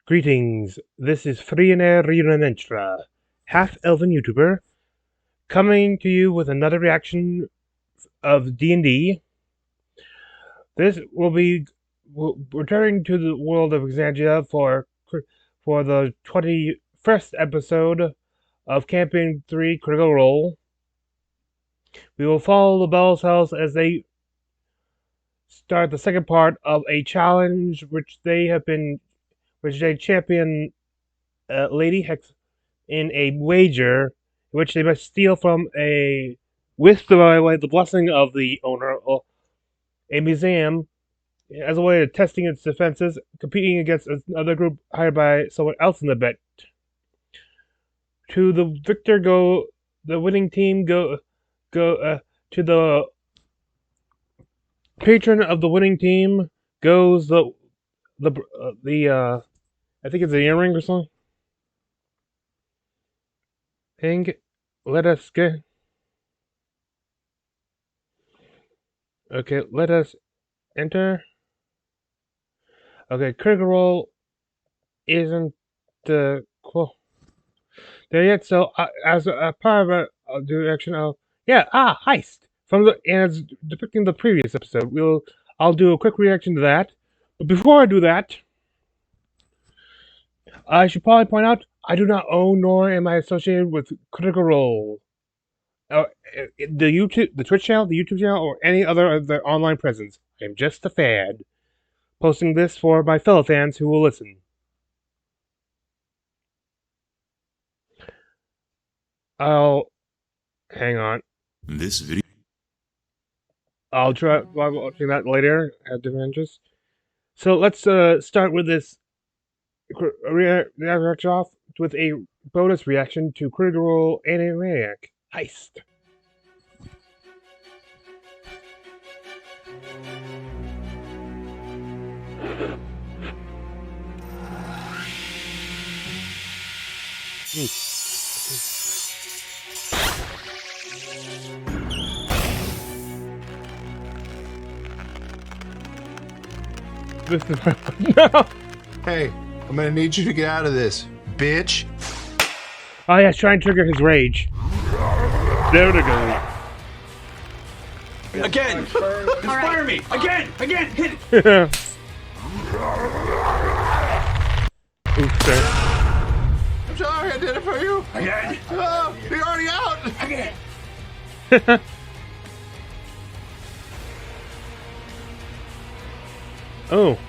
Greetings, this is Frianer Rirenentra, half-elven YouTuber, coming to you with another reaction of D&D. This will be returning to the world of Exandria for the 21st episode of Campaign 3 Critical Role. We will follow the Bell's house as they start the second part of a challenge which they champion Lady Hex in a wager in which they must steal from with the blessing of the owner, a museum, as a way of testing its defenses, competing against another group hired by someone else in the bet. To the victor the winning team to the patron of the winning team goes the I think it's an earring or something. Let us get. Okay, let us enter. Okay, critical role isn't cool there yet. So as a part of a direction of heist and it's depicting the previous episode. I'll do a quick reaction to that. But before I do that, I should probably point out I do not own nor am I associated with Critical Role, the Twitch channel, the YouTube channel, or any other of their online presence. I am just a fan, posting this for my fellow fans who will listen. Hang on. This video. I'll try watching that later at Dimensions. So let's start with this reaction off with a bonus reaction to Critical Role Animaniac Heist. This is no. Hey, I'm gonna need you to get out of this, bitch. Oh yeah, try and trigger his rage. There we go. Again! Inspire me! Again! Hit it! Oops, sorry. I'm sorry, I did it for you. Again! Oh, you're already out. Again! Oh.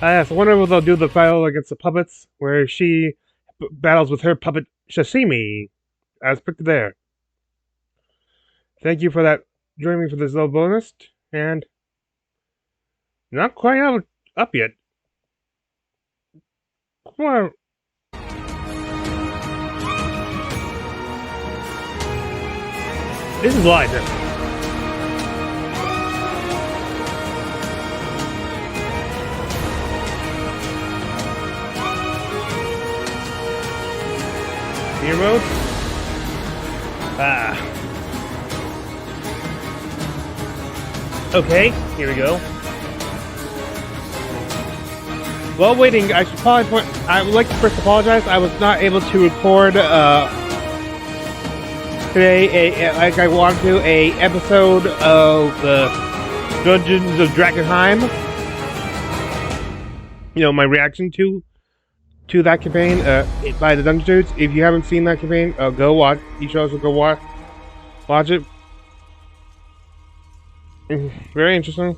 I wonder if they'll do the battle against the puppets, where she battles with her puppet Sashimi, as picked there. Thank you for that, joining me for this little bonus, and not quite up yet. Come on. This is live. Gear mode? Okay, here we go. While waiting, I should probably I would like to first apologize. I was not able to record today like I wanted to a episode of the Dungeons of Drakenheim. You know, my reaction to that campaign by the Dungeon Dudes. If you haven't seen that campaign, go watch. You should also go watch it. Very interesting.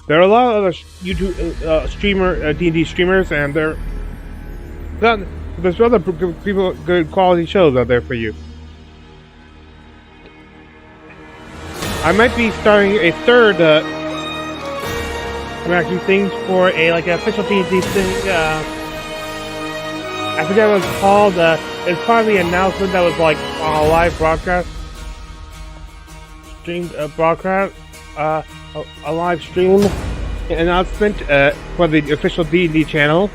There are a lot of other YouTube D&D streamers, and there's other good quality shows out there for you. I might be starting a third reaction thing for an official D&D thing. I forget what it's called. It's part of the announcement that was on a live broadcast. Streamed broadcast. A live stream announcement for the official D&D channel.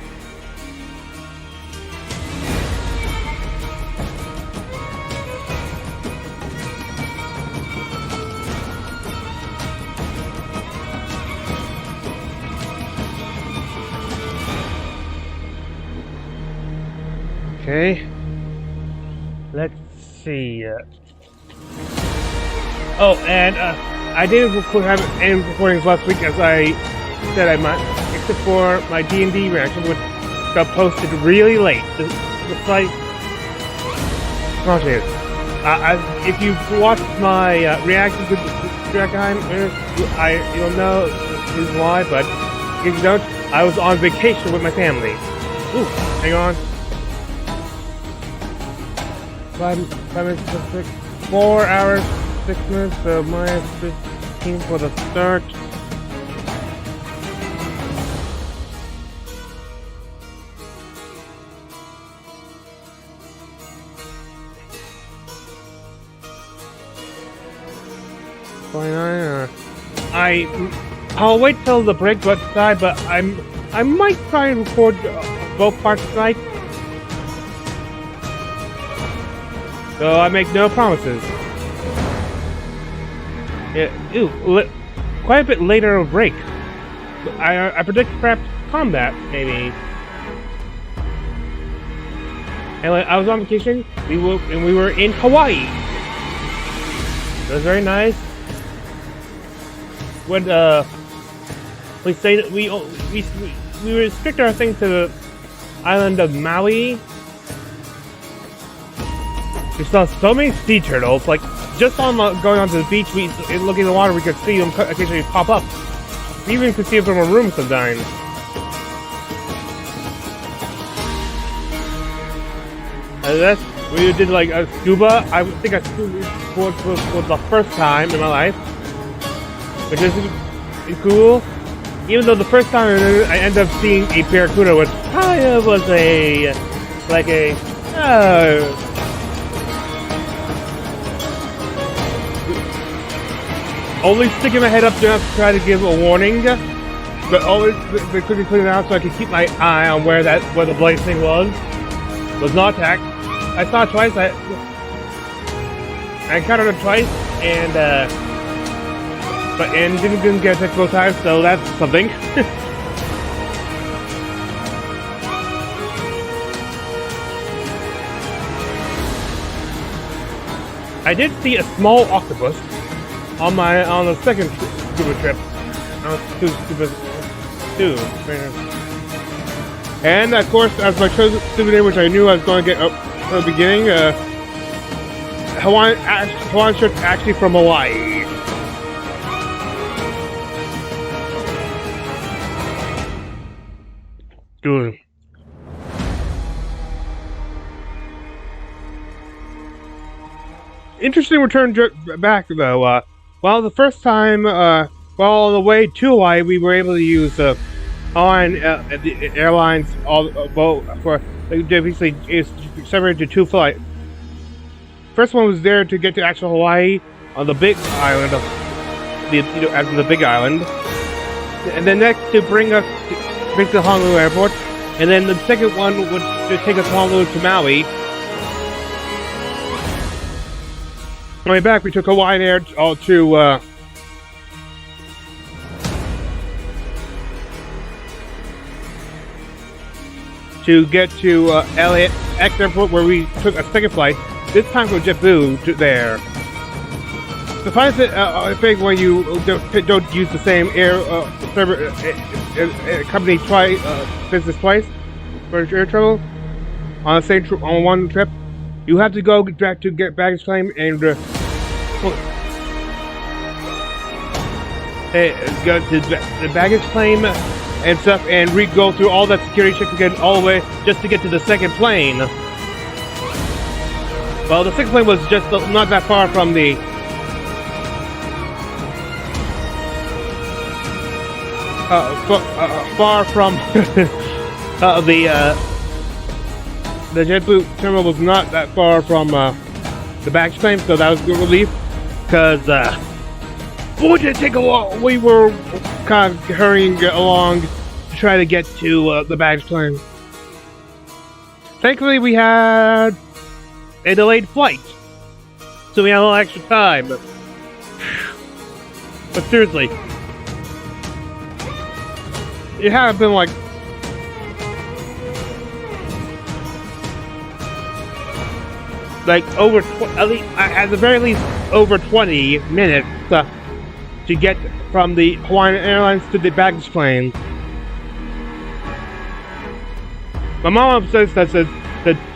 Okay. Let's see. Oh, and I didn't have any recordings last week, as I said I might, except for my D&D reaction, which got posted really late. The site. If you've watched my reaction to Drackheim, you'll know the reason why. But if you don't, I was on vacation with my family. Ooh, hang on. 5 minutes, 6, 4 hours, 6 minutes, so minus 15 for the start. I'll wait till the break goes by, but I might try and record both parts tonight. So I make no promises. Yeah, quite a bit later of break. I predict perhaps combat, maybe. Anyway, I was on vacation. We were in Hawaii. It was very nice. When we stayed, we restrict our things to the island of Maui. We saw so many sea turtles. Like just on going onto the beach, looking at the water, we could see them occasionally pop up. We even could see them from a room sometimes. We did like a scuba. I think I scuba was the first time in my life, which is cool. Even though the first time I ended up seeing a barracuda, which kind of was only sticking my head up there to try to give a warning, but always they quickly put it out so I could keep my eye on where the blaze thing was. Was not attacked. I saw it twice. I encountered it twice, and didn't get attacked both times, so that's something. I did see a small octopus on the second scuba trip. And of course, as my souvenir, which I knew I was going to get up from the beginning, Hawaiian shirt actually from Hawaii. Good. Interesting return back though. Well, the first time, on the way to Hawaii, we were able to use Hawaiian Airlines for basically it's separated to two flights. First one was there to get to actual Hawaii on the big island as the big island, and then next to bring us to Honolulu Airport, and then the second one would take us from Honolulu to Maui. On the way back, we took Hawaiian Air to get to LAX Airport, where we took a second flight, this time from JetBlue to there. The funny thing when you don't use the same air company business twice for air travel on the same on one trip, you have to go back to get baggage claim and go to the baggage claim and stuff, and go through all that security check again, all the way just to get to the second plane. Well, the second plane was just not that far from the far from the JetBlue terminal was not that far from the baggage claim, so that was a good relief. Because boy, did it take a while. We were kind of hurrying along to try to get to the baggage claim. Thankfully, we had a delayed flight, so we had a little extra time. But seriously, it had been like like over at the very least over 20 minutes to get from the Hawaiian Airlines to the baggage claim. My mom says that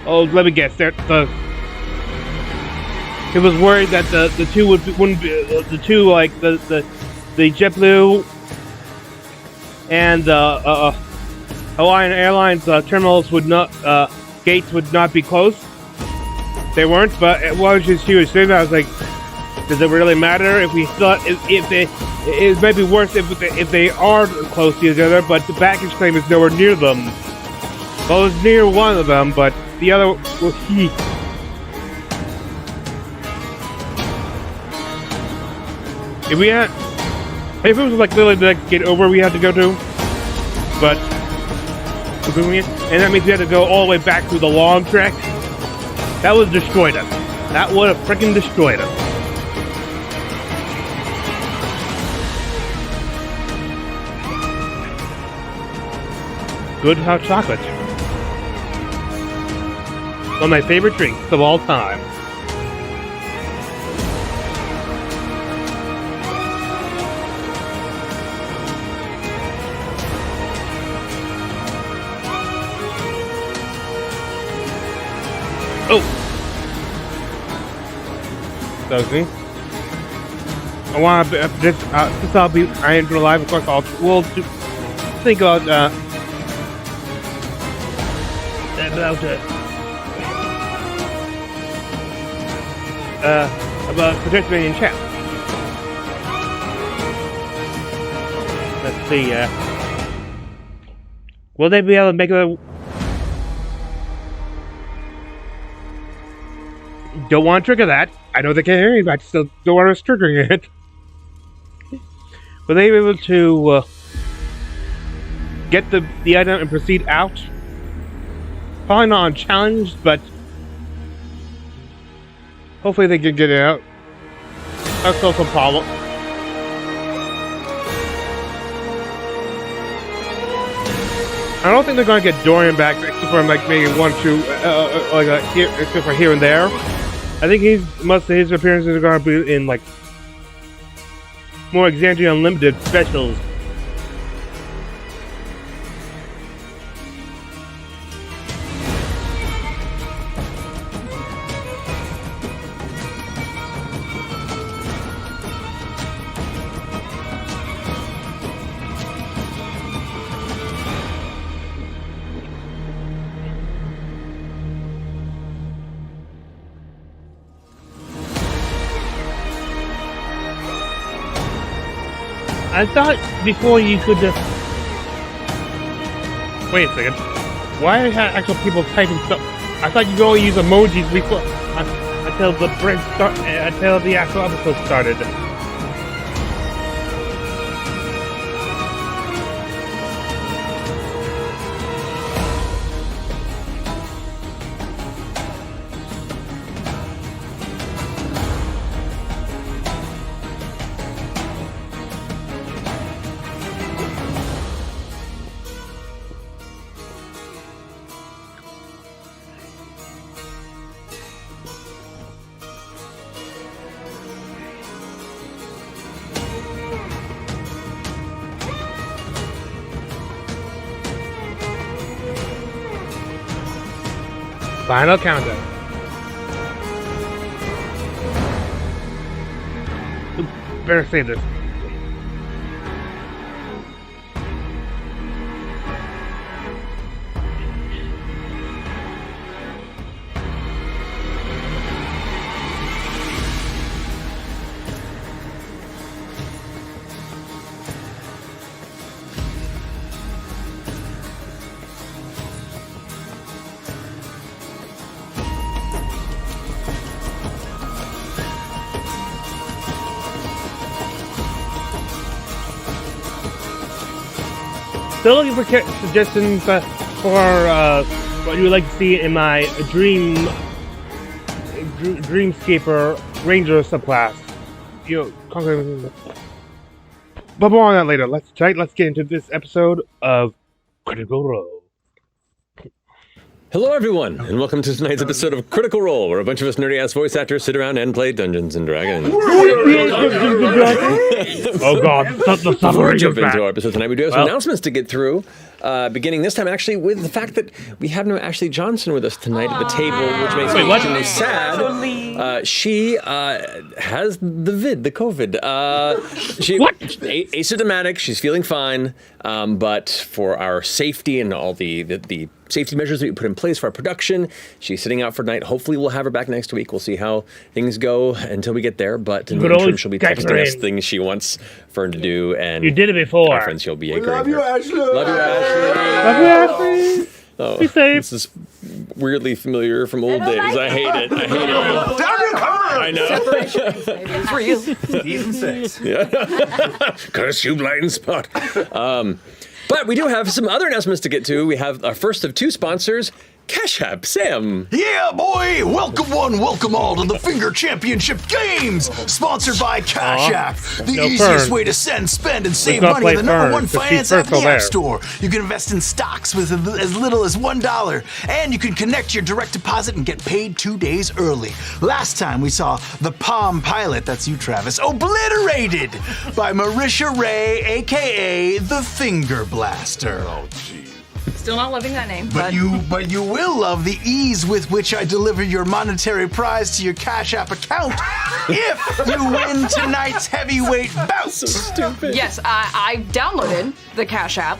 oh, let me guess, he was worried that the two wouldn't be the two, like the JetBlue and Hawaiian Airlines terminals would not gates would not be closed. They weren't, but it was just she was saying. I was like, does it really matter if we thought if they? It might be worse if they are close to each other, but the baggage claim is nowhere near them. Well, it was near one of them, but the other, well, if it was like literally the next gate over we had to go to, but we're doing it, and that means we had to go all the way back through the long trek. That would have destroyed us. That would have freaking destroyed us. Good hot chocolate. One of my favorite drinks of all time. Oh! That was me. I want to, since I am live, of course, we'll think about participating in chat. Let's see, will they be able to make a... Don't want to trigger that. I know they can't hear me, but I still don't want to triggering it. Will they be able to get the item and proceed out? Probably not on challenge, but hopefully they can get it out. That's also a problem. I don't think they're going to get Dorian back, except for like maybe one, two, except for here and there. I think most of his appearances are going to be in like more Exandria Unlimited specials. I thought before you could wait a second. Why are actual people typing stuff? I thought you could only use emojis before until until the actual episode started. Final countdown. Better say this. Still looking for suggestions for what you would like to see in my Dreamscaper Ranger subclass. But more on that later. Let's get into this episode of Critical Role. Hello, everyone, and welcome to tonight's episode of Critical Role, where a bunch of us nerdy-ass voice actors sit around and play Dungeons and Dragons. Oh God! Before we jump into our episode tonight, we do have some announcements to get through. Beginning this time, actually, with the fact that we have no Ashley Johnson with us tonight at the table, which makes me extremely sad. She has the COVID. She asymptomatic. She's feeling fine, but for our safety and all the safety measures that we put in place for our production, she's sitting out for tonight. Hopefully, we'll have her back next week. We'll see how things go until we get there. But in the interim, she'll be texting us things she wants for her to do. And you did it before. Our friends, she'll be anchoring Love you, her. Ashley. Love you, Ashley. Love you, Ashley. Oh, be safe. This is weirdly familiar from old days. I hate it. I hate it. I know. It's real. Season 6. Yeah. Curse you, blind spot. But we do have some other announcements to get to. We have our first of two sponsors, Cash App. Sam. Yeah, boy! Welcome one, welcome all to the Finger Championship Games! Sponsored by Cash App, the easiest way to send, spend, and save money in the #1 finance app in the App Store. You can invest in stocks with as little as $1, and you can connect your direct deposit and get paid 2 days early. Last time we saw the Palm Pilot, that's you, Travis, obliterated by Marisha Ray, aka the Finger Blaster. Oh, geez. Still not loving that name. But you will love the ease with which I deliver your monetary prize to your Cash App account if you win tonight's heavyweight bout. So stupid. Yes, I downloaded the Cash App,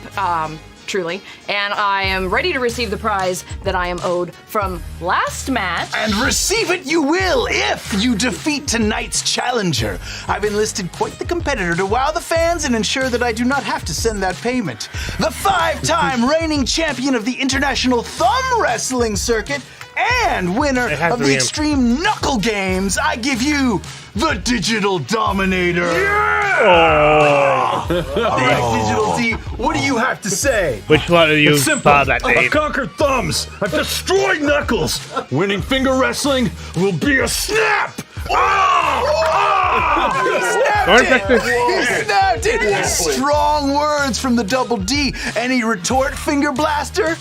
truly, and I am ready to receive the prize that I am owed from last match. And receive it you will if you defeat tonight's challenger. I've enlisted quite the competitor to wow the fans and ensure that I do not have to send that payment. The 5-time reigning champion of the International Thumb Wrestling Circuit and winner of the Extreme Knuckle Games, I give you the Digital Dominator. Yeah! All right, Digital D, what do you have to say? Which one of you saw that name? I've conquered thumbs. I've destroyed knuckles. Winning finger wrestling will be a snap. He snapped it! He snapped it! Strong words from the Double D. Any retort, Finger Blaster?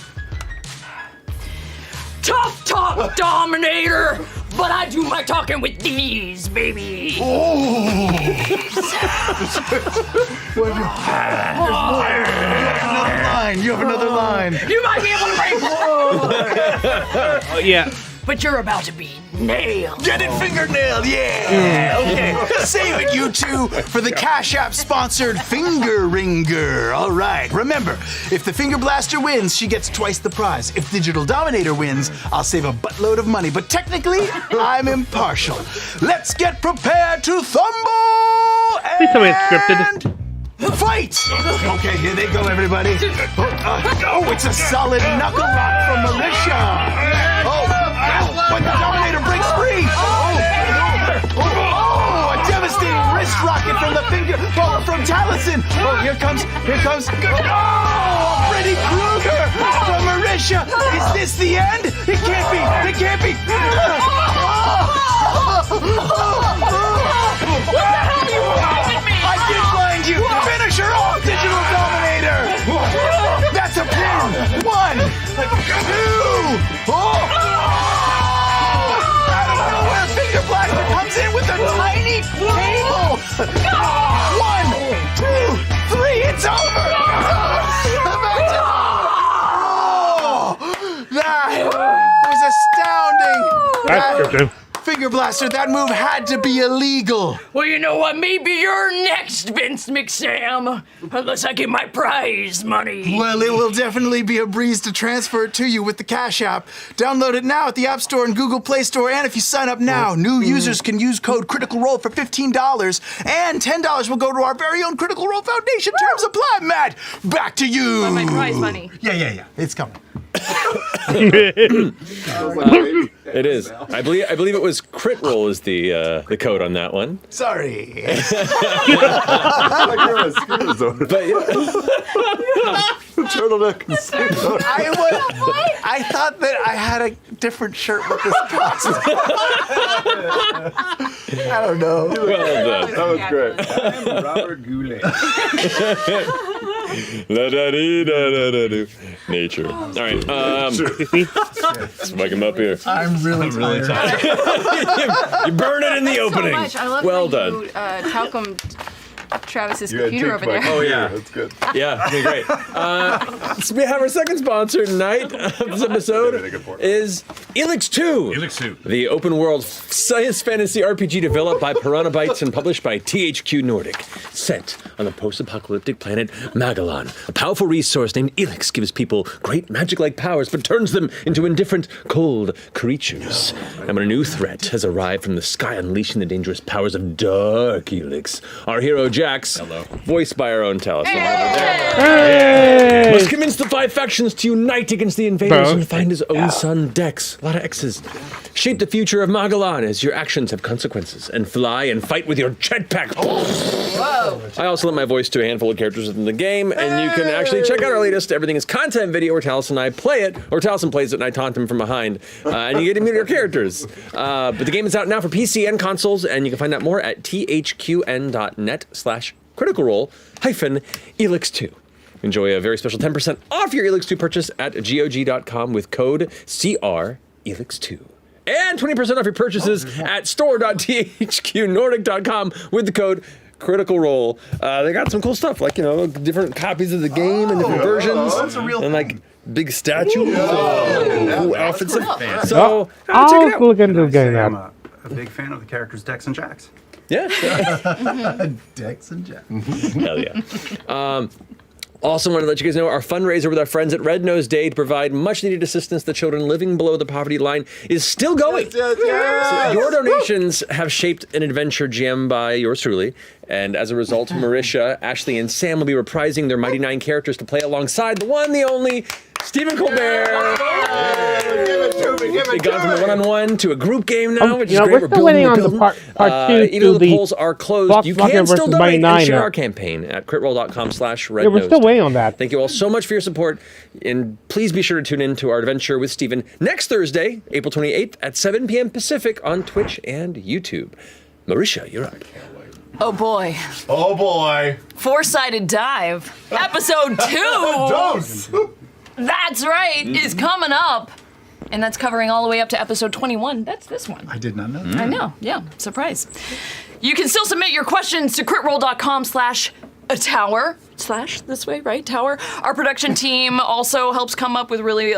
Tough talk, Dominator! But I do my talking with these, baby! Oh! You have another line. You might be able to break Oh, yeah. but you're about to be nailed. Get it fingernailed, yeah! Okay, save it, you two, for the Cash App sponsored Finger Ringer. All right, remember, if the Finger Blaster wins, she gets twice the prize. If Digital Dominator wins, I'll save a buttload of money. But technically, I'm impartial. Let's get prepared to thumble Please tell me it's scripted. fight! Okay, here they go, everybody. Oh, it's a solid knuckle lock from Marisha. But the Dominator breaks free. Oh, a devastating wrist rocket from the from Taliesin. Oh, here comes. Oh, Freddy Krueger from Marisha. Is this the end? It can't be. I did blind you. Finish her off, Digital Dominator. That's a pin. 1, 2. Finger Blaster comes in with a tiny table. 1, 2, 3. It's over. That was astounding. That's scripted. Finger Blaster, that move had to be illegal. Well, you know what? Maybe you're next, Vince McSam. Unless I get my prize money. Well, it will definitely be a breeze to transfer it to you with the Cash App. Download it now at the App Store and Google Play Store. And if you sign up now, new users can use code Critical Role for $15. And $10 will go to our very own Critical Role Foundation. Terms apply, Matt. Back to you. My prize money. Yeah. It's coming. It is. I believe it was Crit Roll is the code on that one. Sorry. But yeah. Turtleneck. I thought that I had a different shirt with this costume. I don't know. Well done. That was great. I am Robert Goulet. Nature. All right. Spike him up here. I'm really tired. You burn it in the opening. So much. I love well how done. You, talcum Travis's computer over there. Oh yeah, that's good. Yeah, okay, great. So we have our second sponsor tonight of this episode is Elix 2. Elix 2. The open world science fantasy RPG developed by Piranha Bytes and published by THQ Nordic. Set on the post-apocalyptic planet Magellan, a powerful resource named Elix gives people great magic-like powers but turns them into indifferent, cold creatures. And when a new threat has arrived from the sky unleashing the dangerous powers of dark Elix, our hero Jax, voiced by our own Talis, must convince the 5 factions to unite against the invaders and find his own son Dex. A lot of X's. Shape the future of Magellan as your actions have consequences, and fly and fight with your jetpack. Whoa. I also lent my voice to a handful of characters within the game, and you can actually check out our latest Everything is Content video where Talis and I play it, or Taliesin plays it and I taunt him from behind, and you get to meet your characters. But the game is out now for PC and consoles, and you can find out more at thqn.net/Critical Role-Elix2. Enjoy a very special 10% off your Elix 2 purchase at GOG.com with code CRELIX2. And 20% off your purchases at store.thqnordic.com with the code Critical Role. They got some cool stuff, like, different copies of the game and different versions. That's a real and like big statues, cool outfits. So I'll look into the game I'm now. a big fan of the characters Dex and Jax. Yeah. Dex and Jack. Hell yeah. Also want to let you guys know our fundraiser with our friends at Red Nose Day to provide much needed assistance to children living below the poverty line is still going. So your donations have shaped an adventure GM by yours truly. And as a result, Marisha, Ashley, and Sam will be reprising their Mighty Nine characters to play alongside the one, the only, Stephen Colbert. We've gone from a one-on-one to a group game now, which is great. We're still waiting on the part 2 even though the polls are closed, you can still donate and share now. our campaign at critroll.com/rednose. Yeah, we're still waiting on that. Thank you all so much for your support, and please be sure to tune in to our adventure with Stephen next Thursday, April 28th at 7 p.m. Pacific on Twitch and YouTube. Marisha, you're up. Oh boy. Oh boy. Four-sided dive. Episode 2. That's right, is coming up. And that's covering all the way up to episode 21. That's this one. I did not know that. I know, yeah, surprise. You can still submit your questions to critroll.com/a-tower. This way, right? Tower. Our production team also helps come up with really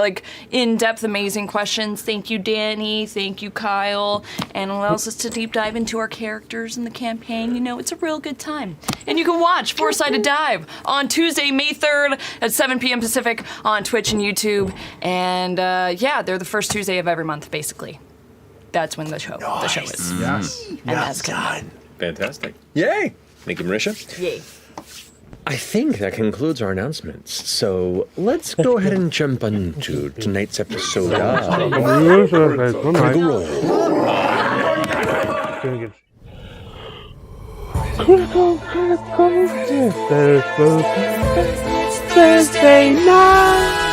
in-depth, amazing questions. Thank you, Danny. Thank you, Kyle. And allows us to deep dive into our characters in the campaign. It's a real good time. And you can watch Four-Sided Dive on Tuesday, May 3rd at 7 p.m. Pacific on Twitch and YouTube. And they're the first Tuesday of every month, basically. That's when the show is. Yes. And that's good. Fantastic. Yay. Thank you, Marisha. Yay. I think that concludes our announcements. So let's go ahead and jump into tonight's episode of Critical Role. Thursday night.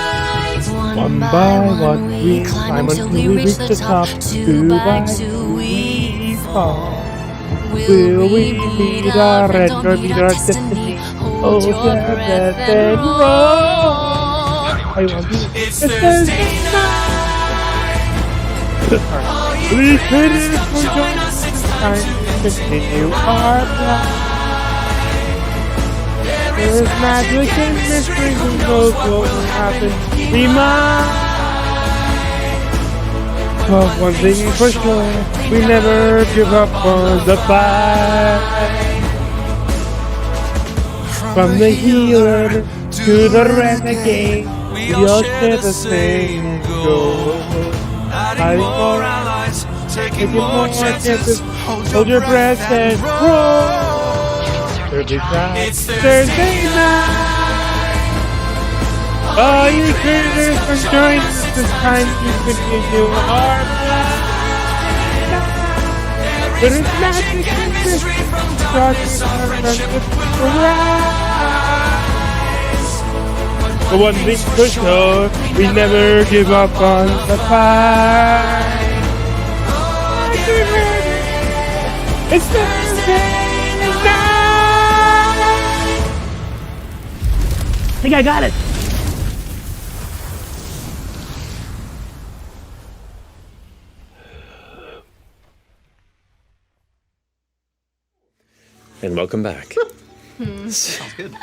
One by one we climb until we reach the top. 2 by 2 we fall. Will we meet our end or meet our destiny? Hold your breath and roll. It's Thursday night. Please join us next time to continue our flight. There's magic and mystery who knows what will happen. We might. But one thing for sure, we never give up on the fight. From the healer to the renegade, we all share the same goal. Hiding for our lives, taking more chances, hold your breath and roll. It's Thursday night. All you creators can join us this time to continue our flight. There is magic in this darkness our friendship will rise. The one thing for sure, we never give up on the fight. It's Thursday night. think I got it. And welcome back. Sounds good.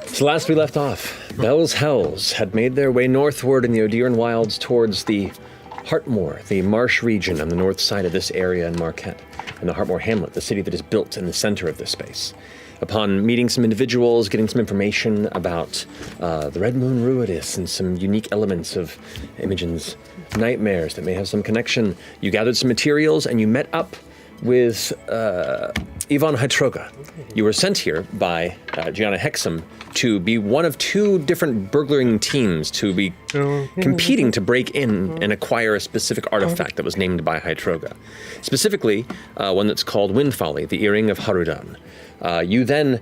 So last we left off, Bell's Hells had made their way northward in the Odiran wilds towards the Heartmoor, the marsh region on the north side of this area in Marquette, and the Heartmoor Hamlet, the city that is built in the center of this space. Upon meeting some individuals, getting some information about the Red Moon Ruidus and some unique elements of Imogen's nightmares that may have some connection, you gathered some materials and you met up with Ivan Hytroga. You were sent here by Gianna Hexam to be one of two different burglaring teams to be competing to break in and acquire a specific artifact that was named by Hytroga. Specifically, one that's called Wind Folly, the Earring of Harudan. You then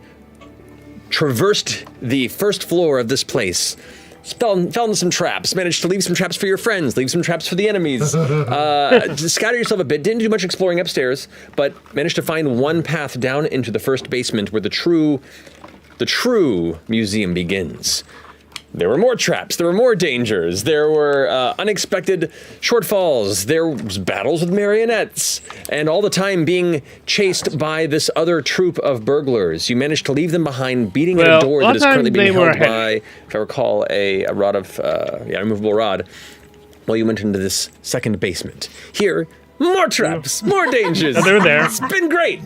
traversed the first floor of this place, fell into some traps, managed to leave some traps for your friends, leave some traps for the enemies, scatter yourself a bit, didn't do much exploring upstairs, but managed to find one path down into the first basement where the true museum begins. There were more traps, there were more dangers, there were unexpected shortfalls, there was battles with marionettes, and all the time being chased by this other troop of burglars. You managed to leave them behind, beating at a door that is currently being held by, if I recall, a rod of, removable rod, while you went into this second basement. Here, more traps, more dangers. They're there. It's been great.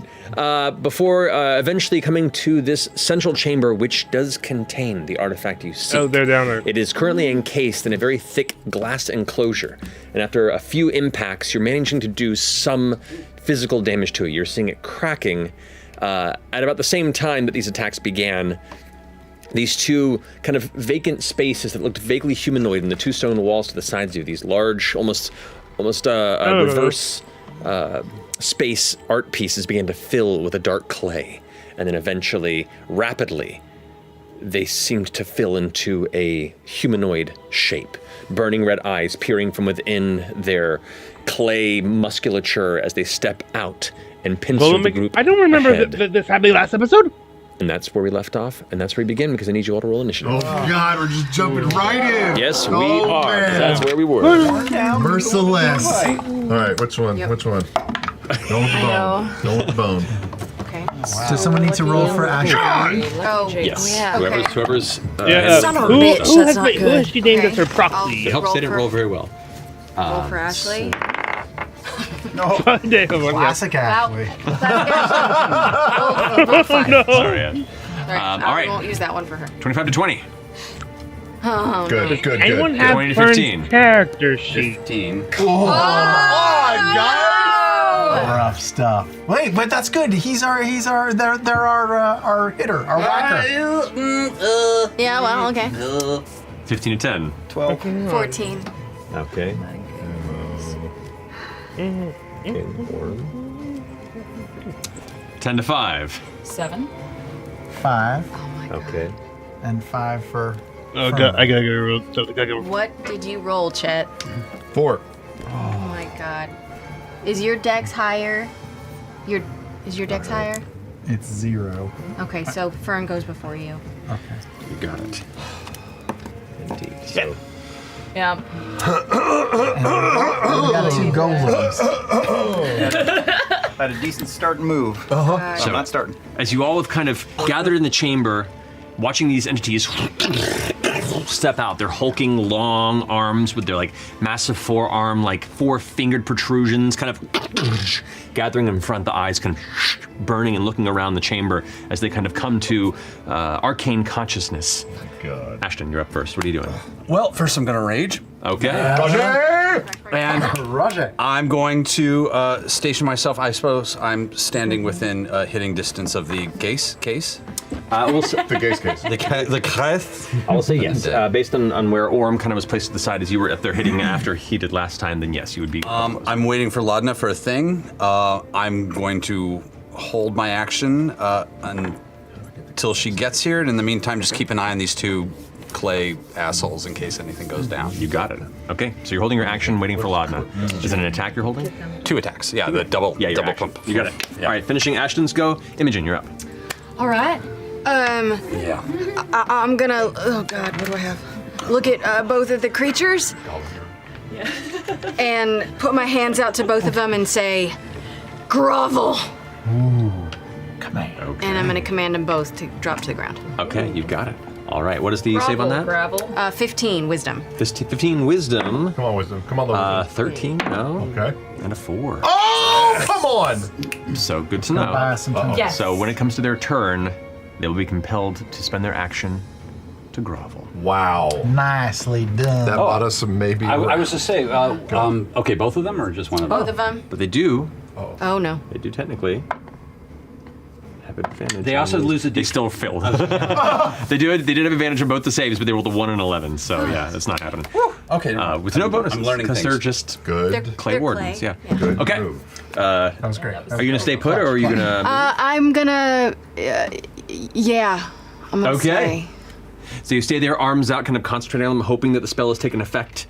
Before eventually coming to this central chamber, which does contain the artifact you seek. Oh, they're down there. It is currently encased in a very thick glass enclosure, and after a few impacts, you're managing to do some physical damage to it. You're seeing it cracking at about the same time that these attacks began. These two kind of vacant spaces that looked vaguely humanoid in the two stone walls to the sides of you, these large, almost reverse space art pieces began to fill with a dark clay, and then eventually, rapidly, they seemed to fill into a humanoid shape, burning red eyes peering from within their clay musculature as they step out and pincer the group. I don't remember this happening last episode. And that's where we left off, and that's where we begin, because I need you all to roll initiative. Oh God, we're just jumping right in. Yes, we are. Man. That's where we were. Merciless. All right, which one? Which one? Go with the bone. Go with the bone. Okay. Wow. Does someone need to roll for Ashley? Oh, yes. Yeah. Whoever's Son of a bitch, that's not good. Who has she named as her proxy? It helps they didn't roll very well. Roll for Ashley. No. Classic Ashley. No. Sorry, Ann. All right. I won't use that one for her. 25 to 20. Good. Anyone have 20 to 15. character sheet? 15. Oh my God! Rough stuff. Wait, but that's good. They're our hitter, our whacker. Yeah, well, okay. 15 to 10. 12. 14. Okay. Okay, 10 to 5. 7. 5. Oh my god. Okay. And 5 for. Oh, God, I gotta go. What did you roll, Chet? 4. Oh my god. Is your dex higher? Is your dex higher? It's 0. Okay, so Fern goes before you. Okay. You got it. Indeed. So, Yeah. We got 2 golems. Had a decent start and move. God. I'm not starting. as you all have kind of gathered in the chamber, watching these entities step out, their hulking long arms with their like massive forearm, like 4-fingered protrusions, kind of gathering in front, the eyes kind of burning and looking around the chamber as they kind of come to arcane consciousness. God. Ashton, you're up first. What are you doing? Well, first I'm gonna rage. Okay. And Roger. I'm going to station myself. I suppose I'm standing within hitting distance of the case. We'll say, The case. The case. I will say yes. Based on where Orm kind of was placed at the side as you were up there hitting after he did last time, then yes, you would be. I'm waiting for Laudna for a thing. I'm going to hold my action until she gets here, and in the meantime, just keep an eye on these 2 clay assholes in case anything goes down. You got it. Okay, so you're holding your action, waiting for Laudna. Is it an attack you're holding? 2 attacks. Yeah, the double. Yeah, double action. pump. You got it. Yeah. All right, finishing Ashton's go. Imogen, you're up. All right. Yeah. I'm gonna. Oh God, what do I have? Look at both of the creatures. And put my hands out to both of them and say, grovel. Ooh, command. Okay. And I'm gonna command them both to drop to the ground. Okay, you've got it. All right, what is the save on that? Gravel. 15 wisdom. 15 wisdom. Come on, wisdom. Come on, wisdom. 13, no. Okay. And a 4. Oh, come on! So good to know. Yes. So when it comes to their turn, they will be compelled to spend their action to grovel. Wow. Nicely done. That bought us some maybe. I was to say, okay, both of them or just one of them? Both of them. But they do. Oh no. They do technically have advantage. They also lose a They still fail. They did have advantage on both the saves, but they rolled a 1 and 11. So yeah, that's not happening. Okay. With no bonuses. I'm learning because they're just good. clay wardens. clay. Yeah. Good Okay. move. That was great. Are you gonna stay put, or are you gonna? I'm gonna. Yeah. I'm gonna Okay. say. So you stay there, arms out, kind of concentrating on them, hoping that the spell has taken effect,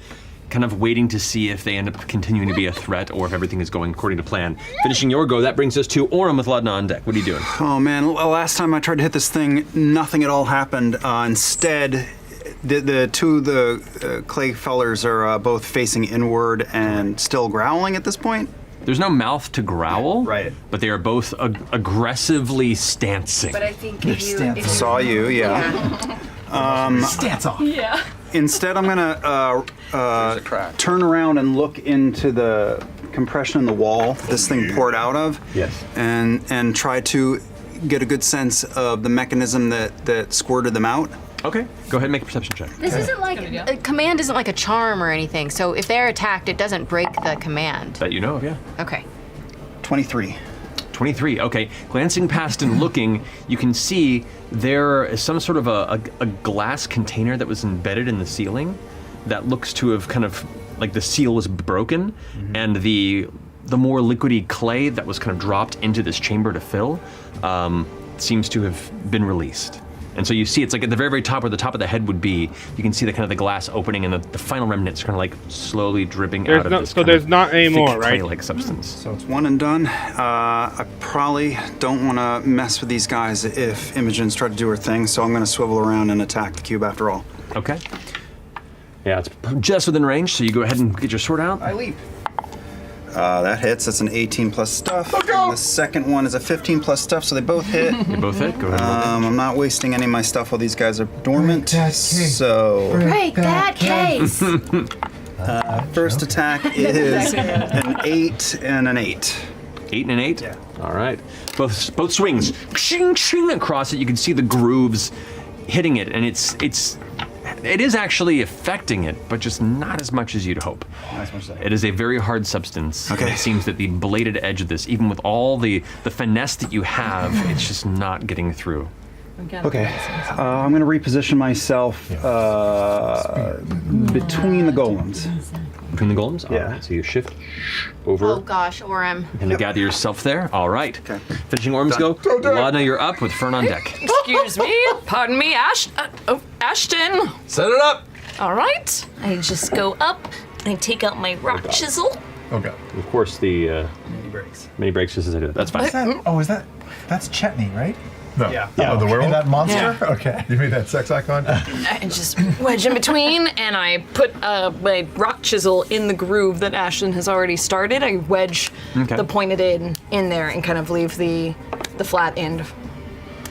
kind of waiting to see if they end up continuing to be a threat or if everything is going according to plan. Finishing your go, that brings us to Orem with Laudna on deck. What are you doing? Oh man, last time I tried to hit this thing, nothing at all happened. Instead, the clay fellers are both facing inward and still growling at this point. There's no mouth to growl, Right. but they are both aggressively stancing. But I think if you Saw you, yeah. Stance off. Yeah. Instead, I'm gonna turn around and look into the compression in the wall this thing poured out of. Yes. And try to get a good sense of the mechanism that squirted them out. Okay, go ahead and make a perception check. This isn't like a command isn't like a charm or anything. So if they're attacked, it doesn't break the command. That you know of, yeah. Okay. 23. 23, okay. Glancing past and looking, you can see there is some sort of a glass container that was embedded in the ceiling that looks to have kind of, like the seal was broken, and the more liquidy clay that was kind of dropped into this chamber to fill seems to have been released. And so you see it's like at the very, very top where the top of the head would be, you can see the kind of the glass opening and the final remnants kind of like slowly dripping out of this So there's not any more, thick right? clay-like substance. So it's one and done. I probably don't want to mess with these guys if Imogen's tried to do her thing, so I'm going to swivel around and attack the cube after all. Okay. Yeah, it's just within range, so you go ahead and get your sword out. I leap. That hits. That's an 18 plus stuff. And the second one is a 15 plus stuff, so they both hit. They both hit. Go ahead. I'm not wasting any of my stuff while these guys are dormant. So Break that case. first attack is an 8 and an 8. 8 and an 8? Yeah. All right. Both swings, shing, shing, across it. You can see the grooves hitting it, and it is actually affecting it, but just not as much as you'd hope. It is a very hard substance. Okay. And it seems that the bladed edge of this, even with all the finesse that you have, it's just not getting through. Okay. I'm going to reposition myself between the golems. Between the golems? Yeah. All right, so you shift over Oh gosh, Orem. and to gather yourself there. All right. Okay. Finishing Orm's go. Laudna, you're up with Fern on deck. Excuse me. Pardon me, Ashton. Set it up! All right. I just go up. I take out my rock chisel. Okay. Of course, the Mini breaks. mini breaks just as I do that. That's fine. That's Chetney, right? No. Yeah. Oh, the werewolf? That monster? Yeah. Okay. You made that sex icon? I just wedge in between, and I put my rock chisel in the groove that Ashton has already started. I wedge the pointed end in there and kind of leave the flat end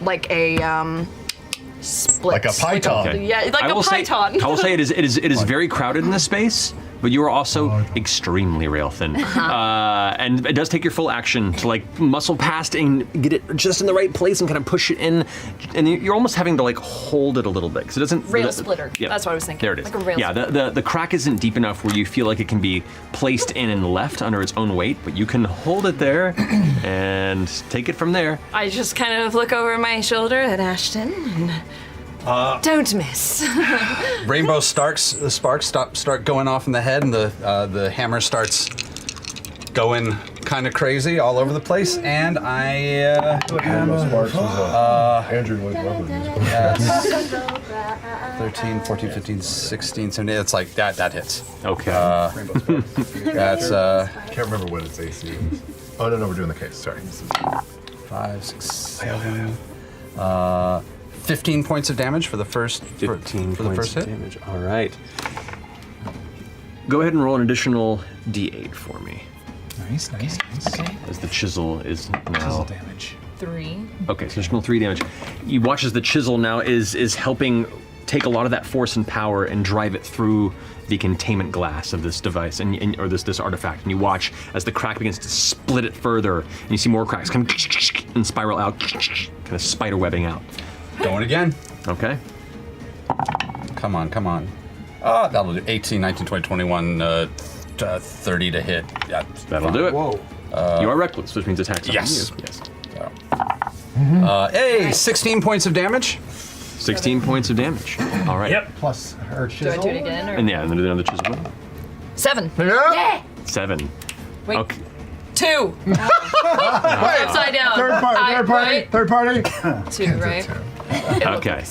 like a split. Like a python. Okay. Yeah, like I a will say- python. I will say it is very crowded in this space, but you are also extremely rail thin. And it does take your full action to like muscle past and get it just in the right place and kind of push it in. And you're almost having to like hold it a little bit because it doesn't. Rail splitter. That's what I was thinking. There it is. Like a rail yeah, the crack isn't deep enough where you feel like it can be placed in and left under its own weight, but you can hold it there and take it from there. I just kind of look over my shoulder at Ashton and don't miss. Rainbow sparks start going off in the head, and the hammer starts going kind of crazy all over the place. And I Sparks was Andrew Lloyd Webber. 13, 14, 15, 16, 17. It's like that hits. Okay. That's can't remember what its AC is. Oh no, we're doing the case. Sorry. 5, 6, 7. 15 points of damage for the first 15 for the points first of hit. damage. All right. Go ahead and roll an additional D8 for me. Nice. Okay. As the chisel is now. Chisel damage. 3. Okay, so additional 3 damage. You watch as the chisel now is helping take a lot of that force and power and drive it through the containment glass of this device or this artifact. And you watch as the crack begins to split it further, and you see more cracks come and spiral out, kind of spider webbing out. Going again. Okay. Come on. Oh, that'll do. 18, 19, 20, 21, 30 to hit. Yeah, that'll do it. Whoa. You are reckless, which means attacks on yes. you. Yes. Hey, 16 points of damage. 16 points of damage. All right. Yep. Plus her chisel. Do I do it again? Or? And yeah, and then another chisel. 7. Yeah. 7. Wait. Okay. 2. Upside down. Third party. 2, right? Okay.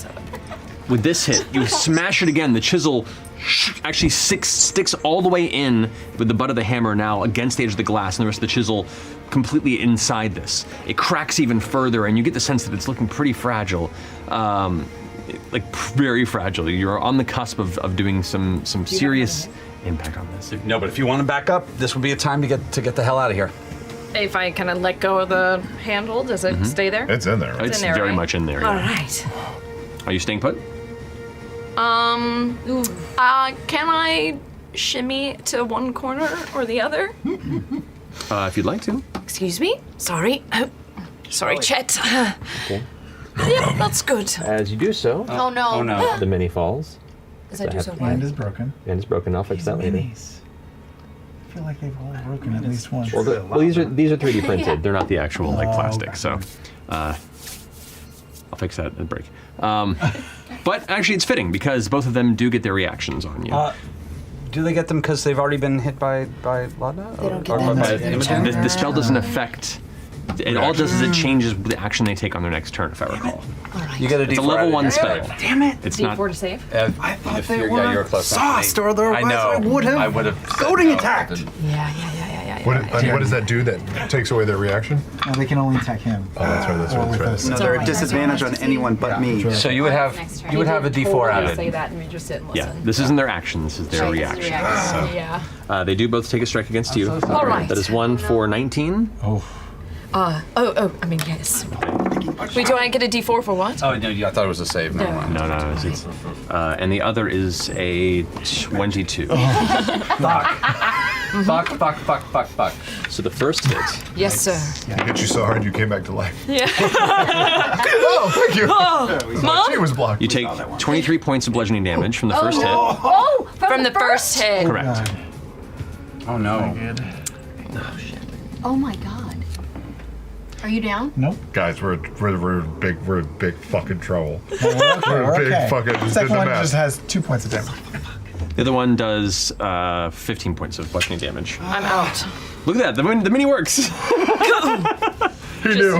With this hit, you smash it again. The chisel actually sticks all the way in with the butt of the hammer now against the edge of the glass, and the rest of the chisel completely inside this. It cracks even further, and you get the sense that it's looking pretty fragile. Like very fragile. You're on the cusp of doing some serious impact on this. No, but if you want to back up, this would be a time to get the hell out of here. If I kind of let go of the handle, does it stay there? It's in there. It's in there, very right? much in there. All Yeah. right. Are you staying put? Can I shimmy to one corner or the other? If you'd like to. Excuse me? Sorry. Sorry, Chet. Okay. Yep, that's good. As you do so. Oh no. Oh no. The mini falls. As I do so Hand what? is broken. And it's broken. I'll fix that later. Minis. I feel like they've all broken at least once. Well, these are 3D printed. They're not the actual plastic. okay. So, I'll fix that at break. But actually, it's fitting because both of them do get their reactions on you. Do they get them because they've already been hit by Ladna? They don't get them. The spell doesn't affect. All it does is it changes the action they take on their next turn, if I recall. You get a It's a D4 level 1 added. spell. Damn it! It's D4 not. to save? I thought they you're, were yeah, you're close enough. sauced, or otherwise I know. I would have goading attacked. Yeah. What does that do that takes away their reaction? No, they can only attack him. Oh, that's right. That's Or right. with That's us. right. No, they're alright. at disadvantage on anyone but me. So you would have a D4 Totally added. say that and we just sit and Yeah, listen. this isn't their action. This is their Right, reaction. reaction. So, Yeah. they do both take a strike against you. All right. That is 1 for 19. I mean, yes. Wait, do I get a D4 for what? Oh no, I thought it was a save. Never mind. No. It's, and the other is a 22. Fuck. So the first hit. Yes, sir. It hit you so hard you came back to life. Yeah. Oh, thank you. Mom? She was blocked. You take 23 points of bludgeoning damage from the first hit. Oh, From the first hit. Correct. Oh no. Oh my god. Are you down? Nope. Guys, we're in big fucking trouble. We're big okay. fucking. The There's second a one mess. just has 2 points of damage. The other one does 15 points of bludgeoning damage. I'm out. Look at that. The mini works. He knew.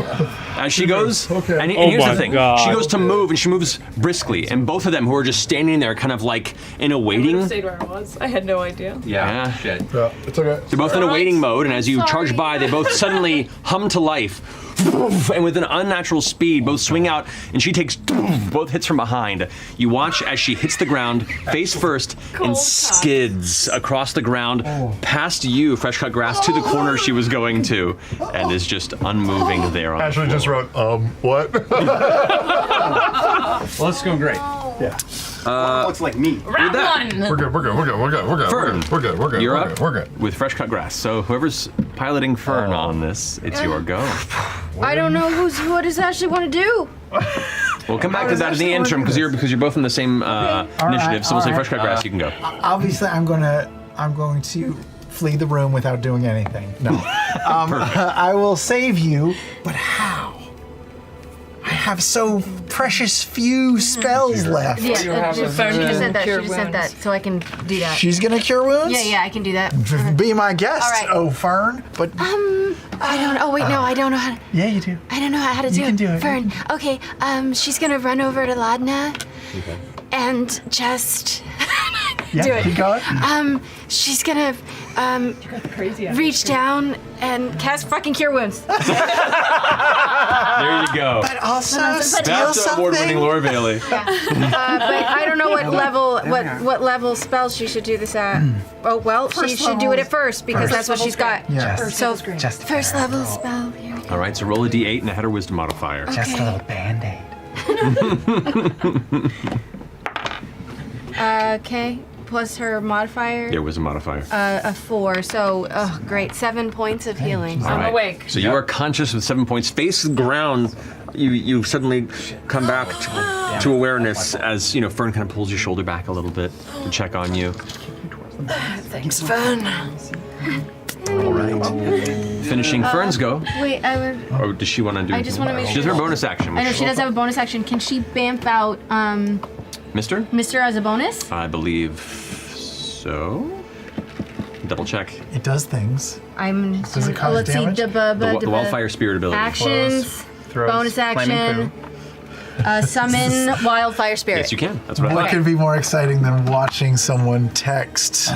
As she goes, Okay. and Oh here's my the thing. God. She goes to move, and she moves briskly. And both of them, who are just standing there kind of like in a waiting. Stayed where I was. I had no idea. Yeah. Shit. Yeah, it's okay. They're both in a waiting mode, and as you Sorry. charge by, they both suddenly hum to life. And with an unnatural speed, both swing out, and she takes both hits from behind. You watch as she hits the ground, face first, and skids across the ground, past you, fresh cut grass, to the corner she was going to, and is just unmoving there on Ashley the just floor. wrote, what? Well, it's going great. Yeah. Looks like me. Round one. We're good. Fern, you're We're up good. We're good. with fresh cut grass. So whoever's piloting Fern on this, it's your go. I don't know what does Ashley want to do. We'll come back to that in the interim because you're both in the same initiative. So we'll say all fresh cut right. grass. You can go. Obviously, I'm going to flee the room without doing anything. No. I will save you, but how? I have so precious few spells left. Yeah, she just said that. She Cure just said that, wounds. so I can do that. She's gonna cure wounds? Yeah, I can do that. Be my guest, All right. oh Fern. But I don't. Oh wait, no, I don't know how to. yeah, you do. I don't know how to do You it. can do it. Fern. Okay. She's gonna run over to Ladna. And just Yeah, do it. keep going. She's gonna reach down and cast fucking Cure Wounds. There you go. But also BAFTA award-winning Laura Bailey. But I don't know what level spells she should do this at. Oh well, she should do it at first because that's what she's got. Yes. So Just first level spell. Here we go. All right, so roll a d8 and add a wisdom modifier. Just a little band-aid. Okay. Plus her modifier. Yeah, wisdom modifier. A 4. So, oh great, 7 points of healing. All right. awake. So you are conscious with 7 points. Face the ground. You suddenly come back to awareness as Fern kind of pulls your shoulder back a little bit to check on you. Thanks, Fern. All right. Finishing Fern's go. Wait, Or does she want to do? I just want to make She sure. does her bonus action. I know she does have a bonus action. Can she bamf out Mister as a bonus? I believe so. Double check. It does things. Does it cause let's damage? see. The wildfire spirit ability. Actions. Throws Bonus flaming action. Summon wildfire spirit. Yes, you can. That's what I What thought. could be more exciting than watching someone text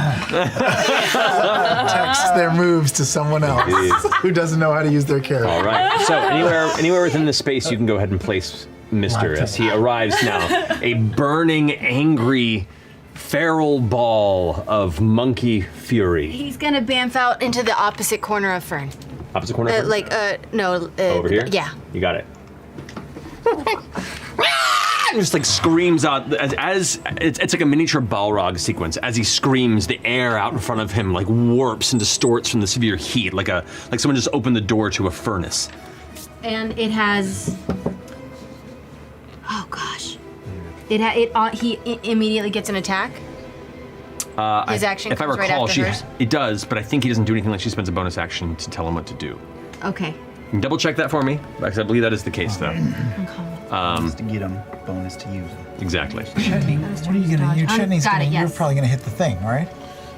their moves to someone else who doesn't know how to use their character? All right. So anywhere within the space, you can go ahead and place Mister as he arrives now. A burning, angry, feral ball of monkey fury. He's gonna bamf out into the opposite corner of Fern. Opposite corner. of her? No. Over here. Yeah. You got it. And just like screams out as it's like a miniature Balrog sequence. As he screams, the air out in front of him like warps and distorts from the severe heat, like someone just opened the door to a furnace. And it has. Oh gosh. He immediately gets an attack. His action if I comes right recall, after hers? it does, but I think he doesn't do anything. Like she spends a bonus action to tell him what to do. Okay. You can double check that for me, because I believe that is the case, though. Just to get him, bonus to use him. Exactly. Chetney, what are you gonna do? Chetney's got it, You're yes. probably gonna hit the thing, right?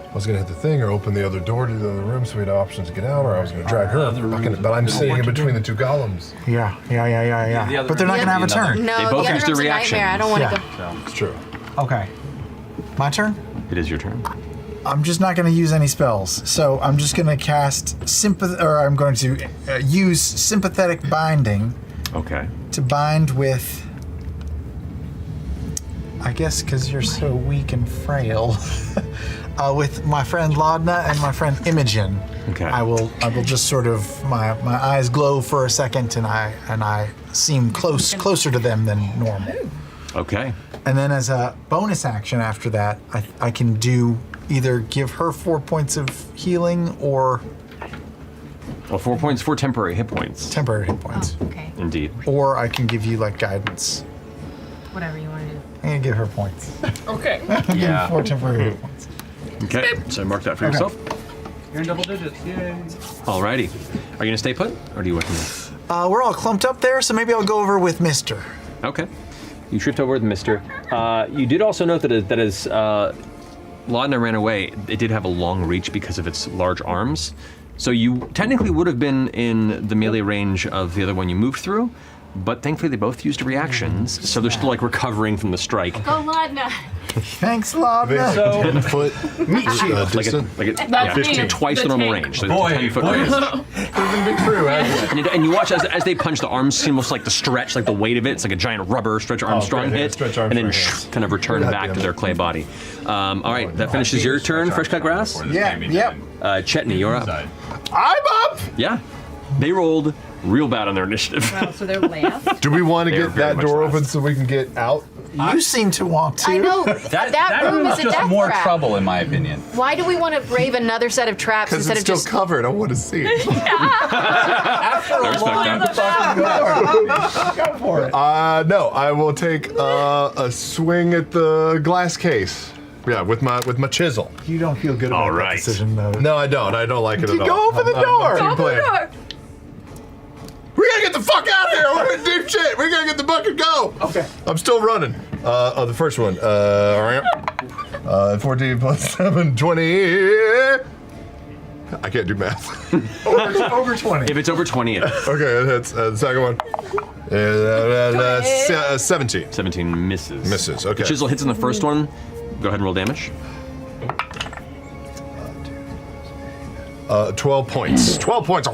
I was gonna hit the thing or open the other door to the other room so we had options to get out, or I was gonna drag her. But I'm sitting in between the two golems. Yeah. But they're not gonna have a turn. No, They both the use other their room's a nightmare. I don't want to go. It's true. Okay. My turn? It is your turn. I'm just not going to use any spells, so I'm just going to cast I'm going to use sympathetic binding. Okay. To bind with, I guess, because you're so weak and frail, with my friend Laudna and my friend Imogen. Okay. I will just sort of my eyes glow for a second, and I seem closer to them than normal. Okay. And then as a bonus action after that, I can do either give her 4 points of healing or... Well, 4 points, 4 temporary hit points. Temporary hit points. Oh, okay. Indeed. Or I can give you, like, guidance. Whatever you want to do. I'm going to give her points. Okay. Yeah. 4 temporary hit points. Okay, so mark that for yourself. You're in double digits. Yay. Alrighty. Are you going to stay put, or do you want to? We're all clumped up there, so maybe I'll go over with Mister. Okay. You tripped over with Mister. You did also note that as Laudna ran away, it did have a long reach because of its large arms. So you technically would have been in the melee range of the other one you moved through, but thankfully they both used reactions, so they're still like recovering from the strike. Go, Laudna. Thanks, Laudna. So 10 foot. That's me. Twice the normal range. So Boy, 10-foot boy. range. Hasn't And you watch as they punch, the arms seem almost like the stretch, like the weight of it. It's like a giant rubber stretch Armstrong right, yeah, hit, stretch and then Armstrong, kind of return back to their clay body. All right, that finishes your turn. Fresh cut grass. Yeah, yep. Chetney, you're up. I'm up! Yeah, they rolled real bad on their initiative. Wow, so they're last. Do we want to They're get very that much door last. open so we can get out? You seem to want to. I know. That room room is is a just death more trap. trouble, in my opinion. Why do we want to brave another set of traps Because instead it's of still just... covered. I want to see it. After a Go for it. No, I will take a swing at the glass case. Yeah, with my chisel. You don't feel good about that decision, though. No, I don't. I don't like it at all. Go open the door. I'm playing. We gotta get the fuck out of here! We're in deep shit! We gotta get the bucket go! Okay. I'm still running. The first one. 14 plus 7, 20. I can't do math. Over 20. If it's over 20, it Okay, that's the second one. 17. 17 misses. Misses, okay. The chisel hits on the first one. Go ahead and roll damage. 12 points. 12 points.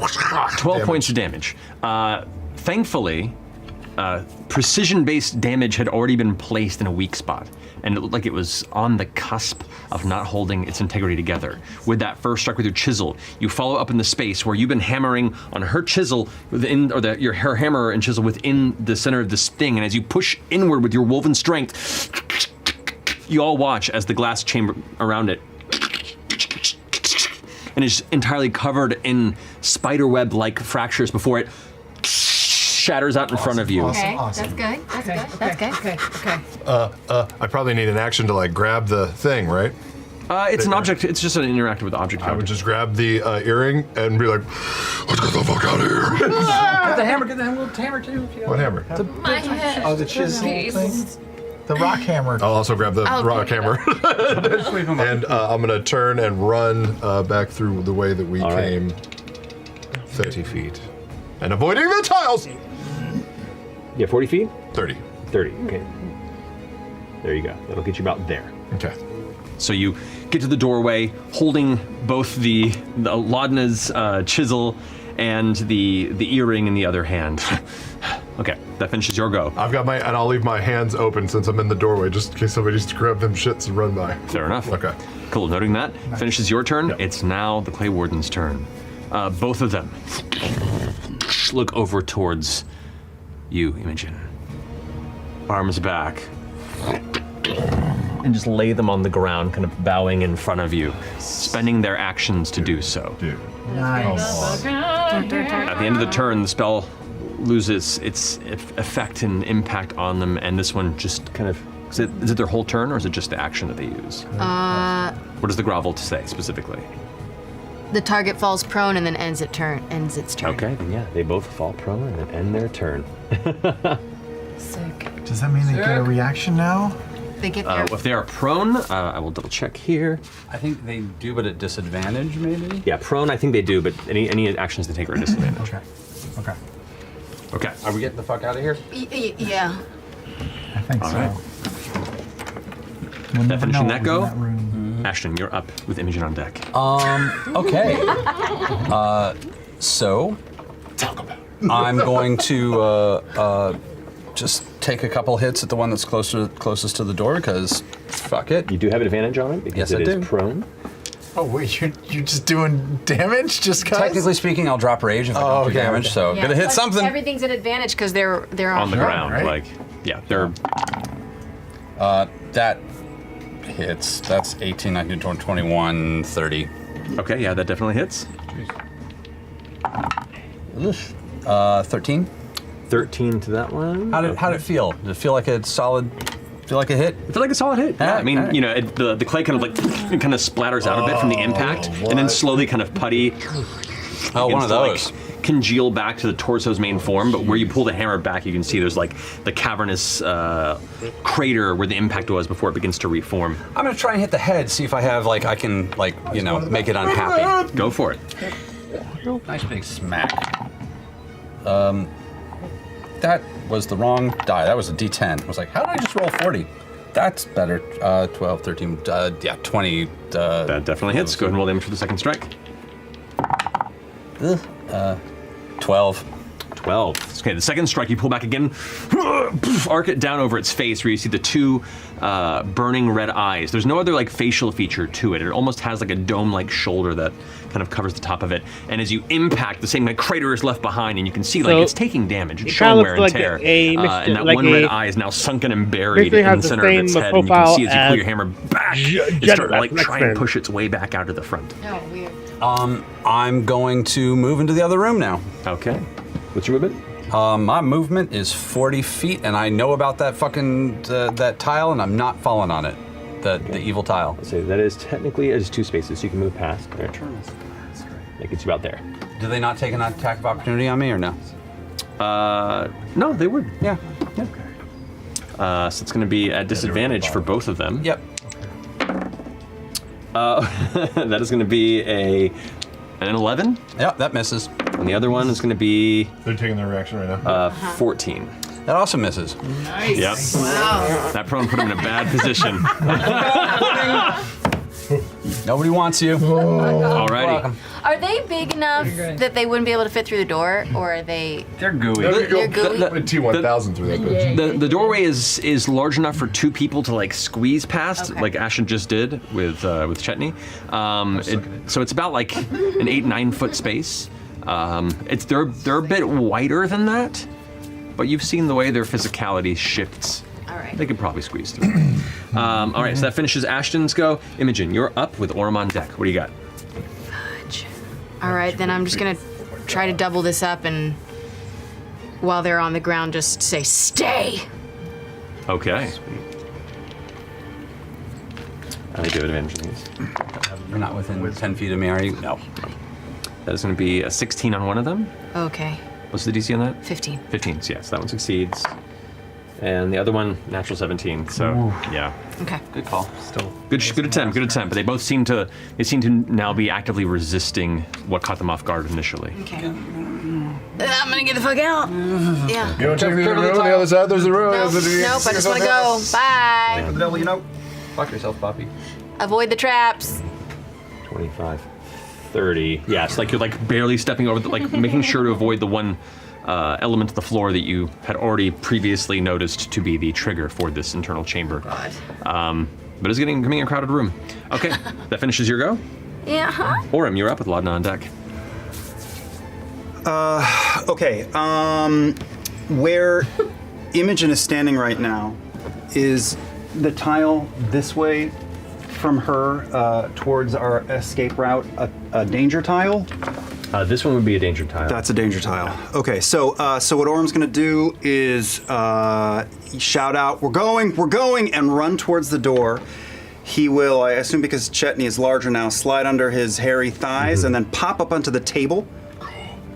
12 points of damage. Thankfully, precision-based damage had already been placed in a weak spot, and it looked like it was on the cusp of not holding its integrity together. With that first strike with your chisel, you follow up in the space where you've been hammering on her chisel within, or her hammer and chisel within the center of this thing, and as you push inward with your woven strength, you all watch as the glass chamber around it and is entirely covered in spiderweb-like fractures before it shatters out in front of you. Okay, that's good. That's good. That's good. Okay. I probably need an action to like grab the thing, right? It's an object. It's just an interactive with the object. I would just grab the earring and be like, "Let's get the fuck out of here!" Get the hammer. Get the hammer too. What hammer? My head. Oh, the chisel thing. The rock hammer. I'll also grab the rock hammer. And I'm gonna turn and run back through the way that we came, 30 feet, and avoiding the tiles. Yeah, 40 feet? 30. 30, okay. There you go. That'll get you about there. Okay. So you get to the doorway, holding both the Laudna's chisel and the earring in the other hand. Okay, that finishes your go. I've got and I'll leave my hands open since I'm in the doorway, just in case somebody needs to grab them shits and run by. Fair enough. Okay. Cool, noting that. Finishes your turn. Yep. It's now the Clay Warden's turn. Both of them look over towards you, Imogen. Arms back. And just lay them on the ground, kind of bowing in front of you, spending their actions to do so. Nice. At the end of the turn, the spell loses its effect and impact on them, and this one just kind of, is it their whole turn, or is it just the action that they use? What does the grovel say specifically? The target falls prone and then ends its turn. Okay, then yeah, they both fall prone and then end their turn. Sick. Does that mean they get a reaction now? They get their... If they are prone, I will double check here. I think they do, but at disadvantage, maybe? Yeah, prone I think they do, but any actions they take are at disadvantage. Okay. Okay. Are we getting the fuck out of here? Yeah. I think so. Right. We'll That finishing that go? room. Ashton, you're up with Imogen on deck. Okay. So I'm going to just take a couple hits at the one that's closest to the door, because fuck it. You do have advantage on it because Yes, it I is do. prone. Oh wait, you're just doing damage just cause? Technically speaking, I'll drop rage if I don't do damage, so Yeah, gonna hit plus something. Everything's an advantage because they're On the ground, right? like, yeah, they're... That hits. That's 18, 19, 20, 21, 30. Okay, yeah, that definitely hits. 13. 13 to that one. How'd it feel? Did it feel like a solid? Feel like a hit? I feel like a solid hit. Yeah, I mean, Alright. you know, the clay kind of like it kind of splatters out a bit from the impact, and then slowly kind of putty. Oh, one of those. Like, congeal back to the torso's main form, but where you pull the hammer back, you can see there's like the cavernous crater where the impact was before it begins to reform. I'm gonna try and hit the head, see if I have I can make it unhappy. Go for it. Nice big smack. That was the wrong die. That was a D10. I was like, how did I just roll 40? That's better. 12, 13, 20. That definitely hits. Go ahead and roll damage for the second strike. 12. 12. Okay, the second strike, you pull back again, arc it down over its face where you see the two burning red eyes. There's no other like facial feature to it. It almost has like a dome-like shoulder that kind of covers the top of it. And as you impact, the same like crater is left behind, and you can see like it's taking damage. It's showing wear and tear. And that one red eye is now sunken and buried in the center of its head. And you can see as you pull your hammer back, it's starting to like try and push its way back out to the front. Oh, weird. I'm going to move into the other room now. Okay. What's your movement? My movement is 40 feet, and I know about that fucking that tile, and I'm not falling on it. The evil tile. Let's say that is technically it's 2 spaces, so you can move past. Right. That gets you out there. Do they not take an attack of opportunity on me, or no? No, they would. Yeah. So it's going to be at disadvantage for both of them. Yep. That is going to be an 11. Yeah, that misses. And the other one is going to be... They're taking their reaction right now. 14. That also misses. Nice. Yep. Wow. That prone put him in a bad position. Nobody wants you. Alrighty. Are they big enough that they wouldn't be able to fit through the door, or are they? They're gooey. They're gooey. T1000 through that bitch. The doorway is large enough for 2 people to like squeeze past, like Ashton just did with Chetney. So it's about like an 8-9 foot space. They're a bit wider than that, but you've seen the way their physicality shifts. All right. They could probably squeeze through. All right, so that finishes Ashton's go. Imogen, you're up with Orm on deck. What do you got? Fudge. All right, then I'm just gonna try to double this up, and while they're on the ground, just say "stay." Okay. I do advantage on these. You're not within 10 feet of me, are you? No. That is going to be a 16 on one of them. Okay. What's the DC on that? 15. 15, so yes, that one succeeds. And the other one, natural 17. So yeah. Okay. Good call. Still good attempt. But they both seem to now be actively resisting what caught them off guard initially. Okay. I'm gonna get the fuck out. Yeah. You want to take me to the room? The other side, there's a room. Nope, I just want to go. Bye. The devil, you know. Fuck yourself, Poppy. Avoid the traps. 25, 30. Yeah, it's like you're like barely stepping over, like making sure to avoid the one element of the floor that you had already previously noticed to be the trigger for this internal chamber. God. But it's coming in a crowded room. Okay, that finishes your go. Yeah. Huh? Orem, you're up with Laudna on deck. Okay. Where Imogen is standing right now, is the tile this way from her towards our escape route a danger tile? This one would be a danger tile. That's a danger tile. Okay, so what Orm's gonna do is shout out, "We're going," and run towards the door. He will, I assume because Chetney is larger now, slide under his hairy thighs and then pop up onto the table.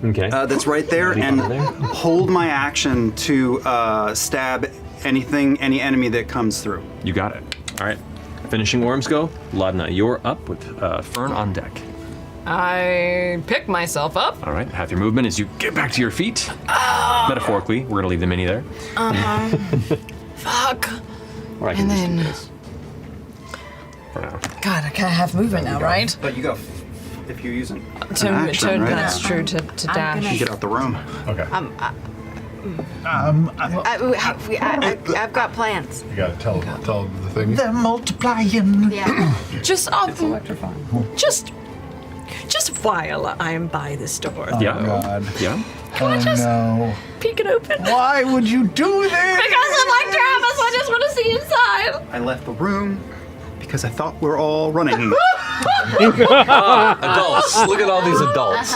Okay. That's right there, and hold my action to stab any enemy that comes through. You got it. All right. Finishing Orm's go. Laudna, you're up with Fern on deck. I pick myself up. All right. Half your movement as you get back to your feet. Metaphorically, we're gonna leave the mini there. Fuck. Or I can And just then- do this. For now. God, I kind of have movement now, right? But you go, if you're using To, an action, right? That's true. To dash. You get out the room. Okay. I've got plans. You gotta tell the thing. They're multiplying. Yeah. Just while I'm by this door. Oh, God. Yeah. Oh, no. Peek it open. Why would you do this? Because I'm like Travis, I just want to see inside. I left the room because I thought we're all running. Adults. Look at all these adults.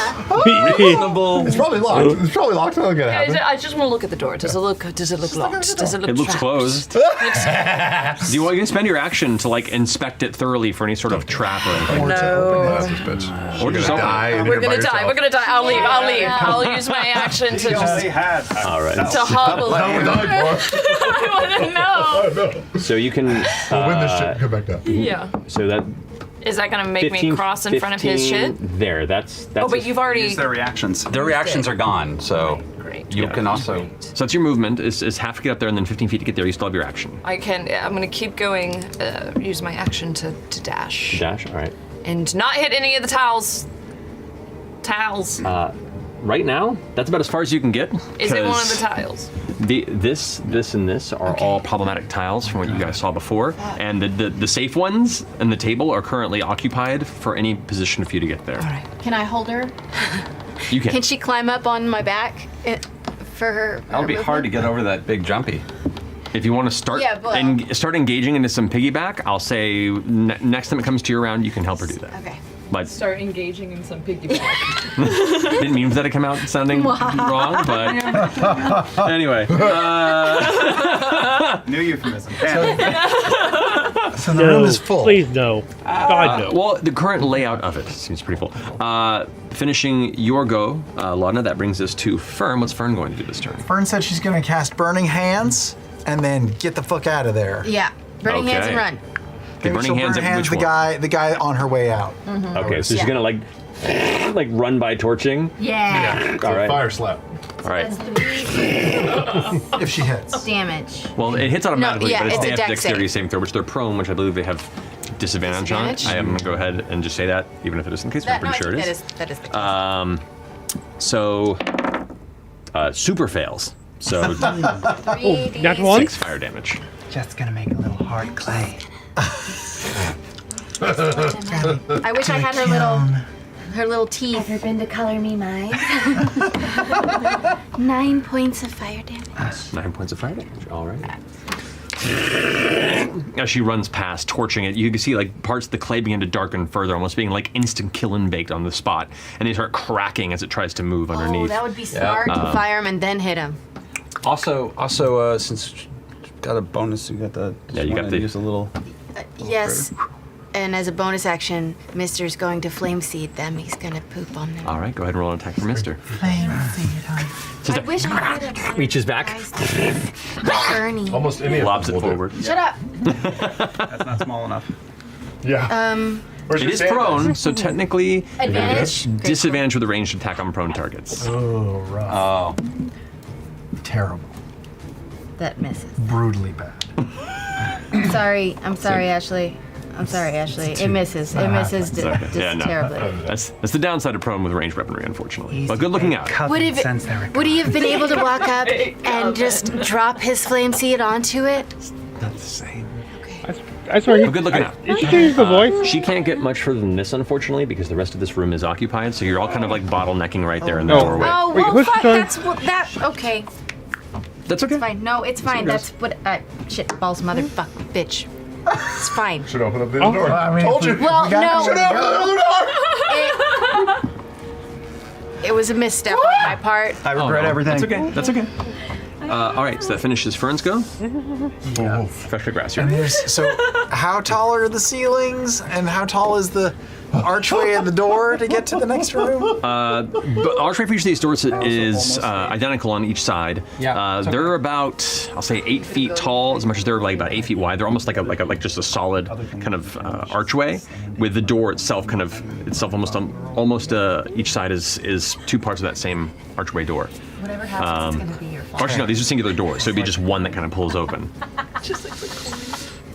Reasonable. It's probably locked. It's probably locked. Nothing gonna happen. I just want to look at the door. Does it look locked? Does it look It looks trapped? closed. Do you want to spend your action to like inspect it thoroughly for any sort of trap or anything? No. Or just open it. We're gonna die. We're gonna die. I'll leave. I'll use my action to just All right. to hobble. I want to know. So you can. We'll win this shit and come back down. Yeah. So that. Is that gonna make 15, me cross in front of his shit? There. That's. Oh, but you've already. Use their reactions. Their reactions are gone, so you can also. So that's your movement is half to get up there and then 15 feet to get there. You still have your action. I'm gonna keep going. Use my action to dash. Dash. All right. And not hit any of the tiles. Right now, that's about as far as you can get. Is it one of the 'cause tiles? This, and this are all problematic tiles from what you guys saw before, and the safe ones and the table are currently occupied for any position for you to get there. All right. Can I hold her? You can. Can she climb up on my back for her? That would be hard to get over that big jumpy. If you want to start Yeah, but- start engaging into some piggyback, I'll say next time it comes to your round, you can help her do that. Okay. But Start engaging in some piggyback. didn't mean for that to come out sounding wrong, but anyway. New euphemism. So the room is full. Please no. God no. Well, the current layout of it seems pretty full. Finishing your go, Laudna, that brings us to Fern. What's Fern going to do this turn? Fern said she's going to cast Burning Hands and then get the fuck out of there. Yeah. Burning hands and Okay. run. Okay, burning She'll hands burn at which one? the guy on her way out. Okay, so she's gonna like run by torching. Yeah. So All right. fire slap. All right. If she hits. Damage. Well, it hits automatically, yeah, but it's it's they a have dex dexterity save. saving throw, which they're prone, which I believe they have disadvantage on it. I am going to go ahead and just say that, even if it isn't the case, but I'm pretty sure it is. That is the case. So, super fails. So, 3d6. Not one? 6 fire damage. Just gonna make a little hard clay. I wish I had her little teeth. Ever been to Color Me Mine? 9 points of fire damage. 9 points of fire damage. All right. As she runs past, torching it, you can see like parts of the clay begin to darken further, almost being like instant kill and baked on the spot, and they start cracking as it tries to move underneath. Oh, that would be smart to fire him and then hit him. Also, since you got a bonus, you got the. Yeah, you got the. Use a little. Yes. And as a bonus action, Mister's going to flame seed them. He's gonna poop on them. All right, go ahead and roll an attack for Mister. Flame seed, I wish I could have reaches back, Ernie. Almost any lobs it forward. Shut up. That's not small enough. Yeah. It is prone, so technically Advantage? disadvantage with a ranged attack on prone targets. Oh, rough. Oh. Terrible. That misses. Brutally bad. I'm sorry, Ashley. I'm sorry, Ashley. It misses. It misses just terribly. That's the downside of prone with ranged weaponry, unfortunately. But good looking out. Would he have been able to walk up and just drop his flame seed onto it? Not the same. I swear But good looking out. Did you change the voice? She can't get much further than this, unfortunately, because the rest of this room is occupied. So you're all kind of like bottlenecking right there in the doorway. Oh, Wait, well, who's fuck, turn? that's what that. Okay, That's okay. it's fine. No, it's fine. That's what. Shit, balls, motherfuck, bitch. It's fine. Should open up the door. Well, I mean, Told you. Well, no. Should open up the door. It was a misstep on my part. I regret everything. That's okay. That's okay. All right, so that finishes Fern's go. Fresh cut grass here. And so, how tall are the ceilings, and how tall is the archway at the door to get to the next room? But archway for each of these doors is identical on each side. Yeah, they're about, I'll say, 8 feet tall, as much as they're like about 8 feet wide. They're almost like just a solid kind of archway, with the door itself almost each side is 2 parts of that same archway door. Whatever happens, it's gonna be your fault. Actually, no, these are singular doors, so it'd be just one that kind of pulls open.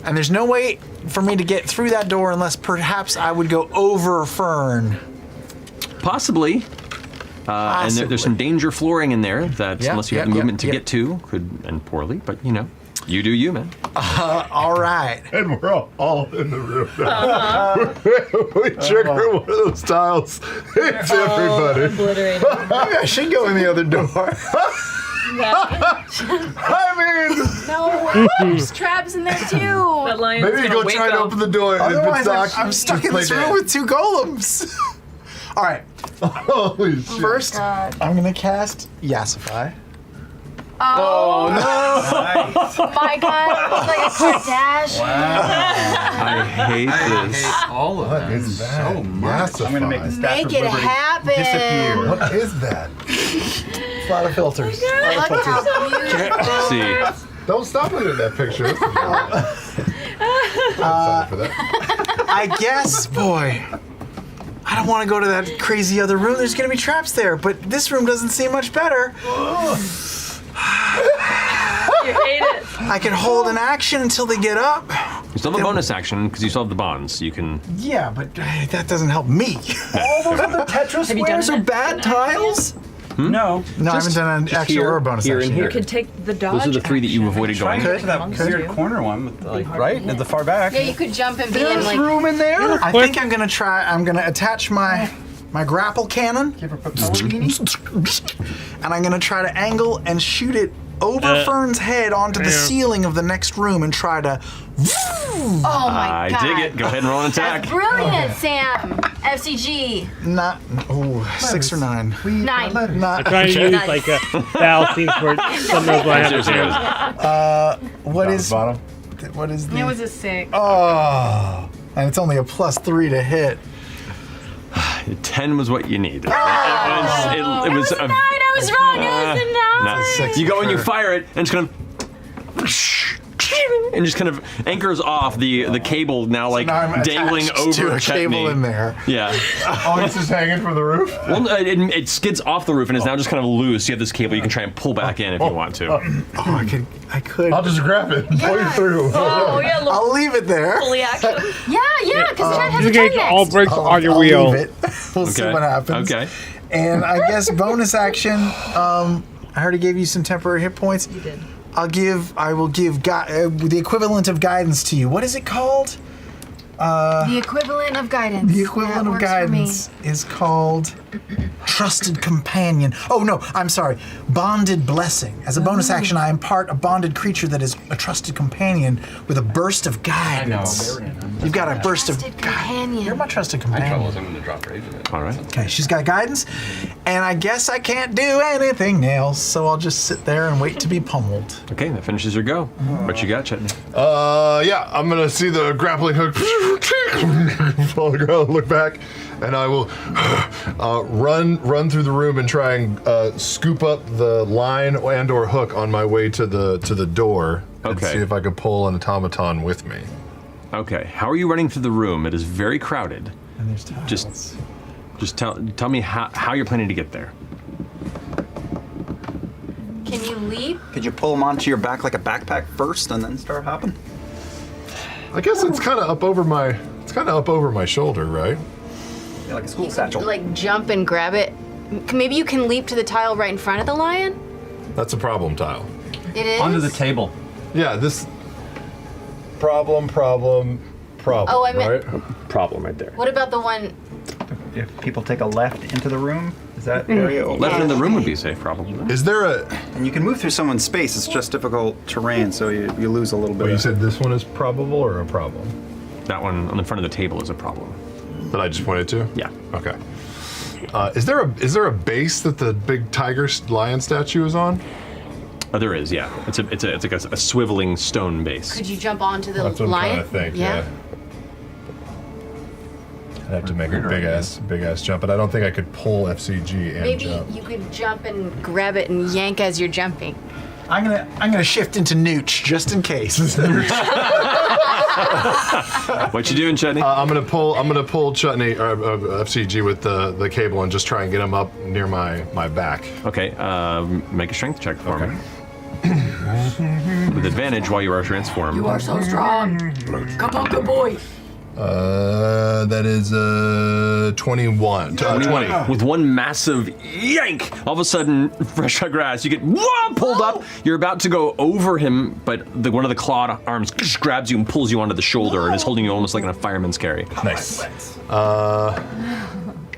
And there's no way for me to get through that door unless perhaps I would go over Fern. Possibly. And there's some danger flooring in there that, unless you have the movement to get to, could end poorly. But you do you, man. All right. And we're all in the room now. We trigger one of those tiles. It's everybody. Obliterated. Maybe I should go in the other door. I mean, No, there's traps in there too. That lion's maybe you gonna go wake try to up. open the door. And if Otherwise, it's locked, I'm stuck just in this play room dead. with 2 golems. All right. Holy shit. First, I'm gonna cast Yassify. Oh no! My God, it's like a Kardashian. I hate this. All of What is that? So much. I'm gonna make the Statue Make of it Liberty happen. disappear. What is that? A lot of filters. Look how beautiful. See, Don't stop looking at that picture. Sorry for that. I guess, boy. I don't want to go to that crazy other room. There's gonna be traps there, but this room doesn't seem much better. You hate it. I can hold an action until they get up. you still have a bonus action because you still have the bonds. You can. Yeah, but that doesn't help me. All those other Tetris Have you done squares are that? bad tiles? No. No, I haven't done an just action here, or a bonus here, action. and here. You could take the dodge. Those are the 3 that you action. avoided Try going. and get to that weird corner one, with, right at the far back. Yeah, you could jump and be in There's like. room in there? I think I'm gonna try. I'm gonna attach my grapple cannon, Give her propellant. and I'm gonna try to angle and shoot it over Fern's head onto the ceiling of the next room and try to. Oh my I God. dig it. Go ahead and roll an attack. Brilliant, Sam. F.C.G. Not. Oh, 6 or 9. 9. I'm Not. trying to use Nice. like a Val scene for some of what Seriously, happens. What Down is? the bottom. What is the? It was a 6. Oh, and it's only a +3 to hit. 10 was what you needed. It was It was a 9. I was wrong. It was a 9. You go and you fire it, and it's gonna. and just kind of anchors off the cable now, like now I'm dangling attached over to a Chetney. cable in there. Yeah. Oh, it's just hanging from the roof? Well, it skids off the roof and is now just kind of loose. You have this cable you can try and pull back in if you want to. I could. I'll just grab it and pull you through. Oh, yeah, look. I'll leave it there. Fully action. Yeah, because Chad has a You turn get next. all brakes on your I'll wheel. leave it. We'll see what happens. Okay. And I guess bonus action. I already gave you some temporary hit points. You did. I will give the equivalent of guidance to you. What is it called? The equivalent of guidance. The equivalent of guidance is called Trusted Companion. Oh no, I'm sorry. Bonded Blessing. As a bonus action, I impart a bonded creature that is a trusted companion with a burst of guidance. You've got a burst of guidance. You're my trusted companion. I'm going to drop rage in it. All right. Okay, she's got guidance, and I guess I can't do anything else, so I'll just sit there and wait to be pummeled. Okay, that finishes your go. What you got, Chetney? Yeah, I'm gonna see the grappling hook fall on the ground, look back, and I will run through the room and try and scoop up the line and/or hook on my way to the door. And see if I could pull an automaton with me. Okay, how are you running through the room? It is very crowded. And there's tiles. Just tell me how you're planning to get there. Can you leap? Could you pull them onto your back like a backpack first and then start hopping? I guess it's kind of up over my shoulder, right? Yeah, like a school satchel. Like jump and grab it. Maybe you can leap to the tile right in front of the lion? That's a problem tile. It is? Onto the table. Yeah, this problem. Oh, I meant- right? Problem right there. What about the one? If people take a left into the room, is that area open? Left in the room would be safe, probably. Is there a... And you can move through someone's space, it's just difficult terrain, so you lose a little bit. But you said this one is probable or a problem? That one on the front of the table is a problem. That I just pointed to? Yeah. Okay. Is there a base that the big tiger lion statue is on? Oh, there is, yeah. It's like a swiveling stone base. Could you jump onto the That's what lion? I'm trying to think, yeah. I'd have to make a big ass jump, but I don't think I could pull F.C.G. and Maybe jump. you could jump and grab it and yank as you're jumping. I'm gonna shift into Nooch just in case. What you doing, Chutney? I'm gonna pull Chutney or F.C.G. with the cable and just try and get him up near my back. Okay, make a strength check for me. With advantage while you are transformed. You are so strong. Come on, good boy. That is 21. 20. With one massive yank, all of a sudden, fresh cut grass, you get pulled up. You're about to go over him, but one of the clawed arms grabs you and pulls you onto the shoulder and is holding you almost like in a fireman's carry. Nice.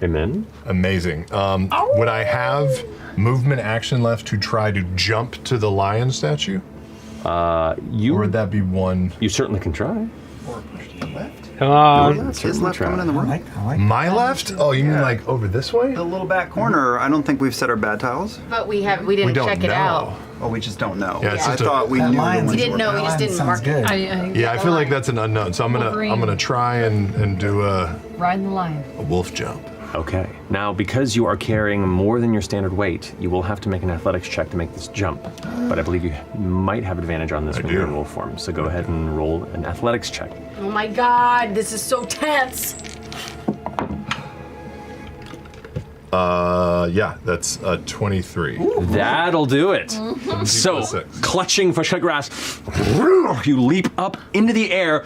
Amen. Amazing. Would I have movement action left to try to jump to the lion statue? Or would that be one? You certainly can try. Or push to the left. Come on. That's his left coming in the room. I like My left? Oh, you mean like over this way? The little back corner, I don't think we've set our bad tiles. But we didn't don't check it know. out. Oh, we just don't know. Yeah, it's I just thought we that knew. lion's- We didn't know, we just didn't mark good. it. Yeah, I feel like that's an unknown. So I'm gonna try and do a Riding the lion. wolf jump. Okay. Now, because you are carrying more than your standard weight, you will have to make an athletics check to make this jump. But I believe you might have advantage on this when you're in wolf form. So go ahead and roll an athletics check. Oh my god, this is so tense. Yeah, that's 23. That'll do it. So, clutching fresh cut grass, you leap up into the air,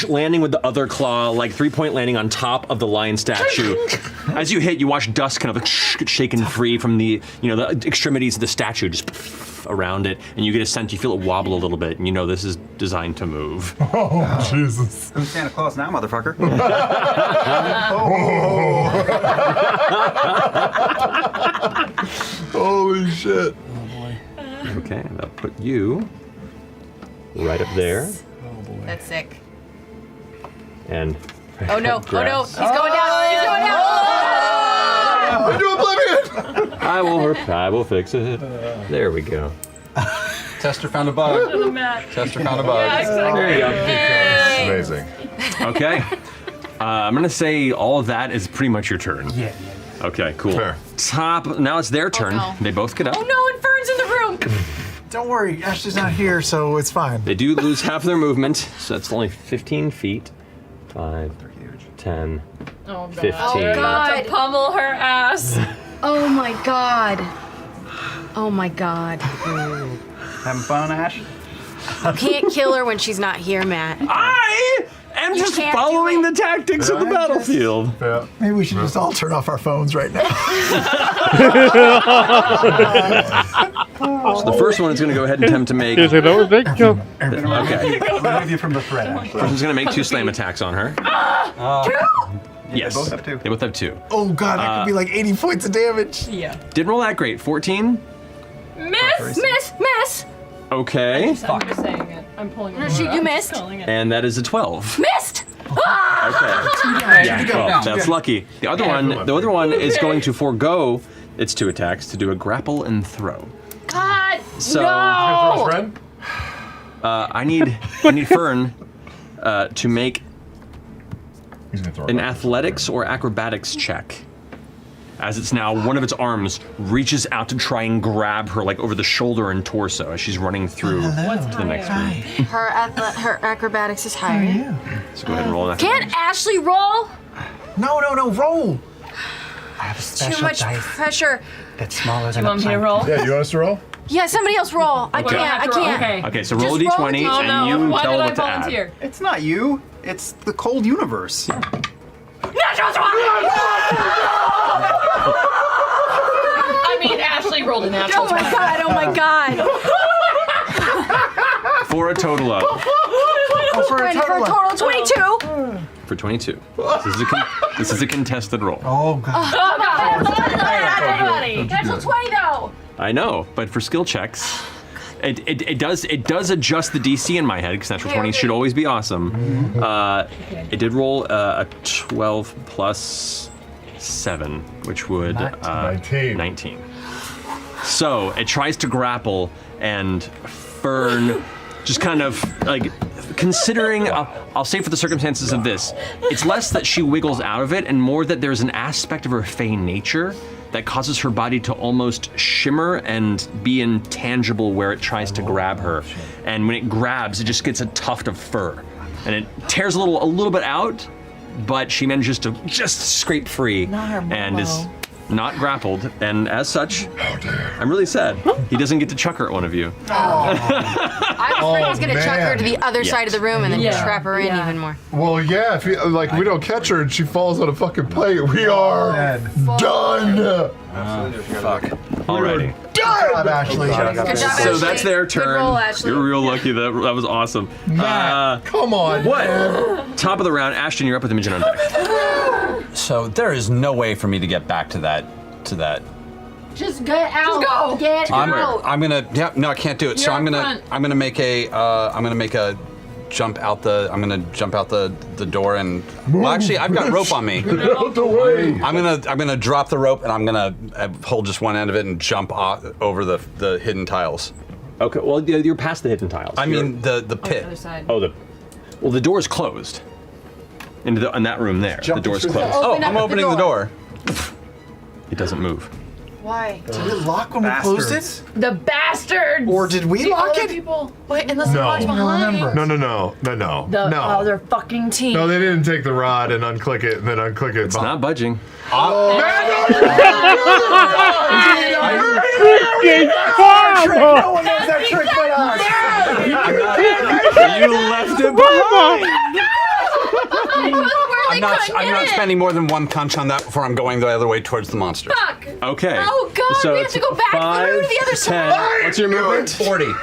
landing with the other claw, like 3-point landing on top of the lion statue. As you hit, you watch dust kind of get shaken free from the extremities of the statue, just around it, and you get a sense, you feel it wobble a little bit, and you know this is designed to move. Oh, Jesus. Who's Santa Claus now, motherfucker? Holy shit. Okay, that'll put you right up there. That's sick. And Oh no, he's going down, he's going down. Into oblivion! I will fix it. There we go. Tester found a bug. Tester found a bug. Yeah, exactly. There you go. That's amazing. Okay. I'm gonna say all of that is pretty much your turn. Yeah. Okay, cool. Fair. Now it's their turn. no. They both get up. Oh no, and Fern's in the room. Don't worry, Ashley's not here, so it's fine. They do lose half their movement, so that's only 15 feet. 5, 10, 15. Oh, God. To pummel her ass. Oh my god. Oh my god. Having fun, Ash? You can't kill her when she's not here, Matt. I am You just can't following the tactics of the battlefield. Maybe we should just all turn off our phones right now. So the first one is going to go ahead and attempt to make. Is it over? Kill. Okay. Remove you from the threat, Ash. Person's going to make 2 slam attacks on her. Yes. They both have 2. They both have 2. Oh god, that could be like 80 points of damage. Yeah. Didn't roll that great. 14. Miss. Okay. I'm just saying it. I'm pulling it. You missed. And that is a 12. Missed! Okay. Yeah, well, that's lucky. The other one is going to forego its 2 attacks to do a grapple and throw. God, So- no! I need Fern to make an athletics or acrobatics check. As it's now, one of its arms reaches out to try and grab her, like over the shoulder and torso, as she's running through to the next room. Her acrobatics is higher. So go ahead and roll an Can't athletics. Ashley roll? No, roll. I have a special Too much dice pressure. that's smaller Do than you a want me to pint. roll? Yeah, you want us to roll? Yeah, somebody else roll. I Okay. can't. I can't. Okay, so roll a Just roll d20 it. and you Why tell did I what to add. volunteer? It's not you. It's the cold universe. I mean, Ashley rolled a natural 20. Oh my god. For a total of. For a total of 22. For 22. This is a contested roll. Oh god. Oh, God. Natural 20 though. I know, but for skill checks, it does adjust the DC in my head because natural 20 should always be awesome. It did roll a 12 plus 7, which would 19. So it tries to grapple, and Fern just kind of like considering. I'll say for the circumstances of this, it's less that she wiggles out of it, and more that there's an aspect of her fey nature that causes her body to almost shimmer and be intangible where it tries to grab her. And when it grabs, it just gets a tuft of fur. And it tears a little bit out, but she manages to just scrape free and is not grappled. And as such, I'm really sad. He doesn't get to chuck her at one of you. I'm afraid he's gonna chuck her to the other Yeah. side of the room and then trap her in even more. Well, yeah, if we don't catch her and she falls on a fucking plate, we are done. Fuck. Alrighty. Good job, Ashley. So that's their turn. Good roll, Ashley. You're real lucky. That was awesome. Come on. What? Top of the round, Ashton, you're up with Imogen on deck. So there is no way for me to get back to that. Just get out. Just go. Get out. I'm gonna. Yeah, no, I can't do it. So You're I'm up gonna. front. I'm gonna make a jump out the. I'm gonna jump out the door and. Well, actually, I've got rope on me. Get out the way. I'm gonna drop the rope and I'm gonna hold just one end of it and jump over the hidden tiles. Okay, well, you're past the hidden tiles. I mean the pit. Other side. Well, the door is closed. In that room there, the door is closed. Oh, I'm opening the door. It doesn't move. Why? Did we lock when we closed it? The bastards! Or did we lock other it? People. Wait, unless they No. watch I don't behind. No. The No. other fucking team. No, they didn't take the rod and unclick it and then unclick it. It's not budging. No one knows that trick but us. You left it behind. I'm not spending more than one punch on that before I'm going the other way towards the monster. Fuck! Okay. Oh god, So we have it's to go back 5, through to the other 10. side. What's your movement? 40. 15,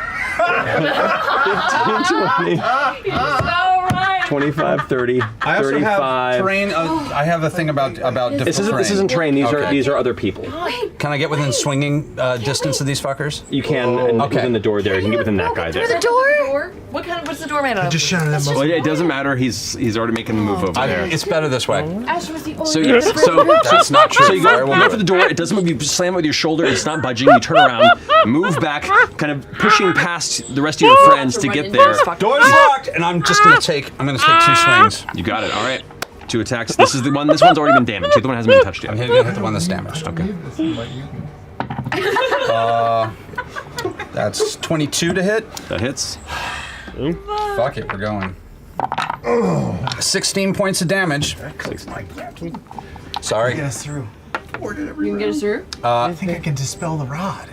20, You're so right. 25, 30, I also 35. have terrain. I have a thing about This isn't terrain. These are other people. Can I get within swinging distance of these fuckers? You can within the door there. You can get within that guy there. The door? What's the door made of? Just shouted at Well, it doesn't matter. He's already making the move over there. It's better this way. Ash was the only So yes, That's not true. So you go for the door. It doesn't move. You slam it with your shoulder. It's not budging. You turn around, move back, kind of pushing past the rest of your friends to get there. Door's locked, and I'm gonna take 2 swings. You got it. All right. 2 attacks. This is the one. This one's already been damaged. The other one hasn't been touched yet. I'm gonna hit the one that's damaged. Okay. That's 22 to hit. That hits. Fuck it, we're going. 16 points of damage. Sorry. Get us through. You can get us through? I think I can dispel the rod.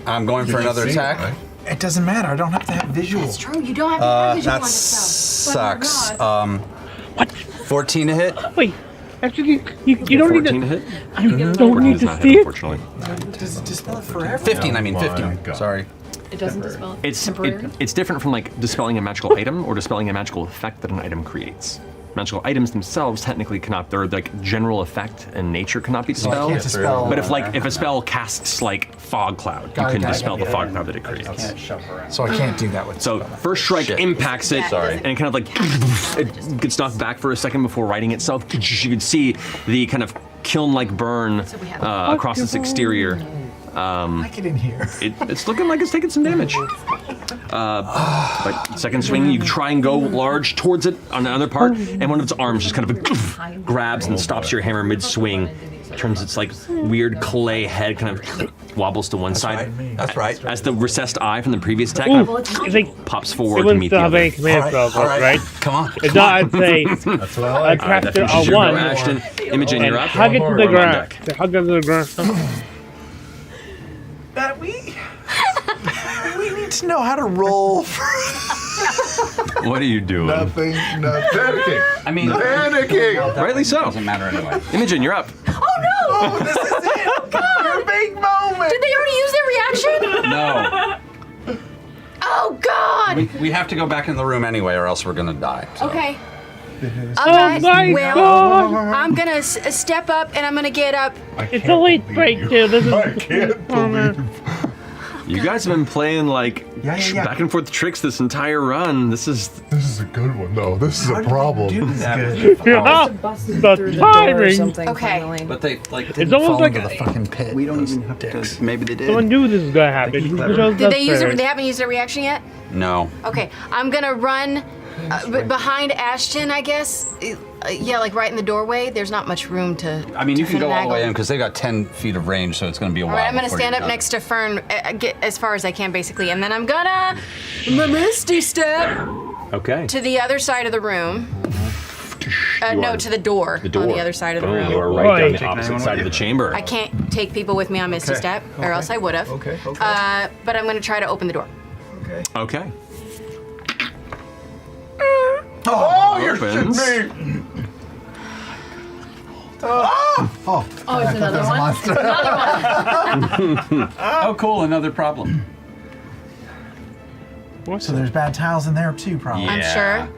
I'm going for another attack. Right? It doesn't matter. I don't have to have visual. That's true. You don't have to have visual That on dispel. sucks. What? 14 to hit. Wait, actually, you don't need 14 to. to hit? You don't need to not see hit, it. unfortunately. Does it dispel it forever? 15, I mean 15. Sorry. It doesn't dispel. It's different from like dispelling a magical item or dispelling a magical effect that an item creates. Magical items themselves technically cannot. Their like general effect and nature cannot be dispelled. can't dispel But if a spell casts like fog cloud, you can dispel the fog cloud that it creates. So I can't do that with. So first strike impacts it, and it kind of like it gets knocked back for a second before righting itself. You can see the kind of kiln-like burn across its exterior. Get in here. It's looking like it's taking some damage. But second swing, you try and go large towards it on the other part, and one of its arms just kind of grabs and stops your hammer mid-swing. Turns its like weird clay head kind of wobbles to one side. That's right. As the recessed eye from the previous attack kind of pops forward to meet the have other. any command spells, right? Come on. If not, I'd say I'd cast it on one. Ashton, Imogen, you're up. Hug it to the ground. Hug it to the ground. That we need to know how to roll. What are you doing? Nothing. Panicking. I mean, panicking. Rightly so. Doesn't matter anyway. Imogen, you're up. Oh no! Oh, this is it. God, your big moment. Did they already use their reaction? No. Oh God! We have to go back in the room anyway, or else we're gonna die. So. Okay. All right. my well, God. I'm gonna step up and I'm gonna get up. It's a late break too. This is. I can't believe. You guys have been playing like back and forth tricks this entire run. This is a good one though. This is a problem. The timing. Okay. But they like It's almost like the fucking pit. We don't even have to. Maybe they did. someone knew this was gonna happen. Did they use it? They haven't used their reaction yet. No. Okay. I'm gonna run behind Ashton, I guess. Yeah, like right in the doorway. There's not much room to. I mean, you can go all the way finagle. in because they got 10 feet of range, so it's going to be a All while. right, I'm gonna before stand you're up done. next to Fern, get as far as I can, basically, and then I'm gonna Misty step okay. to the other side of the room. No, to the door. The door On the other side of the Boom, room. You are right down the opposite side of the chamber. I can't take people with me on Misty Step, or else I would have. Okay. But I'm gonna try to open the door. Okay. Oh, you're Opens. shitting me. Oh, it's another one. It's another one. Oh, cool, another problem. So there's bad tiles in there too, probably. I'm sure.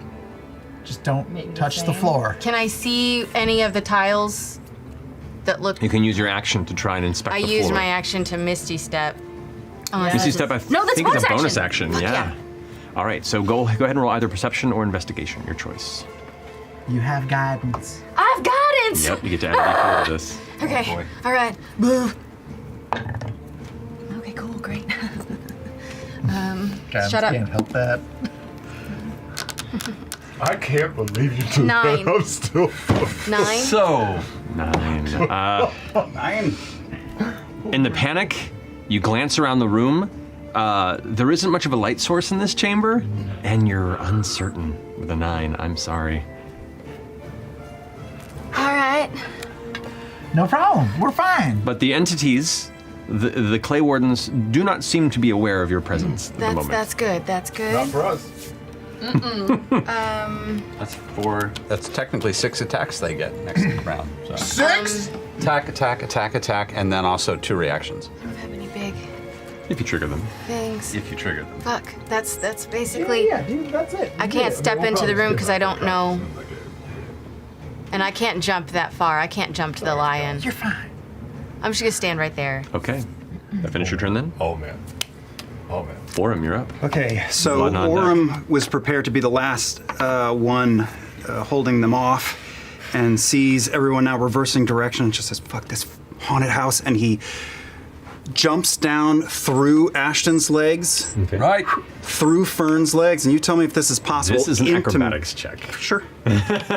Just don't touch the floor. Can I see any of the tiles that look? You can use your action to try and inspect I the used floor. my action to Misty Step. Misty Step, I No, that's think it's a bonus bonus action. action. Fuck Yeah. All right, so go ahead and roll either perception or investigation, your choice. You have guidance. I have guidance. Yep, you get to add a D4 to this. Okay. All right. Move. Okay. Cool. Great. Shut up. Can't help that. I can't believe you did 9. that. I'm still. 9. So, 9. 9. In the panic, you glance around the room. There isn't much of a light source in this chamber, and you're uncertain with a 9. I'm sorry. All right. No problem. We're fine. But the entities, the clay wardens, do not seem to be aware of your presence at the moment. That's good. That's good. Not for us. That's 4. That's technically 6 attacks they get next round. So. 6? Attack, and then also 2 reactions. I don't have any big If you trigger them. things. If you trigger them. Fuck. That's basically. Yeah, dude, that's it. I can't step into the room because I don't know. And I can't jump that far. I can't jump to the lion. You're fine. I'm just gonna stand right there. Okay. That finish your turn then? Oh man. Orem, you're up. Okay, so Blood on deck. Orem was prepared to be the last one holding them off and sees everyone now reversing direction and just says, fuck this haunted house. And he jumps down through Ashton's legs, Okay. Right. through Fern's legs, and you tell me if this is possible. This is an into- acrobatics check. Sure.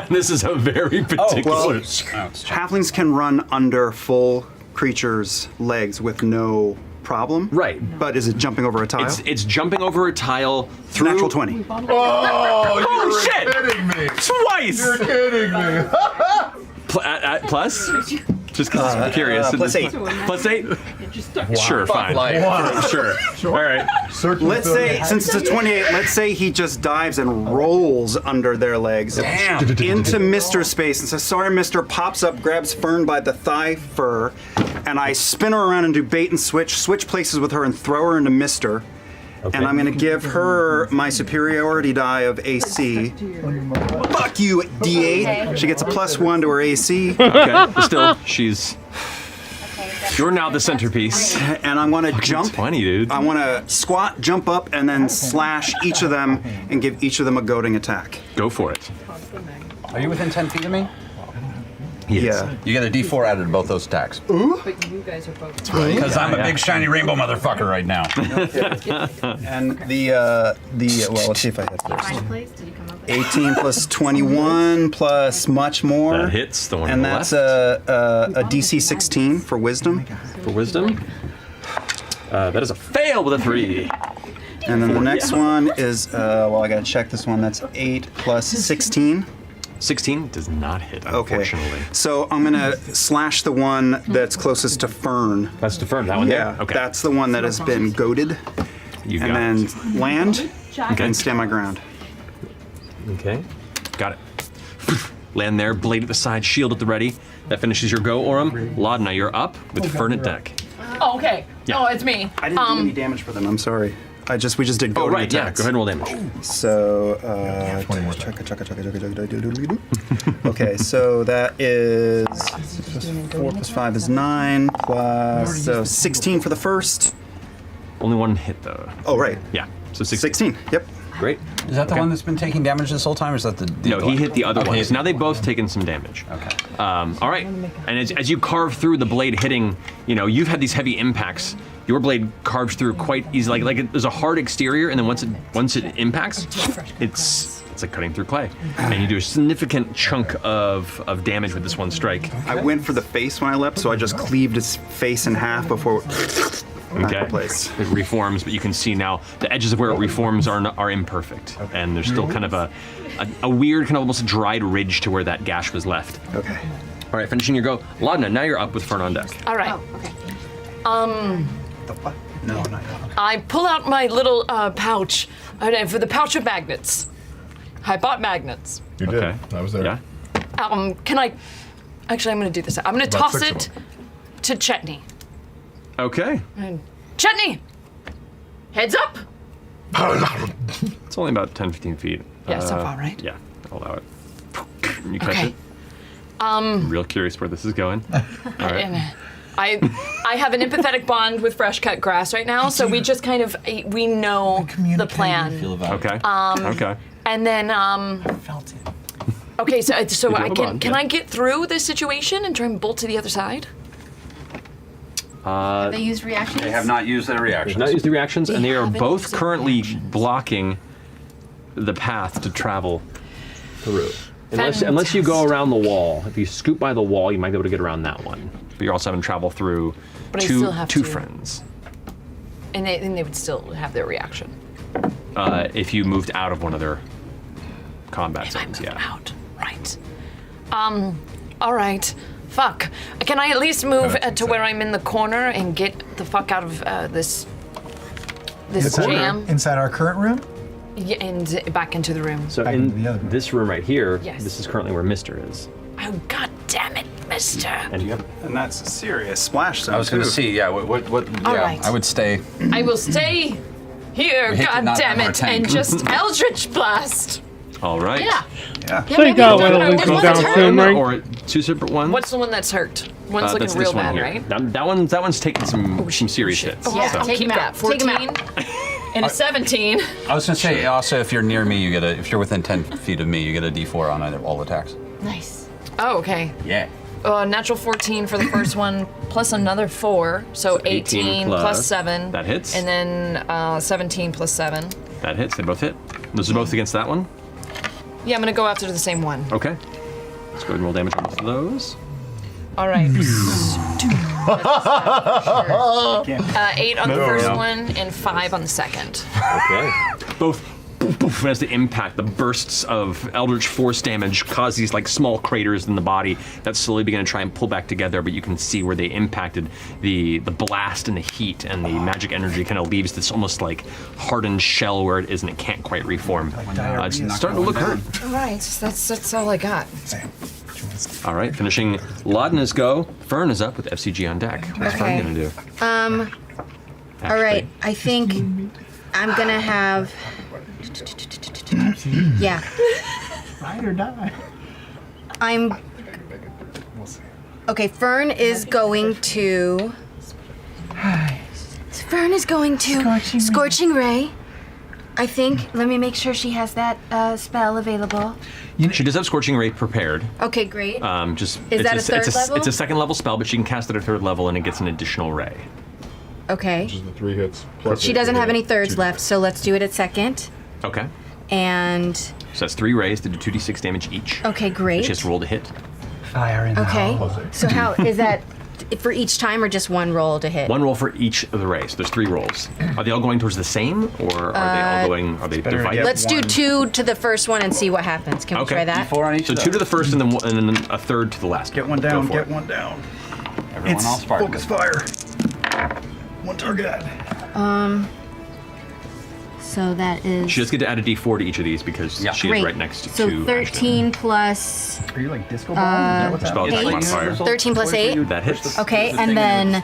This is a very particular. Halflings can run under full creatures' legs with no problem. Right. But is it jumping over a tile? It's jumping over a tile through. Natural 20. Oh, Holy you're shit! kidding me. Twice! You're kidding me. Plus? Just because I'm curious. Plus 8. Plus 8? Wow. Sure, fine. Wow. Sure. All right. Let's say, since it's a 28, let's say he just dives and rolls under their legs. Damn. Into Mr. Space and says, sorry, Mister, pops up, grabs Fern by the thigh fur, and I spin her around and do bait and switch places with her and throw her into Mister. Okay. And I'm going to give her my superiority die of AC. Fuck you, D8. She gets a +1 to her AC. Okay, but still, she's... You're now the centerpiece. And I'm going to jump. 20, dude. I want to squat, jump up, and then slash each of them and give each of them a goading attack. Go for it. Are you within 10 feet of me? Yes. Yeah. You get a D4 added to both those attacks. Ooh. But you guys are both. Because I'm a big shiny rainbow motherfucker right now. And well, let's see if I hit first. 18 plus 21 plus much more. That hits the one and on the that's left. a DC 16 for wisdom. For wisdom? That is a fail with a 3. And then the next one is, well, I gotta check this one. That's 8 plus 16. 16 does not hit, unfortunately. Okay. So I'm gonna slash the one that's closest to Fern. That's to Fern, that one there? Yeah, Okay. that's the one that has been goaded. You got and it. then land and stand my ground. Okay. Got it. Land there, blade at the side, shield at the ready. That finishes your go, Orem. Laudna, you're up with Fern at deck. Oh, okay. Yeah. Oh, it's me. I didn't do any damage for them, I'm sorry. we just did goading right, yeah, attacks. go ahead and roll damage. So, okay, so that is 4 plus 5 is 9, plus, so 16 for the first. Only one hit, though. Oh, right. Yeah, so 16. Yep. Great. Is that the one that's been taking damage this whole time, or is that the No, he hit the other Okay. one. So now they've both taken some damage. Okay. All right. And as you carve through, the blade hitting, you've had these heavy impacts. Your blade carves through quite easily. Like there's a hard exterior, and then once it impacts, it's like cutting through clay. And you do a significant chunk of damage with this one strike. I went for the face when I leapt, so I just cleaved his face in half before back in place. It reforms, but you can see now the edges of where it reforms are imperfect, and there's still kind of a weird, kind of almost dried ridge to where that gash was left. Okay. All right, finishing your go, Laudna. Now you're up with Fern on deck. All right. okay. No, not yet. I pull out my little pouch for the pouch of magnets. I bought magnets. You did. Okay. I was there. Yeah. Can I? Actually, I'm going to do this. I'm going to About toss 6 of it to Chetney. Okay. And Chetney, heads up. It's only about 10, 15 feet. Yeah, so far, right? Yeah, I'll allow it. You catch Okay. it. I'm real curious where this is going. All right. And I have an empathetic bond with fresh cut grass right now, so we just kind of we know the plan. Okay. Okay. And then Felt it. okay, so You do I have a can bond, can yeah. I get through this situation and try and bolt to the other side? They use reactions? They have not used their reactions. They've not used the reactions, and they are haven't both used their currently reactions. blocking the path to travel through. Unless you go around the wall. If you scoot by the wall, you might be able to get around that one. But you're also having to travel through But I still two have two to. friends. And they would still have their reaction. If you moved out of one of their combat If I zones, move yeah. out, right? All right. Fuck. Can I at least move to where I'm in the corner and get the fuck out of this jam? Inside our current room? Yeah, and back into the room. So Back in into the other room. this room right here, Yes. this is currently where Mister is. Oh, god damn it, mister. And you have And that's a serious splash zone. I was going to too. see, yeah, what All yeah, right. I would stay. I will stay here, We hate to god not damn have our it, tank. and just Eldritch Blast. all right. Yeah. Yeah. So you got one of Which them one's down hurt? soon, right? Or two separate ones. What's the one that's hurt? One's looking that's real this one bad, here. right? That one's taking some serious hits. Yeah, so. take Keep him that. out. Take him 14 out. and a 17. I was going to say, also, if you're near me, if you're within 10 feet of me, you get a D4 on either all attacks. Nice. Oh, okay. Yeah. Natural 14 for the first one, plus another 4, so 18 plus 7. That hits. And then 17 plus 7. That hits. They both hit. Those are both against that one. Yeah, I'm gonna go after the same one. Okay. Let's go ahead and roll damage on both of those. All right. 8 on the first one and 5 on the second. Okay. Both poof, as the impact, the bursts of Eldritch Force damage cause these like small craters in the body that slowly begin to try and pull back together, but you can see where they impacted the blast and the heat and the magic energy kind of leaves this almost like hardened shell where it is and it can't quite reform. It's starting to look hurt. All right, that's all I got. All right, finishing Laudna's go. Fern is up with F.C.G on deck. What's Fern gonna do? All right, I think I'm gonna have. Yeah. Ride or die. Okay, Fern is going to. Scorching Ray. I think. Let me make sure she has that spell available. She does have Scorching Ray prepared. Okay, great. Is that a third level? It's a second level spell, but she can cast it at third level and it gets an additional ray. Okay. Which is the 3 hits. Plus She doesn't have any thirds left, so let's do it at second. Okay. And. So that's 3 rays to do 2d6 damage each. Okay, great. She has to roll to hit. Fire in the hole. So how is that for each time or just one roll to hit? One roll for each of the rays. There's 3 rolls. Are they all going towards the same, or are they all going? Are they divided? Let's do 2 to the first one and see what happens. Can we try that? So 2 to the first, and then a third to the last. Get one down. Go for it. One down. Everyone It's else fire. focus fire. One target. So that is. She does get to add a d4 to each of these because she is right next to So Ashton. 13 plus. Are you like disco ball? Is that what's Spell attack happening? modifier. 13 plus 8. That hits. Okay, and then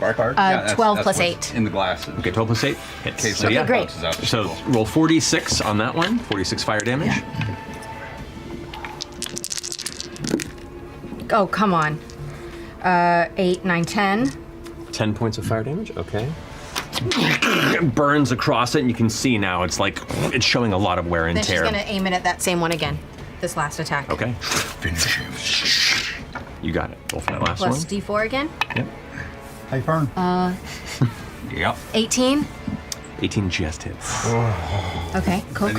12 plus 8. In the glasses. Okay, 12 plus 8 hits. Okay, So Okay, yeah. great. So roll 46 on that one. 46 fire damage. Oh, come on. 8, 9, 10. 10 points of fire damage. Okay. It burns across it, and you can see now it's like it's showing a lot of wear and Then she's tear. going to aim it at that same one again. This last attack. Okay. You got it. Roll for that last Plus one. D4 again. Yep. Hey, Fern. Yep. 18. 18 just hits. Okay. Cool.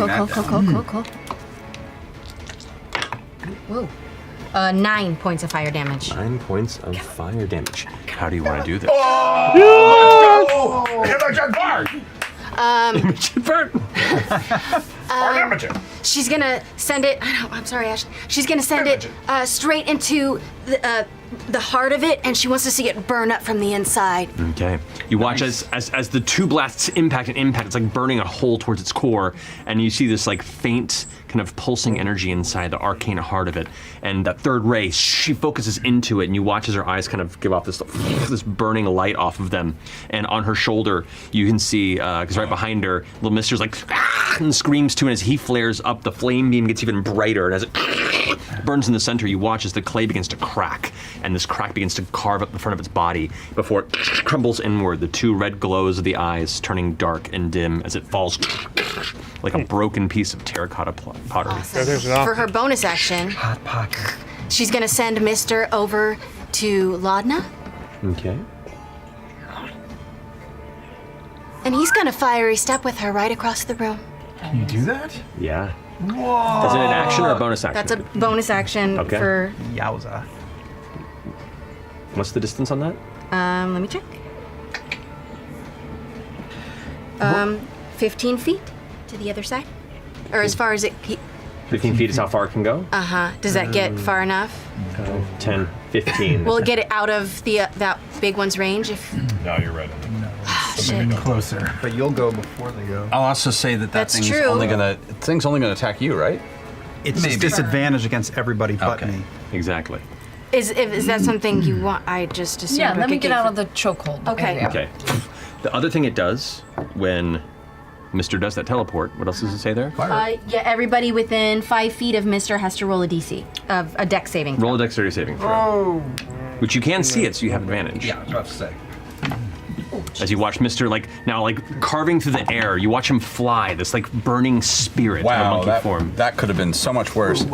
Whoa. 9 points of fire damage. 9 points of fire damage. How do you want to do this? Oh! Imogen Bard! Imogen Bard! She's gonna send it. I'm sorry, Ashley. She's gonna send it straight into the heart of it, and she wants to see it burn up from the inside. Okay. You watch as the 2 blasts impact, it's like burning a hole towards its core, and you see this like faint kind of pulsing energy inside the arcane heart of it. And that third ray, she focuses into it, and you watch as her eyes kind of give off this burning light off of them. And on her shoulder, you can see, because right behind her, little Mister's like, and screams too, and as he flares up, the flame beam gets even brighter, and as it burns in the center, you watch as the clay begins to crack, and this crack begins to carve up the front of its body before it crumbles inward, the 2 red glows of the eyes turning dark and dim as it falls like a broken piece of terracotta pottery. Awesome. For her bonus action, Hot pocket. she's gonna send Mister over to Laudna, Okay. and he's gonna fiery step with her right across the room. Can you do that? Yeah. Whoa. Is it an action or a bonus action? That's a bonus action Okay. for. Yowza. What's the distance on that? Let me check. 15 feet to the other side, or as far as it. 15 feet is how far it can go? Does that get far enough? 10, 15. Will it get it out of the that big one's range? If Now you're ready. shit. Closer. But you'll go before they go. I'll also say that That's thing's true. only gonna attack you, right? It's just disadvantage against everybody but Okay. me. Exactly. Is that something you want? I just assumed. Yeah, we let me could get give out it- of the chokehold. Okay. Okay. The other thing it does when Mr. does that teleport, what else does it say there? Yeah, everybody within 5 feet of Mister has to roll a DC of a dex saving. Roll a dexterity saving throw. Which you can see it, so you have advantage. Yeah, I was about to say. As you watch Mr. now carving through the air, you watch him fly, this like burning spirit in a Wow, monkey form. that could have been so much worse.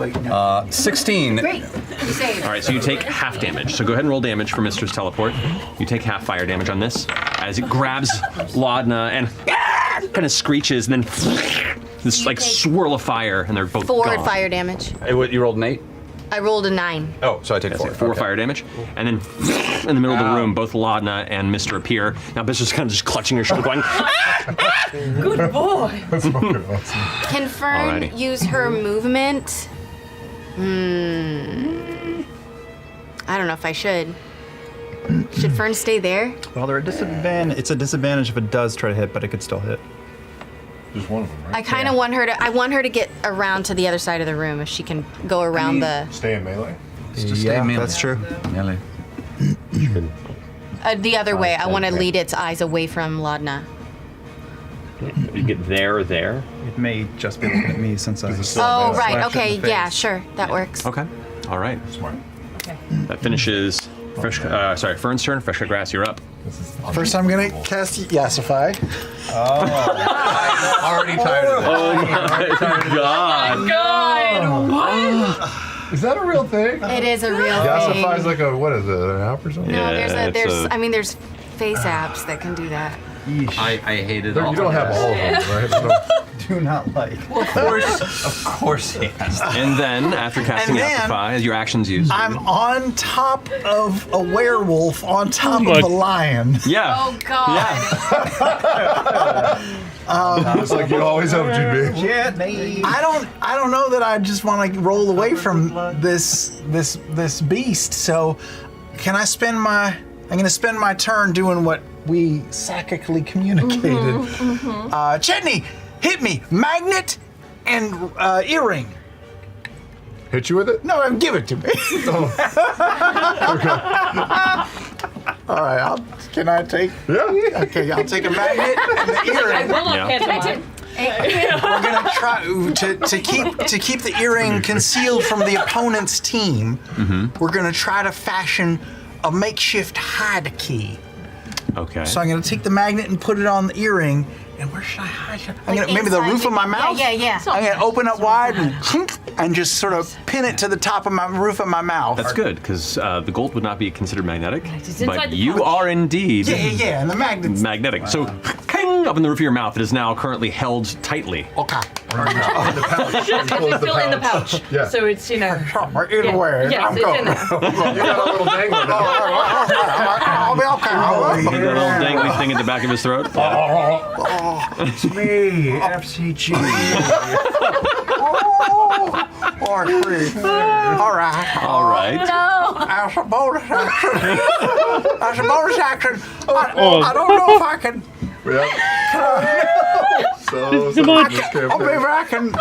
16. Great. You saved. All right, so you take half damage. So go ahead and roll damage for Mister's teleport. You take half fire damage on this as it grabs Laudna and kind of screeches, and then this like swirl of fire, and they're both 4 gone. fire damage. Hey, what, you rolled an 8? I rolled a 9. Oh, so I take 4. 4 fire damage. And then in the middle of the room, both Laudna and Mr. appear. Now Mr. is kind of just clutching your shoulder going, Good boy. That's fucking awesome. Can Fern Alrighty. use her movement? I don't know if I should. Should Fern stay there? Well, they're a disadvantage. It's a disadvantage if it does try to hit, but it could still hit. Just one of them, right? I kind of want her to. I want her to get around to the other side of the room if she can go around the. Stay in melee. Yeah, that's true. Melee. The other way. I want to lead its eyes away from Laudna. you get there or there. It may just be looking at me since I. Oh right. Okay. Yeah. Sure. That works. Okay. All right. Smart. That finishes Fern's turn. Fresh cut grass, you're up. First, I'm gonna cast Yassify. Already tired of this. Oh my god. God. Is that a real thing? It is a real Yassify is thing. like a, what is it, an app or something? No, Yeah, there's face apps that can do that. I hated You all don't of have this. all of them, right? Do not like. Of course he has. And then, after casting And then- Amplify, as your actions used. I'm on top of a werewolf, on top of a lion. Yeah. Oh God. Just like you always hoped you'd be. I don't know that I just want to roll away from this beast. So, can I spend my? I'm going to spend my turn doing what we psychically communicated. Chetney, hit me, magnet and earring. Hit you with it? No, give it to me. All right, can I take? Yeah. Okay, I'll take a magnet and the earring. I will not Yeah. pantomime. We're gonna try to keep the earring concealed from the opponent's team. We're gonna try to fashion a makeshift hide key. Okay. So I'm gonna take the magnet and put it on the earring. And where should I hide it? I'm gonna maybe the roof of my mouth. Yeah. I'm gonna open up wide and just sort of pin it to the top of my roof of my mouth. That's good, because the gold would not be considered magnetic, It's inside but the you pouch. are indeed Yeah, and the magnet's magnetic. So, king, up in the roof of your mouth, it is now currently held tightly. okay. It's still in the pouch. Yeah. So it's, Either way, Yes, I'm it's going. in there. You got a little dangler there. I'll be okay. That little dangly thing at the back of his throat. It's me, F.C.G. All right. All right. As a bonus action, I don't know if I can. I'll be back and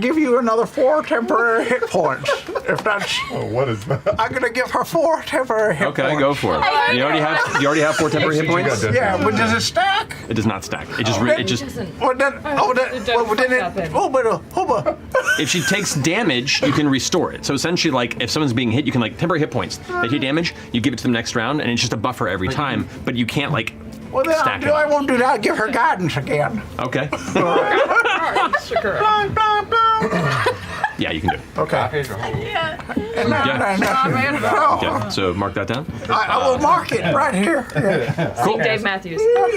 give you another 4 temporary hit points. If that's. Oh, what is that? I'm gonna give her 4 temporary hit points. Okay, go for it. You already have 4 temporary hit points. Yeah, but does it stack? It does not stack. It just if she takes damage, you can restore it. So essentially, like if someone's being hit, you can like temporary hit points. They take damage, you give it to them next round, and it's just a buffer every time. But you can't like Well, then stack it. I won't do that. I'll give her guidance again. Okay. Yeah, you can do it. Okay. Okay, so mark that down. I will mark it right here. Cool. Dave Matthews. Oh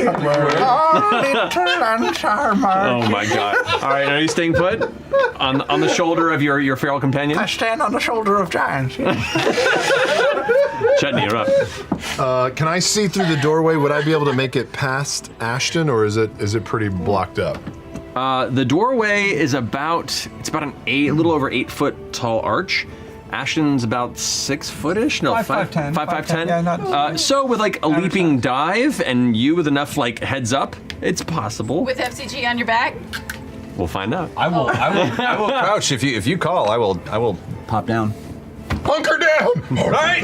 my god. All right, are you staying put on the shoulder of your feral companion? I stand on the shoulder of giants. Chetney, you're up. Can I see through the doorway? Would I be able to make it past Ashton, or is it pretty blocked up? The doorway is about a little over 8 foot tall arch. Ashton's about 6 footish. No, 5'10". 5'10". Yeah, not. So with like a leaping dive and you with enough like heads up, it's possible. With F.C.G on your back? We'll find out. I will crouch if you call. I will pop down. Hunker down! Right.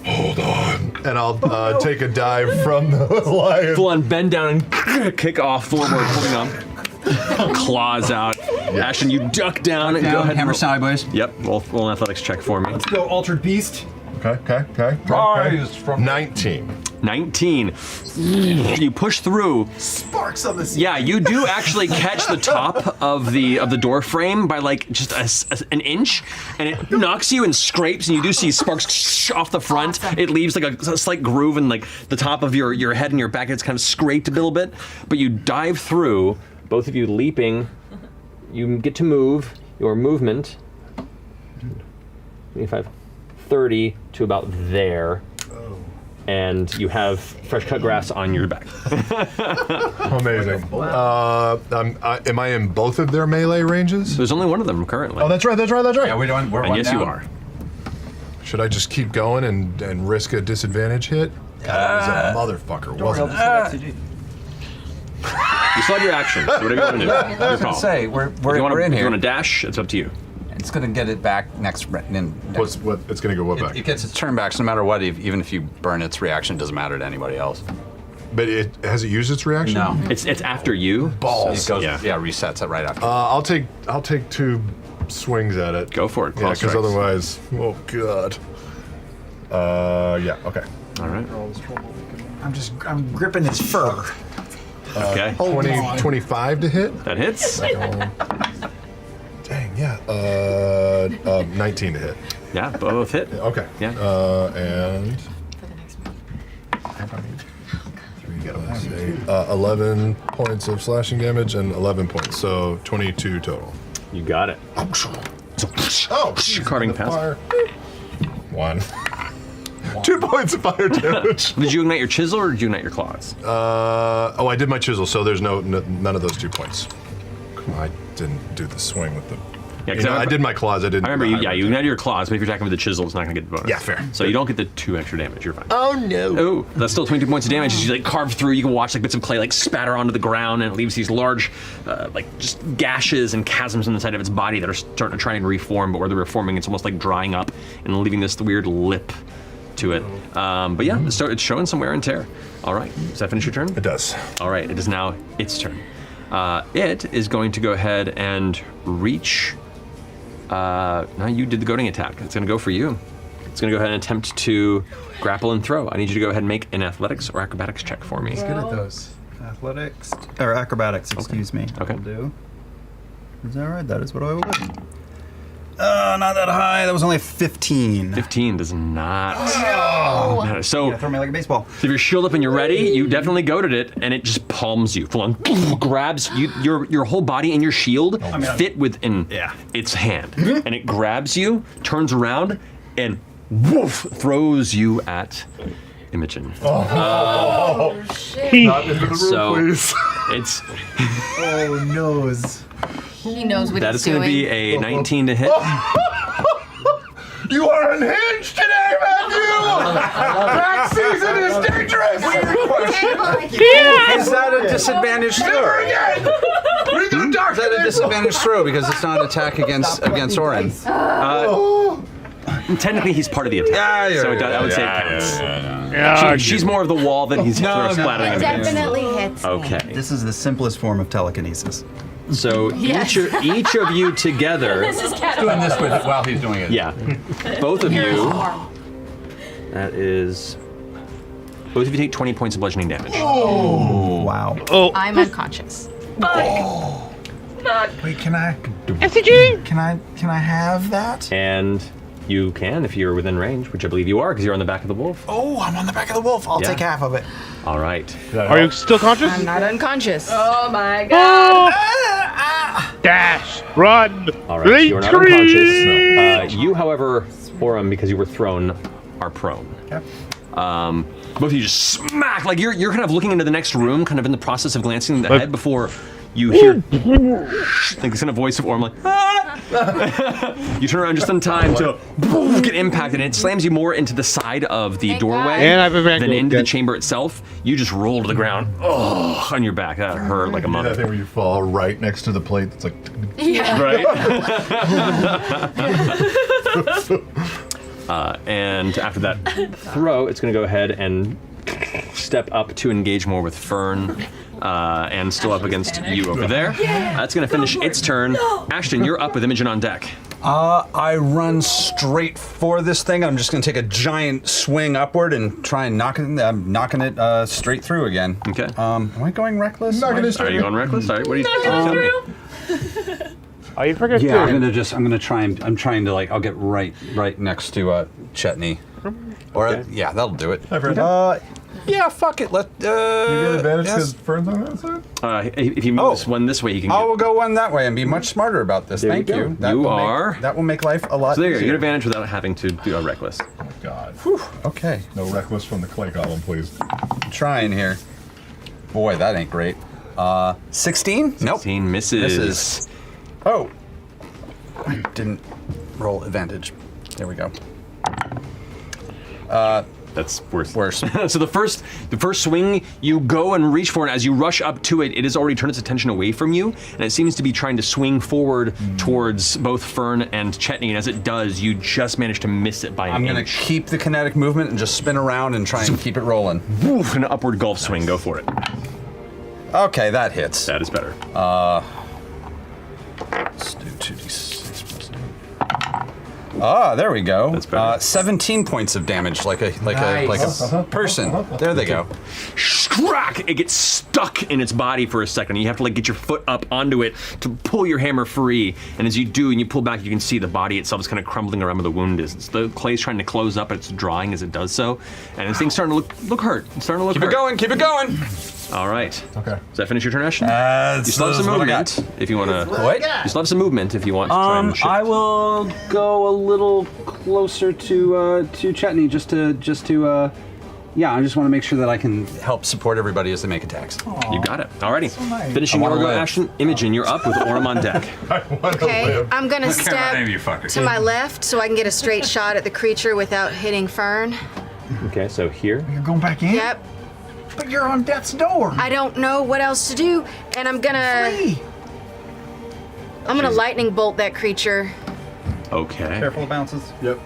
Hold on. And I'll take a dive from the lion. Full on bend down and kick off forward, pulling on claws out. Ashton, you duck down and go ahead. Hammer and sideways. Yep, roll an athletics check for me. Let's go, Altered Beast. Okay. Rise from 19. 19. You push through. Sparks on the Yeah, you do actually catch the top of the door frame by like just an inch, and it knocks you and scrapes, and you do see sparks off the front. It leaves like a slight groove in like the top of your head and your back. It's kind of scraped a little bit, but you dive through. Both of you leaping. You get to move. your movement, 25, 30 to about there. And you have fresh cut grass on your back. Amazing. Am I in both of their melee ranges? There's only one of them currently. Oh, that's right. Yeah, we're and yes, you are. Should I just keep going and risk a disadvantage hit? God, that was a motherfucker, wasn't it? You still have your action. So whatever you want to do. I was Your going call. to say, we're If you wanna- in If here. you want to dash, it's up to you. It's going to get it back next. It's going to go what back? It gets its turn back, so no matter what, even if you burn its reaction, it doesn't matter to anybody else. But has it used its reaction? No. It's after you. Balls. So it goes, resets it right after. I'll take 2 swings at it. Go for it. Yeah, Claw because strikes. otherwise, oh god. Yeah. Okay. All right. I'm gripping his fur. Okay. 25 to hit. That hits. Dang, yeah. 19 to hit. Yeah, both hit. Okay. Yeah. And 11 points of slashing damage and 11 points, so 22 total. You got it. Oh, carving past. fire. 1. 2 points of fire damage. Did you ignite your chisel or did you ignite your claws? I did my chisel, so there's none of those 2 points. I didn't do the swing with the. Yeah, I did my claws. I didn't. I remember you. Yeah, you ignited your claws, but if you're attacking with the chisel, it's not going to get the bonus. Yeah, fair. So you don't get the 2 extra damage. You're fine. Oh no! Oh, that's still 22 points of damage. As you like carve through, you can watch like bits of clay like spatter onto the ground, and it leaves these large, like just gashes and chasms in the side of its body that are starting to try and reform. But where they're reforming, it's almost like drying up and leaving this weird lip to it. But yeah, it's showing some wear and tear. All right, does that finish your turn? It does. All right, it is now its turn. It is going to go ahead and reach. Now you did the goading attack. It's going to go for you. It's going to go ahead and attempt to grapple and throw. I need you to go ahead and make an athletics or acrobatics check for me. He's good at those. Athletics or acrobatics, excuse me. Okay. Will do. Is that right? That is what I will do. Not that high. That was only 15. 15 does not. Oh. matter. So throw me like a baseball. If you're shield up and you're ready, you definitely goaded it, and it just palms you, full on grabs you. Your whole body and your shield fit within its hand, and it grabs you, turns around, and woof throws you at Imogen. shit! Not into the room, So please. it's Oh, nose. He knows what that he's is going to doing. be a 19 to hit. You are unhinged today, Matthew! That season is dangerous! Is that a disadvantage throw? Is that a disadvantage throw because it's not an attack against Orin? Technically, he's part of the attack, so I would say it counts. She's more of the wall than he's splattering him. Definitely hits. Okay. This is the simplest form of telekinesis. So Yes. each of you together. This is cat Doing this with while he's doing it. Yeah. Both of you. That is. Both of you take 20 points of bludgeoning damage. Oh, wow. Oh. I'm unconscious. Wait, can I? F.C.G. Can I have that? And you can if you're within range, which I believe you are, because you're on the back of the wolf. Oh, I'm on the back of the wolf. I'll Yeah. take half of it. All right. Are you still conscious? I'm not unconscious. Oh my god. Dash! Run! All right. You are not unconscious. You, however, Orim, because you were thrown, are prone. Okay. Both of you just smack. Like you're kind of looking into the next room, kind of in the process of glancing ahead before you hear like this kind of voice of Orm, like, ah! You turn around just in time to get impacted, and it slams you more into the side of the doorway And I have a than vacuum. into the chamber itself. You just roll to the ground, on your back. That hurt like a That mother. thing where you fall right next to the plate that's like. Yeah. Right? And after that throw, it's going to go ahead and step up to engage more with Fern, and still up against you over there. That's going to finish its turn. Ashton, you're up with Imogen on deck. I run straight for this thing. I'm just going to take a giant swing upward and try and knocking it straight through again. Okay. Am I going reckless? Are you going reckless? All right, what are you Are you freaking Yeah, I'm trying to I'll get right next to Chetney. Or yeah, that'll do it. Yeah, fuck it. You get advantage because Fern's on that side? If you move this one this way, you can. I will go one that way and be much smarter about this. There Thank you you. go. That You will are. that will make life a lot So there you go. You easier. get advantage without having to do a reckless. Oh my god. Whew. Okay. No reckless from the clay column, please. I'm trying here. Boy, that ain't great. 16? Nope. 16 misses. Oh. I didn't roll advantage. There we go. That's worse. Worse. So the first swing, you go and reach for it. As you rush up to it, it has already turned its attention away from you, and it seems to be trying to swing forward towards both Fern and Chetney. And as it does, you just manage to miss it by an inch. I'm gonna keep the kinetic movement and just spin around and try and keep it rolling. Woof, an upward golf swing. Go for it. Okay, that hits. That is better. Let's do 2d6 plus 9. Ah, there we go. That's better. 17 points of damage, like a person. There they go. Crack! It gets stuck in its body for a second. You have to like get your foot up onto it to pull your hammer free. And as you do, and you pull back, you can see the body itself is kind of crumbling around where the wound is. It's the clay's trying to close up. It's drying as it does so, and this thing's starting to look hurt. It's starting to look hurt. Keep it going. Keep it going. All right. Okay. Does that finish your turn, Ashton? You still have some movement if you want to. What? You still have some movement if you want to try and shift. I will go a little closer to Chetney just to yeah, I just want to make sure that I can help support everybody as they make attacks. You got it. Alrighty. So nice. Finishing I your wanna go, live. Ashton. Imogen, you're up with Orem on deck. Okay, I'm gonna Don't care about any of you step fuckers. to my left so I can get a straight shot at the creature without hitting Fern. Okay, so here. You're going back in? Yep. But you're on death's door. I don't know what else to do, and I'm gonna lightning bolt that creature. Okay. Careful of bounces. Yep.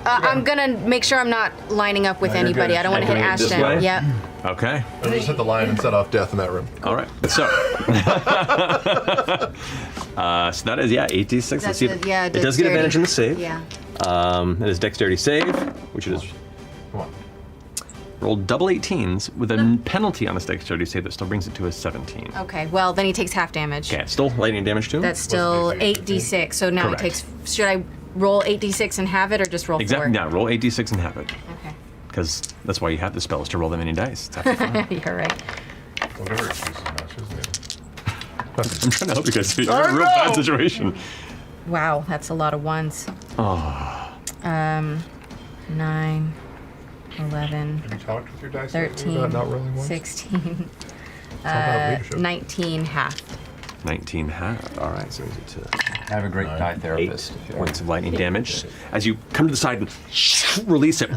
I'm gonna make sure I'm not lining up with No, you're anybody. good. I don't want to hit Doing it this Ashton. way? Yep. Okay. I just hit the line and set off death in that room. All right. So. So that is 8d6. Let's That's see. it, yeah, It does get advantage in the save. Yeah. It is dexterity save, which it is. Come on. Roll double 18s with a penalty on this dexterity save that still brings it to a 17. Okay. Well, then he takes half damage. Okay, still lightning damage too. That's still 8d6. So now Correct. he takes. Should I roll 8d6 and have it, or just roll 4? Exactly. Yeah, roll 8d6 and have it. Okay. Because that's why you have the spell, is to roll that many dice. It's actually fun. You're right. Whatever excuses matches me. I'm trying to help you guys. You're in a real bad situation. Wow, that's a lot of ones. Oh. 9, 11, Have you talked with your dice 13, about not rolling ones? 16, about leadership. 19 half. 19 half. All right, so is it to I have a great die therapist. 8 points of lightning damage. As you come to the side and release it,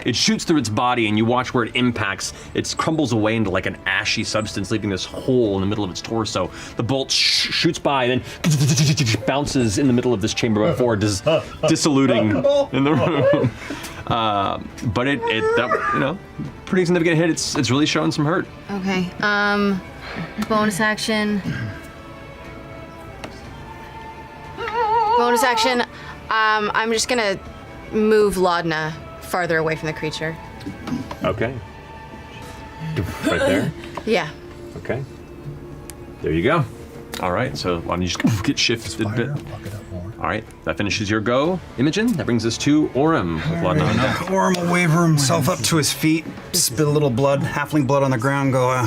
it shoots through its body, and you watch where it impacts. It crumbles away into like an ashy substance, leaving this hole in the middle of its torso. The bolt shoots by, and then bounces in the middle of this chamber before dissoluting in the room. But that pretty significant hit. It's really showing some hurt. Okay. Bonus action. Bonus action. I'm just gonna move Laudna farther away from the creature. Okay. Right there. Yeah. Okay. There you go. All right, so why don't you just get shifted a bit. All right, that finishes your go, Imogen. That brings us to Orem with Laudna on deck. Orem will waver himself up to his feet, spit a little blood, halfling blood on the ground, go,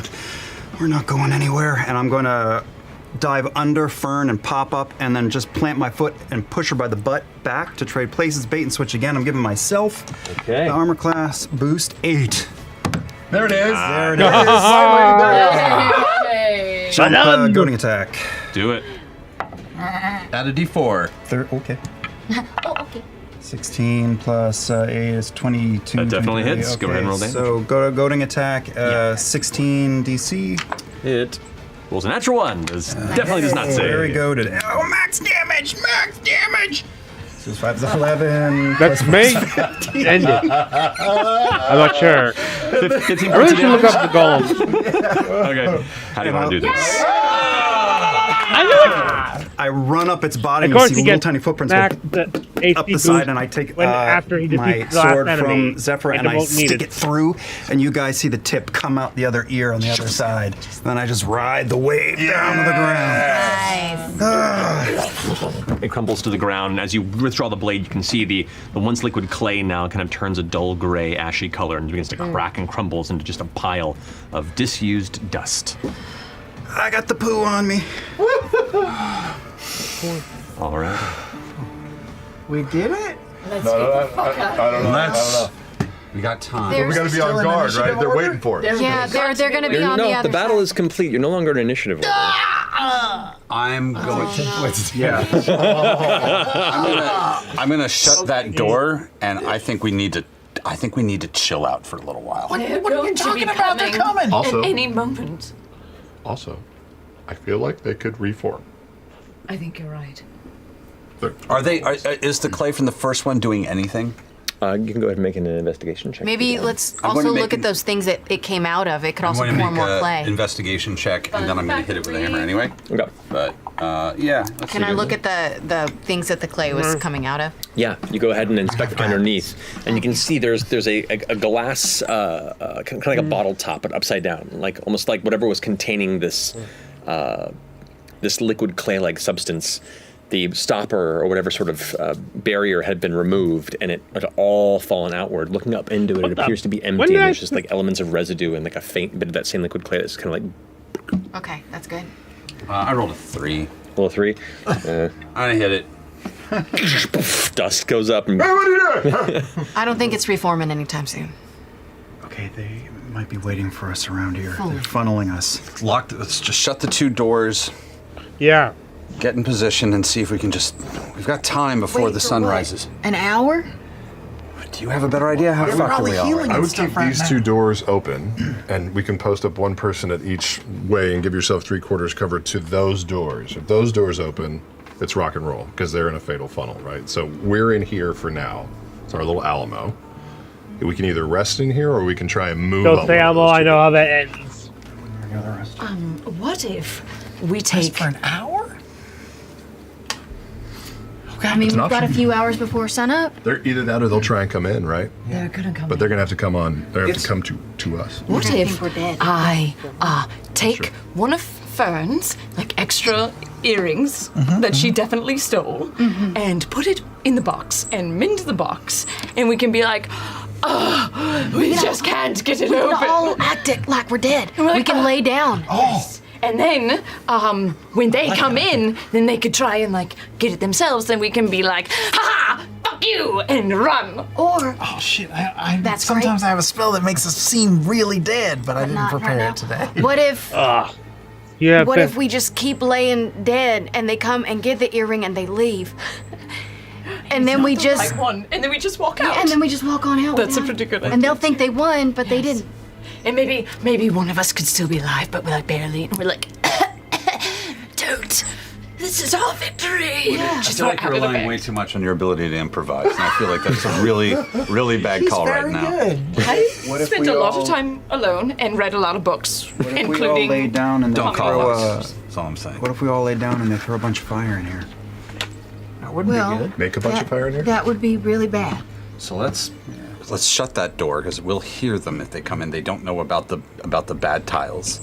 we're not going anywhere. And I'm going to dive under Fern and pop up and then just plant my foot and push her by the butt back to trade places, bait and switch again. I'm giving myself the armor class boost 8. There it is. There it is. Jump, goading attack. Do it. Add a d4. Okay. Oh, okay. 16 plus 8 is 22. That definitely 23. hits. Go ahead and roll damage. So goading attack, 16 DC. It rolls a natural 1. This definitely does not save. Very goaded. Oh, max damage! Max damage! So 5 is 11. That's me. End it. I'm not sure. 15 I really should look up the golem. Okay. How do you want to do this? I run up its body and Of course you see you little get tiny footprints. back Go, up the side, and I take after he my defeats the last sword enemy, from Zephyr, and I won't need stick it through, and you guys see the tip come out the other ear on the other side. Then I just ride the wave down to the ground. It crumbles to the ground, and as you withdraw the blade, you can see the once liquid clay now kind of turns a dull gray, ashy color and begins to crack and crumbles into just a pile of disused dust. I got the poo on me. All right. We did it? I don't know. We got time. But we got to be on guard, right? They're waiting for us. Yeah, they're going to be on the other the battle is complete. You're no longer in initiative order. I'm going to. Yeah. I'm gonna shut that door, and I think we need to chill out for a little while. What are you talking about? They're coming Also- at any moment. Also, I feel like they could reform. I think you're right. Is the clay from the first one doing anything? You can go ahead and make an investigation check. Maybe let's I'm also going to look make at those things that it came out of. It could I'm also going to pour make more an clay. investigation check, and then I'm going to hit it with a hammer anyway. Okay. But yeah. Let's Can see I what look it at the things that the clay was coming out of? Yeah, you go ahead and inspect underneath, and you can see there's a glass, kind of like a bottle top, but upside down, like almost like whatever was containing this this liquid clay-like substance. The stopper or whatever sort of barrier had been removed, and it had all fallen outward. Looking up into it, it appears to be empty, and there's just like elements of residue and like a faint bit of that same liquid clay that's kind of like. Okay, that's good. I rolled a 3. Roll a 3. I hit it. Dust goes up. And I don't think it's reforming anytime soon. Okay, they might be waiting for us around here. They're funneling us. Locked. Let's just shut the 2 doors. Yeah. Get in position and see if we can just. We've got time before the sun rises. An hour? Do you have a better idea? How far are we all? I would keep these 2 doors open, and we can post up one person at each way and give yourself 3/4 cover to those doors. If those doors open, it's rock and roll because they're in a fatal funnel, right? So we're in here for now. It's our little Alamo. We can either rest in here or we can try and move. Don't say Alamo. I know how that ends. What if we take for an hour? I mean, It's an we've got a option. few hours before sunup. They're either that or they'll try and come in, right? They're gonna come. But they're gonna have to come on. They have to come to us. What if I take one of Fern's like extra earrings that she definitely stole and put it in the box and mend the box, and we can be like, we just can't get it We open. can all act it like we're dead. And we're We like, can lay down. Yes. And then, when they come in, then they could try and like get it themselves. Then we can be like, "Ha! Fuck you!" and run. Or Oh shit! I That's sometimes great. I have a spell that makes us seem really dead, but I didn't not prepare right it today. what if Yeah. what if we just keep laying dead and they come and get the earring and they leave? And then we just Like one, and then we just walk out. and then we just walk on out. That's a without- pretty good And they'll think they won, but they didn't. And maybe one of us could still be alive, but we're like barely, and we're like, don't. This is our victory. I feel like you're relying way too much on your ability to improvise, and I feel like that's a really, really bad call right now. I What if spent we a lot all- of time alone and read a lot of books, What if we all including. lay down and they Don't throw call a? us. That's all I'm saying. What if we all lay down and they throw a bunch of fire in here? That wouldn't Well, be good. Make a bunch of fire in here. That would be really bad. So let's shut that door because we'll hear them if they come in. They don't know about the bad tiles.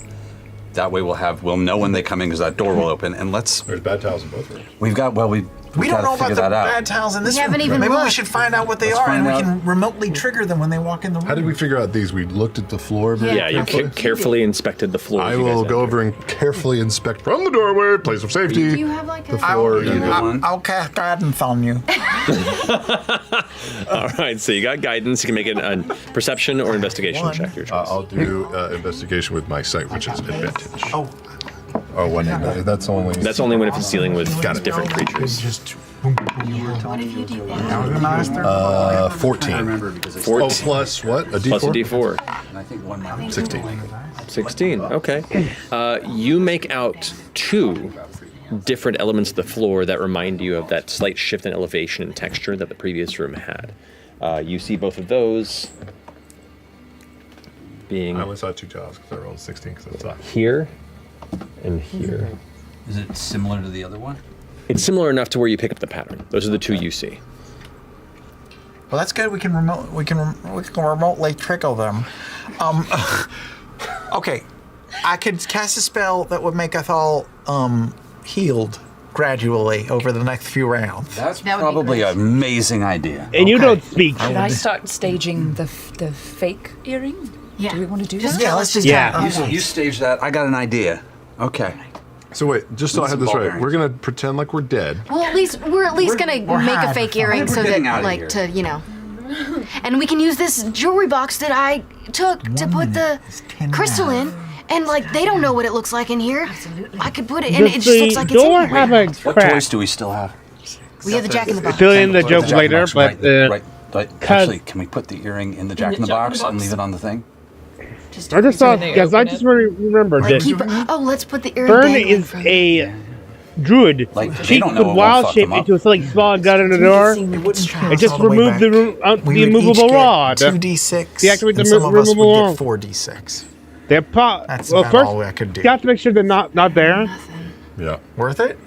That way we'll know when they come in because that door will open. And There's bad tiles in both rooms. we We don't know about the bad tiles in this We haven't room. even Maybe we looked. should find out what they Let's are, and find we out. can remotely trigger them when they walk in the room. How did we figure out these? We looked at the floor very Yeah, you carefully. carefully inspected the floor. I as you guys will go entered. over and carefully inspect from the doorway, place of safety. Do you have like the a floor? I'll cast guidance on you. All right, so you got guidance. You can make it a perception or investigation check. Your choice. I'll do investigation with my sight, which is advantage. Oh, one. That's only. That's only when if it's dealing with different creatures. What if you do that? 14. 14. Oh, plus what? A D4? Plus a D4. And I think one more. 16. 16. Okay. You make out 2 different elements of the floor that remind you of that slight shift in elevation and texture that the previous room had. You see both of those being I only saw 2 tiles because I rolled 16 because it's not. here and here. Is it similar to the other one? It's similar enough to where you pick up the pattern. Those are the 2 you see. Well, that's good. We can remotely trickle them. Okay, I could cast a spell that would make us all healed gradually over the next few rounds. That's probably an amazing idea. And you don't speak. Should I start staging the fake earring? Yeah. Do we want to do Just that? let's just You stage that. I got an idea. Okay. So wait, just so I have this right, we're gonna pretend like we're dead. Well, we're at least gonna make a fake earring so that, like, to and we can use this jewelry box that I took to put the crystal in. And like they don't know what it looks like in here. Absolutely. I could put it, and it just looks like it's in here. Have a what toys do we still have? We have the Jack in the Box. Fill in the joke later, but actually, can we put the earring in the Jack in the Box and leave it on the thing? I just thought, yes, I just remembered that. Let's put the earring. Fern is a druid. She could wild shape into something small and got in the door. And just remove the immovable rod. 2d6. Deactivate and some the of us removable would rod. get 4d6. That's about all I could do. You have to make sure they're not there. Yeah. Worth it?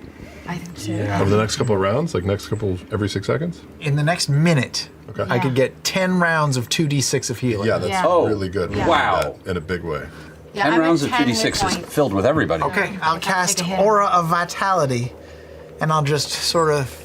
I think so. Yeah. Over the next couple of rounds, like every 6 seconds? In the next minute, I could get 10 rounds of 2d6 of healing. Yeah, that's really good. Yeah. Wow. In a big way. 10 rounds of 2d6 is filled with everybody. Okay, I'll cast Aura of Vitality, and I'll just sort of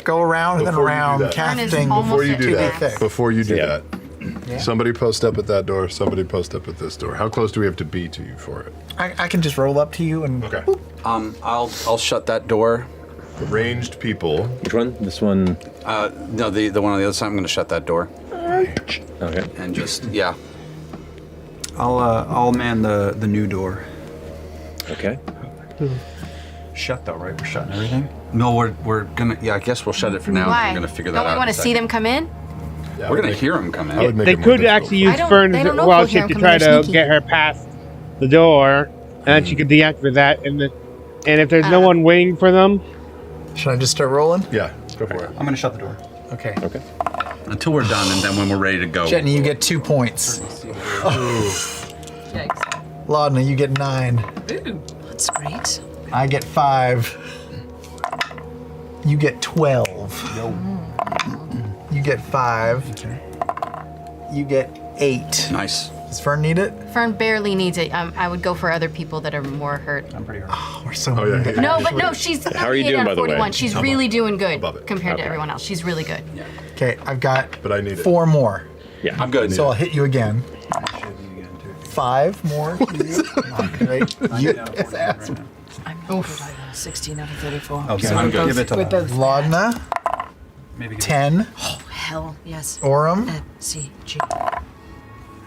go around and around casting. Before you do 2d6. that, somebody post up at that door, somebody post up at this door. How close do we have to be to you for it? I can just roll up to you and. Okay. I'll shut that door. Ranged people. Which one? This one? No, the one on the other side. I'm going to shut that door. Okay. And just I'll man the new door. Okay. Shut though, right? We're shutting everything. No, we're gonna. Yeah, I guess we'll shut it for now. Why? We're gonna figure that Don't out. we want to see them come in? Yeah, we're gonna hear them come in. They could actually use Fern's wild shape to try to get her past the door, and she could deactivate that. And if there's no one waiting for them, should I just start rolling? Yeah, go for it. I'm gonna shut the door. Okay. Okay. Until we're done, and then when we're ready to go. Jetney, you get 2 points. Laudna, you get 9. Ooh, that's great. I get 5. You get 12. You get 5. You get 8. Nice. Does Fern need it? Fern barely needs it. I would go for other people that are more hurt. I'm pretty hurt. Oh, we're so yeah. No, but no, she's How are you doing, by the way? 41. She's really doing good Above it. compared to everyone else. She's really good. Okay, I've got But I need it. 4 more. Yeah. I'm good. So I'll hit you again. 5 more. Great. I'm 16 out of 34. Okay, So I'm we're good. both- Give it to we're them. both Laudna, Maybe 10. Oh, hell, yes. Orum, F.C.G.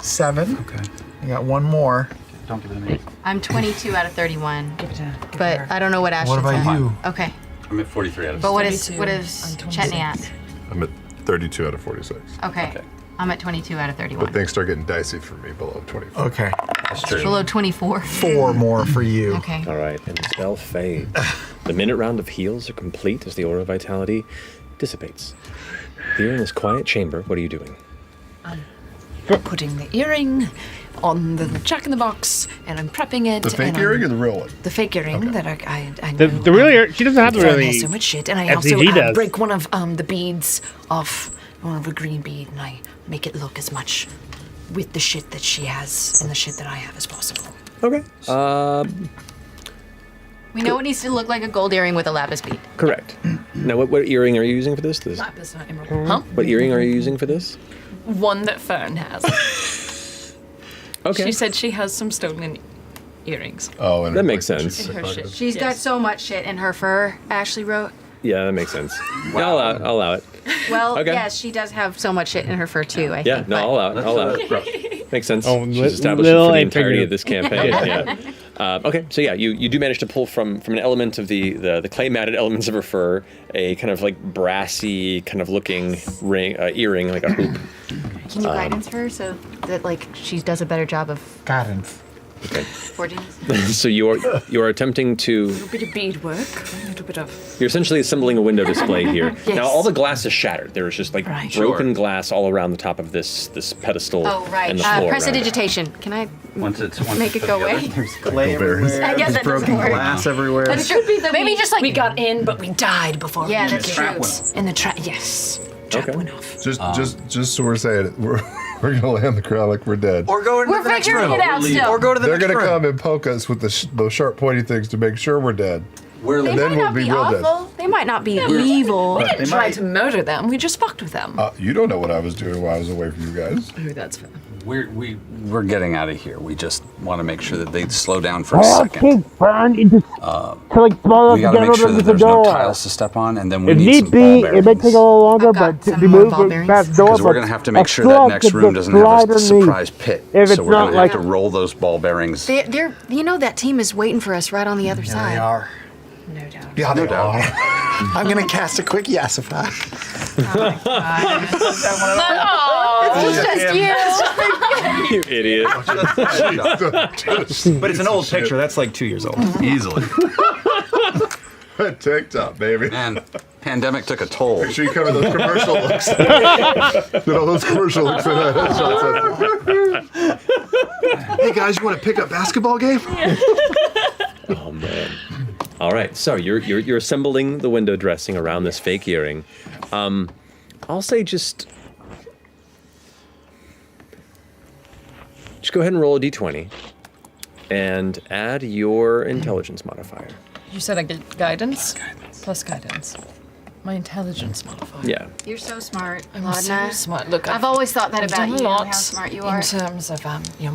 7. Okay. You got 1 more. Don't give it to me. I'm 22 out of 31. Give it to But her. I don't know what Ashton's What about at. you? Okay. I'm at 43 out of. But what is 32. I'm Chetney at? I'm at 32 out of 46. Okay. I'm at 22 out of 31. But things start getting dicey for me below 24. Okay. That's true. Below 24. 4 more for you. Okay. All right, and the spell fades. The minute round of heals are complete as the aura of vitality dissipates. Here in this quiet chamber, what are you doing? I'm putting the earring on the Jack in the Box, and I'm prepping it. The fake and earring or the real one? The fake earring that I the real earring, she doesn't have the Fern really. has so much shit, and I F.C.G. also does. break one of the beads off, one of a green bead, and I make it look as much with the shit that she has and the shit that I have as possible. Okay. We know it needs to look like a gold earring with a lapis bead. Correct. Now, what earring are you using for this? Lapis, not emerald. Huh? What earring are you using for this? One that Fern has. Okay. She said she has some stolen earrings. Oh, and that makes sense. In her shit. She's got so much shit in her fur, Ashley wrote. Yeah, that makes sense. I'll allow it. Well, Okay. yes, she does have so much shit in her fur too, I Yeah, think. no, but- I'll allow it. Makes sense. Oh, She's established little for the and entirety figure. of this campaign. Yeah. Okay, so yeah, you do manage to pull from an element of the clay matted elements of her fur a kind of like brassy kind of looking earring, like a hoop. Can you guidance her so that like she does a better job of Guidance. Okay. forging? So you are attempting to. A little bit of beadwork, a little bit of. You're essentially assembling a window display here. Yes. Now all the glass is shattered. There is just like Right. broken glass all around the top of this pedestal Oh right. and the floor. around it. Prestidigitation. Can I Once it's make it go away? There's clay everywhere. I guess There's that doesn't broken work. glass everywhere. That's true. Maybe just like we got in, but we died before. Yeah, we that's did. true. In the trap, yes. trap went off. Just so we're saying it, we're gonna land the crowd like we're dead. Or go into We're the next room. figuring it out still. Or go to the They're next gonna room. come and poke us with those sharp, pointy things to make sure we're dead. They and might then we'll not be be real dead. awful. They might not be Yeah, evil. We didn't try to murder them. We just fucked with them. You don't know what I was doing while I was away from you guys. Oh, that's fair. We're getting out of here. We just want to make sure that they slow down for a second. Burn into We got to make sure that there's no tiles to step on, and then we If need need some ball be, it bearings. may take a little longer, but to move past door. Because we're going to have to make sure that next room doesn't have a surprise pit. If it's So we're going not to like have to roll those ball bearings. They're, you know, that team is waiting for us right on the other side. They are. No doubt. Yeah, No they doubt. are. I'm gonna cast a quick Yassify. It's just you. You idiot. But it's an old picture. That's like 2 years old. Easily. Tank top, baby. Man, pandemic took a toll. Make sure you cover those commercial looks. Get all those commercial looks in that headshot. Hey guys, you want to pick up basketball game? Oh man. All right, so you're assembling the window dressing around this fake earring. I'll say just go ahead and roll a d20 and add your intelligence modifier. You said I get guidance? Plus guidance. My intelligence modifier. Yeah. You're so smart, I'm so Laudna. smart. Look, I've always thought that I've about done you, a lot how smart you are. in terms of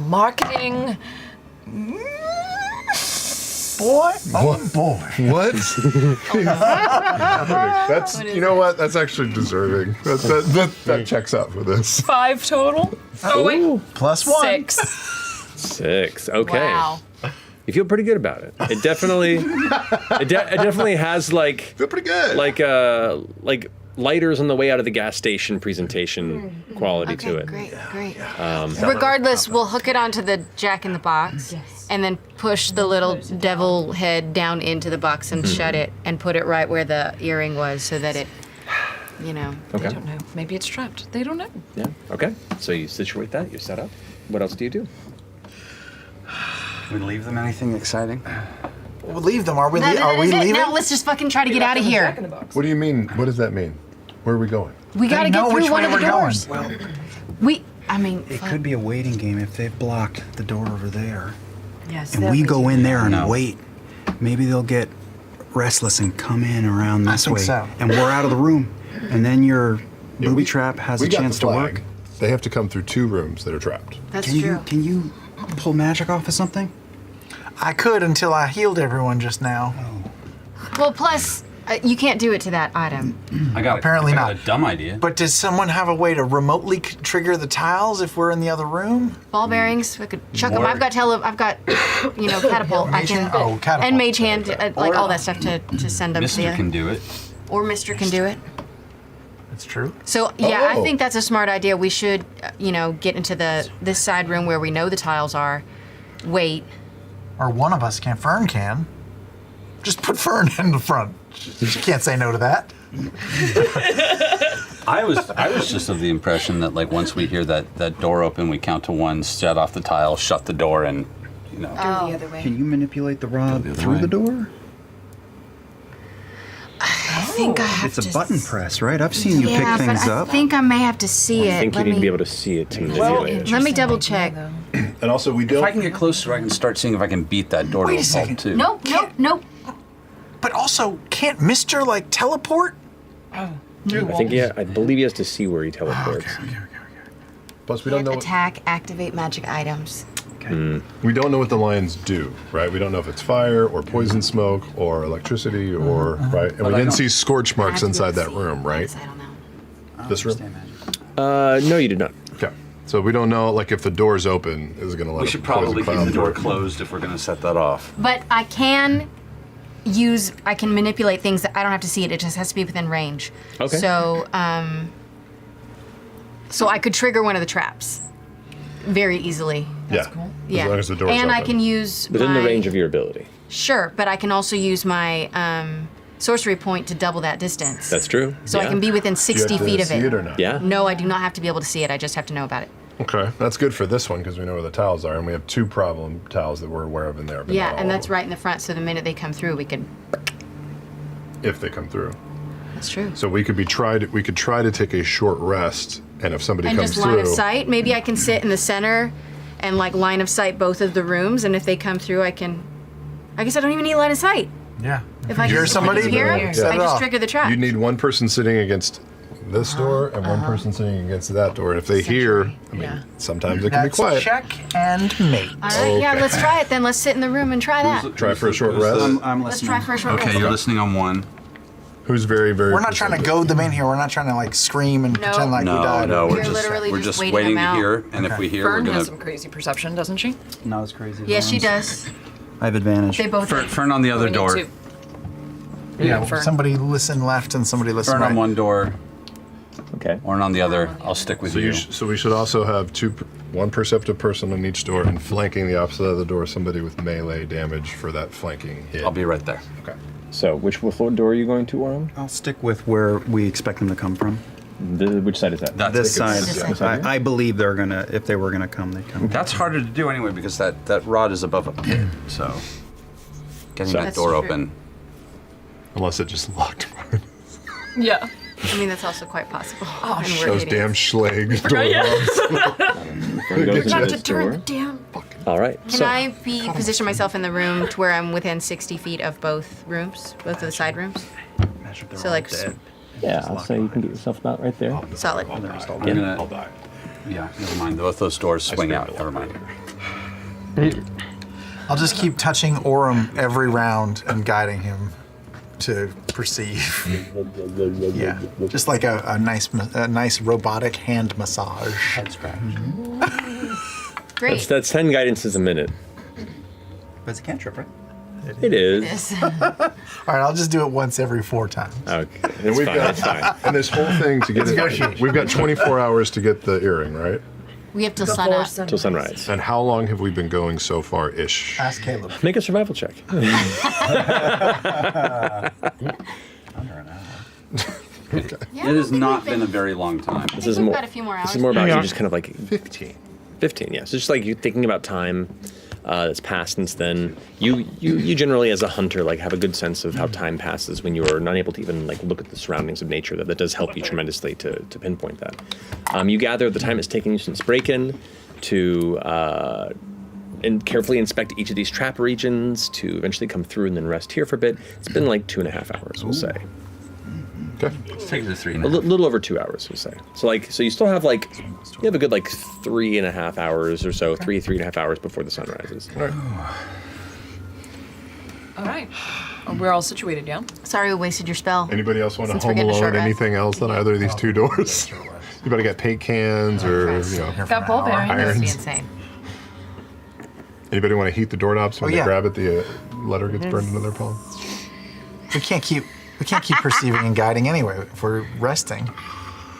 marketing. Boy, oh boy. What? That's you know what? That's actually deserving. That checks out for this. 5 total. Oh wait. Plus 1. 6. 6. Okay. Wow. You feel pretty good about it. It definitely, it definitely has like feel pretty good. Like lighters on the way out of the gas station presentation quality to it. Great. Regardless, we'll hook it onto the Jack in the Box, and then push the little devil head down into the box and shut it, and put it right where the earring was, so that it, you know. Okay. They don't know. Maybe it's trapped. They don't know. Yeah. Okay. So you situate that. You set up. What else do you do? We leave them anything exciting? We'll leave them. Are we That is it. leaving? Now let's just fucking try to get out of here. What do you mean? What does that mean? Where are we going? We gotta get through one of the doors. It could be a waiting game if they've blocked the door over there. Yes. And we go in there and wait. Maybe they'll get restless and come in around this think way. so. And we're out of the room. And then your booby trap has a got chance the to flag. work. They have to come through 2 rooms that are trapped. That's true. Can you pull magic off of something? I could until I healed everyone just now. Well, plus, you can't do it to that item. Apparently I got not. a dumb idea. But does someone have a way to remotely trigger the tiles if we're in the other room? Ball bearings, we could chuck them. More- I've got catapult. I can, catapult. and mage hand, like all that stuff to send them to Mister you. can do it. Or Mister can do it. That's true. So yeah, I Oh. think that's a smart idea. We should, get into this side room where we know the tiles are. Wait. Or one of us can. Fern can. Just put Fern in the front. She can't say no to that. I was just of the impression that like once we hear that door open, we count to 1, set off the tile, shut the door, and Go the other way. Can you manipulate the rod the other through way. the door? I think I have It's to. a button press, right? I've seen you yeah, pick but things I up. think I may have to see I it. think you Let need to me be able to see it to manipulate it. let me double check. And also, we if don't. I can get closer, I can start seeing if I can beat that door Wait to a a second. pulp too. Nope. But also, can't Mister like teleport? I think I believe he has to see where he teleports. Plus, we don't know. Attack, activate magic items. We don't know what the lions do, right? We don't know if it's fire or poison smoke or electricity or right. And But we I didn't don't- see scorch marks inside that room, right? I don't know. This room. No, you did not. Okay. So we don't know, like, if the door's open, is it going to let We a should poison probably keep cloud the door through? closed if we're going to set that off. But I can manipulate things that I don't have to see it. It just has to be within range. Okay. So, so I could trigger one of the traps very easily. Yeah. Yeah. As long as the door's and I open. can use Within the my- range of your ability. Sure, but I can also use my sorcery point to double that distance. That's true. So I can be within 60 feet of see it or not? Yeah. No, I do not have to be able to see it. I just have to know about it. Okay. That's good for this one because we know where the tiles are, and we have 2 problem tiles that we're aware of in there. But Yeah, not all and of that's them, right in the front. So the minute they come through, we could. if they come through. That's true. So we could try to take a short rest, and if somebody And comes just line of through, sight. Maybe I can sit in the center and like line of sight both of the rooms, and if they come through, I guess I don't even need line of sight. Yeah. If I hear just somebody, hear yeah. them, Set I it just off. trigger the trap. you need one person sitting against this door and one person sitting against that door. And if they hear, I mean, sometimes it can be That's quiet. check and mate. All right, yeah, let's try it then. Let's sit in the room and try that. Try for a short rest. I'm Let's listening. try for a short rest. Okay, you're listening on one. Who's very, very. We're not trying to goad them in here. We're not trying to like scream and pretend like we died. No, We're literally we're just just waiting waiting them to out. hear, and if we hear, Fern we're has gonna. some crazy perception, doesn't she? Not as crazy. as Yeah, she Lauren's. does. I have advantage. They both. Fern on the other We need door. to- Yeah, Fern. somebody listen left and somebody listen Fern right. on one door. Okay. Or on the other. I'll stick with So you. so we should also have one perceptive person on each door, and flanking the opposite of the door, somebody with melee damage for that flanking hit. I'll be right there. Okay. So, which floor door are you going to, Orem? I'll stick with where we expect them to come from. Which side is that? This side. This side. I believe they're gonna. If they were gonna come, they'd come. That's harder to do anyway because that rod is above a pit. So getting that That's door true. open. Unless it just locked. Yeah. I mean, that's also quite possible. Oh, And we're Those idiots. damn Schlag Forgot, yeah. Goes Forgot into to this turn door. the damn. All right. Can so, I position myself in the room to where I'm within 60 feet of both rooms, both of the side rooms? So like Yeah, I'll say you can get yourself about right there. solid. I'm gonna. Yeah, never mind. Both those doors swing out. Never mind. I'll just keep touching Orem every round and guiding him to perceive. Yeah, just like a nice robotic hand massage. Head scratch. Great. That's 10 guidances a minute. But it's a cantrip, right? It is. All right, I'll just do it once every 4 times. Okay, And that's we've fine. got, That's fine. and this whole thing to get it, we've got 24 hours to get the earring, right? We have till sun up. Till sunrise. And how long have we been going so far, ish? Ask Caleb. Make a survival check. Under an hour. Yeah, It has I not think been a very long time. This we've is more. got a few more hours. This is more about Yeah. you just kind of like 15. 15. Yeah. So just like you thinking about time that's passed since then. You generally as a hunter like have a good sense of how time passes when you are not able to even like look at the surroundings of nature. That does help you tremendously to pinpoint that. You gather the time it's taken you since break-in to and carefully inspect each of these trap regions to eventually come through and then rest here for a bit. It's been like 2.5 hours, we'll say. Okay. Let's take it to 3 A now. little over 2 hours, we'll say. So you still have like, you have a good like 3.5 hours or so, 3.5 hours before the sun rises. All right. We're all situated, yeah? Sorry we wasted your spell. Anybody else want to Since we're home getting a short alone rest. anything else on either of these 2 doors? You better get paint cans or, Got ball bearings. That would be irons. insane. Anybody want to heat the doorknobs when Oh, they yeah. grab it? The letter gets burned into their palm. We can't keep perceiving and guiding anyway if we're resting.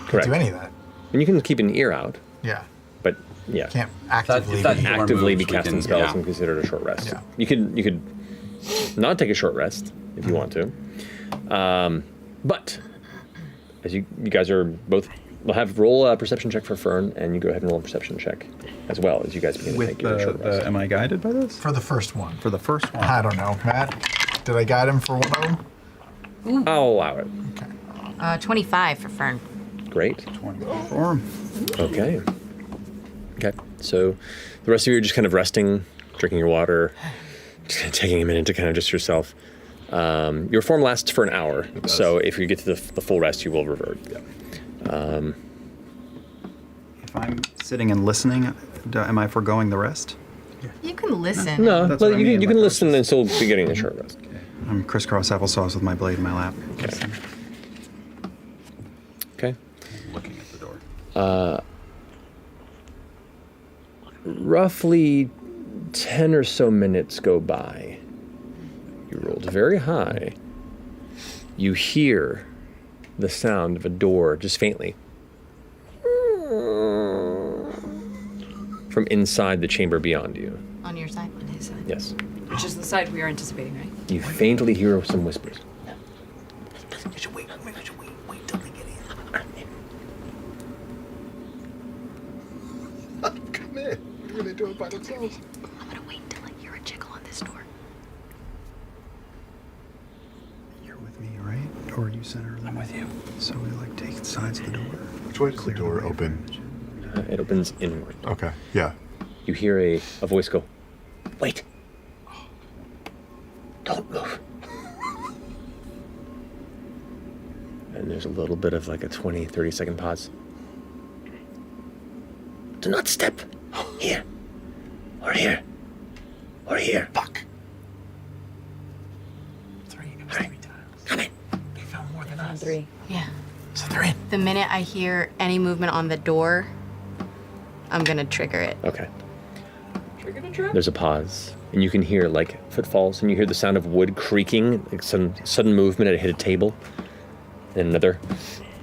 Correct. Do any of that. And you can keep an ear out, Yeah. but yeah. Can't actively. if that be- door Actively moves, be we casting can- spells yeah. and consider it a short rest. Yeah. You could not take a short rest if you want to. But as you guys are both, we'll have roll a perception check for Fern, and you go ahead and roll a perception check as well as you guys begin to With take your short rest. am I guided by this? For the first one. For the first one. I don't know, Matt. Did I guide him for one of them? I'll allow it. 25 for Fern. Great. 24. Okay. Okay. So the rest of you are just kind of resting, drinking your water, taking a minute to kind of just yourself. Your form lasts for an hour, so if you get to the full rest, you will revert. If I'm sitting and listening, am I foregoing the rest? You can listen. No, That's well, what I you mean, can like listen and still be getting the short rest. I'm crisscross applesauce with my blade in my lap. Okay. Okay. Looking at the door. Roughly 10 or so minutes go by. You rolled very high. You hear the sound of a door just faintly from inside the chamber beyond you. On your side? On his side. Yes. Which is the side we are anticipating, right? You faintly hear some whispers. We should wait till they get in. Come in. What are they doing by themselves? I'm gonna wait till I hear a jiggle on this door. You're with me, right? Or are you I'm with you. So we like take sides of the door. Which way does the door open? It opens inward. Okay, yeah. You hear a voice go, "Wait. Don't move." And there's a little bit of like a 20, 30-second pause. "Do not step here, or here, or here." Fuck. Come in. They found more than us. 3. Yeah. So they're in. The minute I hear any movement on the door, I'm gonna trigger it. Okay. Trigger to trip? There's a pause, and you can hear like footfalls, and you hear the sound of wood creaking, like some sudden movement at a hit a table, and another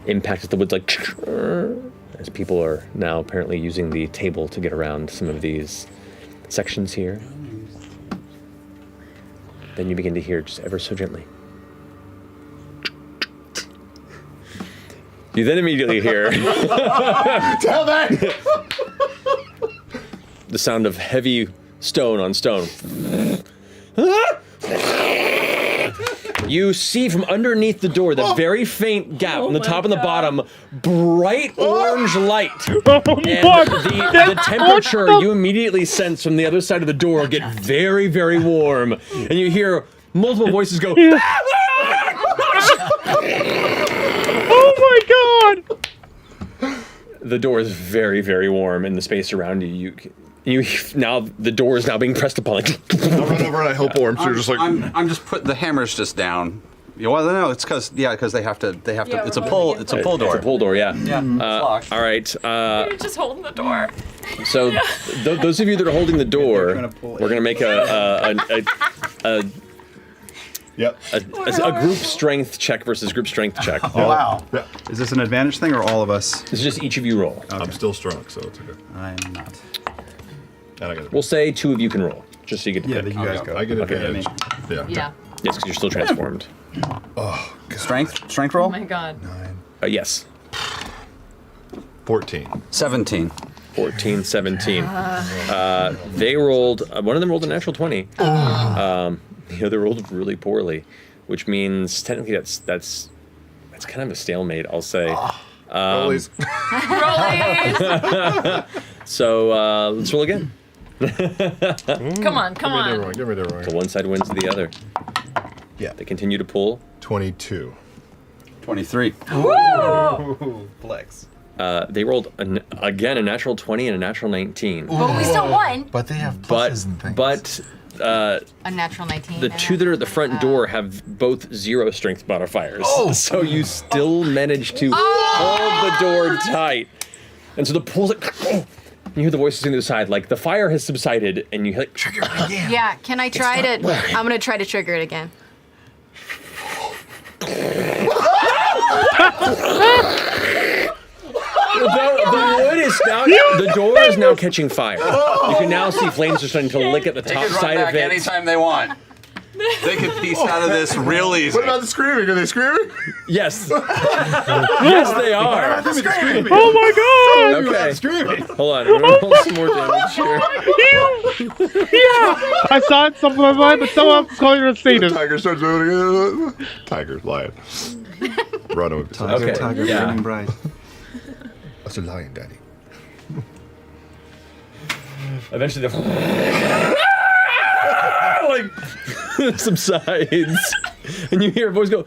impact as the wood's like, as people are now apparently using the table to get around some of these sections here. Then you begin to hear just ever so gently. You then immediately hear Tell that. the sound of heavy stone on stone. You see from underneath the door, the very faint gap on the top and the bottom, bright orange light. And the temperature you immediately sense from the other side of the door get very, very warm. And you hear multiple voices go, Oh my god! The door is very, very warm, and the space around you, now the door is now being pressed upon. Like, I'll run over and I help Orm. So you're just like, I'm just putting the hammer's just down. Well, no, it's because they have to. Yeah, it's a pull. It's a pull door. It's a pull door. Yeah. Yeah. It's All right. You're just holding the door. So those of you that are holding the door, we're gonna make a group strength check versus group strength check. Oh, wow. Yeah. Is this an advantage thing or all of us? This is just each of you roll. I'm still strong, so it's okay. I'm not. We'll say 2 of you can roll, just so you get to pick. you guys go. I get advantage. Yeah. Yes, because you're still transformed. Oh, God. Strength roll? Oh my god. Yes. 14. 17. 14, 17. They rolled, one of them rolled a natural 20. The other rolled really poorly, which means technically that's kind of a stalemate, I'll say. Rollies. So let's roll again. Come on. Give me the roll. So one side wins the other. Yeah. They continue to pull. 22. 23. Woo! Flex. They rolled again a natural 20 and a natural 19. But we still won. But they have pluses and things. But A natural 19. the 2 that are at the front door have both 0 strength modifiers. Oh. So you still manage to hold the door tight. And so the pull's like, you hear the voices on the other side, like the fire has subsided, and you like, trigger it again. Yeah, can I try to? I'm gonna try to trigger it again. The wood is now, the door is now catching fire. You can now see flames are starting to lick at the top side of it. Anytime they want. They can piece out of this real easy. What about the screaming? Are they screaming? Yes. Yes, they are. Oh my god! Okay. Screaming. Hold on. I'm gonna roll some more damage here. Yeah! I saw it something on my mind, but someone calling it a sadist. Tiger starts moving. Tiger's lion. Run over. Okay. Tiger, Yeah. burning bright. That's a lion, Daddy. Eventually, like subsides, and you hear a voice go,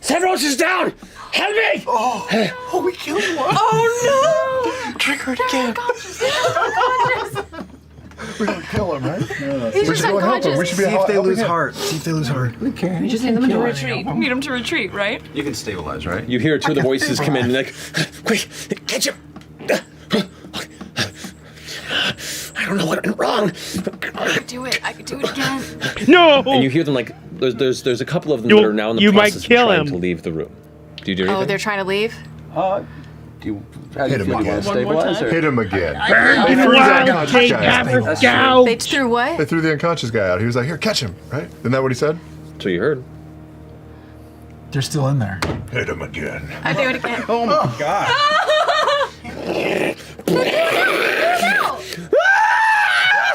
"Severos is down! Help me!" Oh, we killed one. Oh no! Trigger it again. We don't kill him, right? He's just unconscious. We should be See if they helping lose him. heart. See if they lose heart. We can. You just need them to retreat. Need them to retreat, right? You can stabilize, right? You hear 2 of the voices come in, and like, "Quick, catch him!" I don't know what went wrong. I could do it. I could do it again. No! And you hear them like, there's a couple of them that are now in the You might process of kill trying him. to leave the room. Do you do anything? Oh, they're trying to leave. Do you Hit him again. stabilize or? Hit him again. Burn They the threw the wild unconscious cake guy out. hammer That's scout! They threw what? They threw the unconscious guy out. He was like, "Here, catch him!" Right? Isn't that what he said? So you heard. They're still in there. Hit him again. I do it again. Oh my god.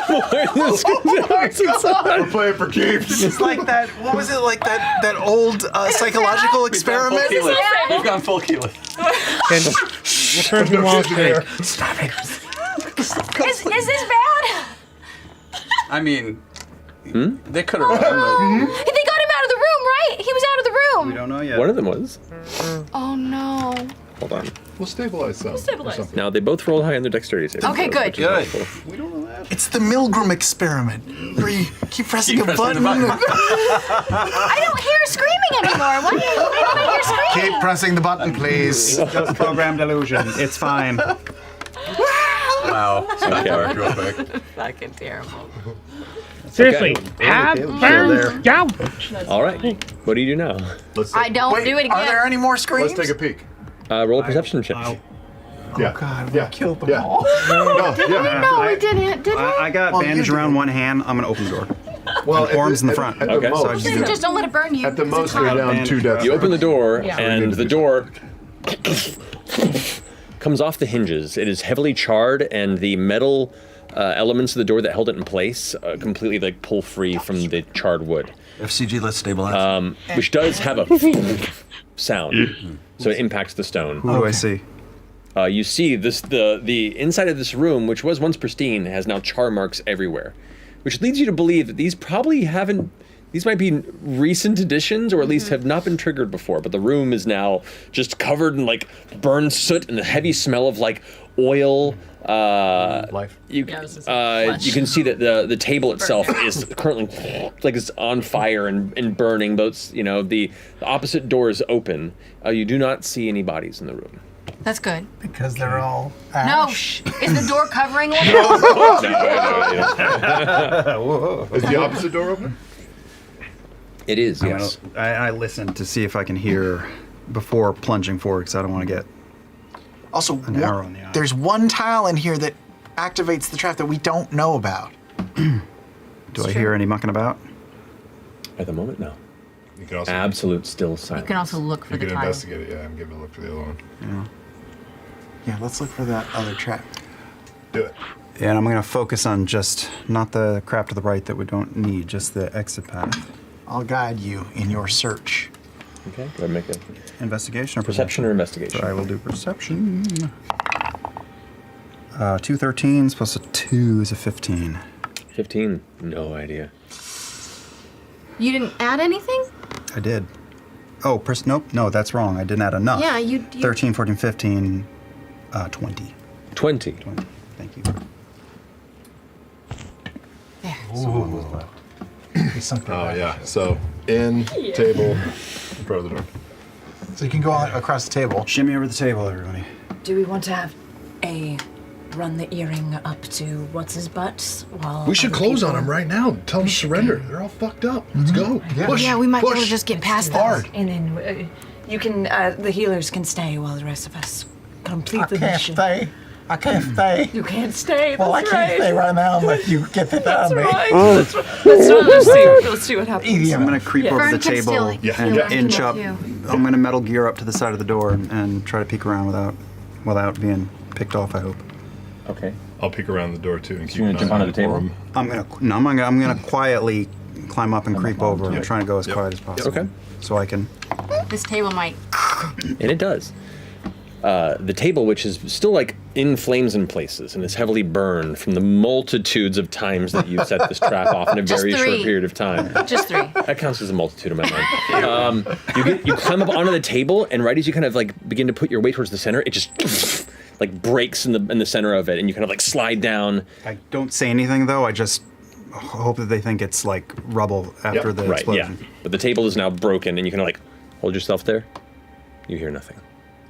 More We're playing for keeps. It's like that. What was it like that old psychological experiment? We've gone full keyless. What person wants to Stop it. Is this bad? I mean, they could have. They got him out of the room, right? He was out of the room. We don't know yet. One of them was. Oh no. Hold on. We'll stabilize some. Now they both rolled high on their dexterity saving. Okay, throws, good. which is helpful. We don't know that. It's the Milgram experiment, where you keep pressing a button. I don't hear screaming anymore. Why don't I hear screaming? Keep pressing the button, please. Just programmed illusion. It's fine. Wow. Okay. Fucking terrible. Seriously, Okay. have fun. Go. All right. What do you do now? I don't do it again. Are there any more screams? Let's take a peek. Roll a perception check. Yeah. God, we killed them all. No, we didn't. Did we? I got bandage around one hand. I'm gonna open the door. Well, and Orm's in the front. Okay. So I just do Just don't let it burn you. At the 'cause most, it's we're hot. down 2 deaths. You open the door, Yeah. and the door comes off the hinges. It is heavily charred, and the metal elements of the door that held it in place completely like pull free from the charred wood. F.C.G, let's stabilize. Which does have a sound, so it impacts the stone. Who do I see? You see this the inside of this room, which was once pristine, has now char marks everywhere, which leads you to believe that these probably haven't. These might be recent additions, or at least have not been triggered before. But the room is now just covered in like burned soot and the heavy smell of like oil. Life. You can see that the table itself is currently like it's on fire and burning. Both the opposite door is open. You do not see any bodies in the room. That's good. Because they're all No, ash. is the door covering one? Is the opposite door open? It is, yes. I listen to see if I can hear before plunging forward, because I don't want to get Also, an arrow in the eye. there's one tile in here that activates the trap that we don't know about. Do I hear any mucking about? At the moment, no. You can also Absolute still You silence. can also look for you the can tile. investigate it, yeah, and give it a look for the other one. Yeah, let's look for that other trap. Do it. Yeah, and I'm going to focus on just not the crap to the right that we don't need, just the exit path. I'll guide you in your search. Okay, go ahead and make it. Investigation or Perception or investigation? So I will do perception. 2 13s plus a 2 is a 15. 15? No idea. You didn't add anything? I did. Oh, nope, no, that's wrong. I didn't add enough. Yeah, you 13, 14, 15, 20. 20. 20. Thank you. Oh, yeah. So, table, in front of the door. So you can go across the table. Shimmy over the table, everybody. Do we want to have a run the earring up to what's his butt while We should other close on people- them right now. Tell them to surrender. They're all fucked up. Let's go. Push. Yeah, we might be able to push. just get past hard. And then you can the healers can stay while the rest of us complete the mission. I can't stay. You can't stay. Well, I that's can't right. stay right now unless you get the That's down me. right. Oh. Let's see what happens. I'm going to creep over Fern the can table still and heal inch him up. too. I'm going to metal gear up to the side of the door and try to peek around without being picked off, I hope. Okay. I'll peek around the door too and keep gonna an jump eye onto out the table? for 'em. I'm gonna quietly climb up and creep over. I'm trying to go as quiet as possible. Okay. So I can. This table might. And it does. The table, which is still like in flames in places and is heavily burned from the multitudes of times that you've set this trap off in a Just very short 3. period of time. Just 3. That counts as a multitude in my mind. You climb up onto the table, and right as you kind of like begin to put your weight towards the center, it just like breaks in the center of it, and you kind of like slide down. I don't say anything though. I just hope that they think it's like rubble after the Right, explosion. yeah. But the table is now broken, and you kind of like hold yourself there. You hear nothing.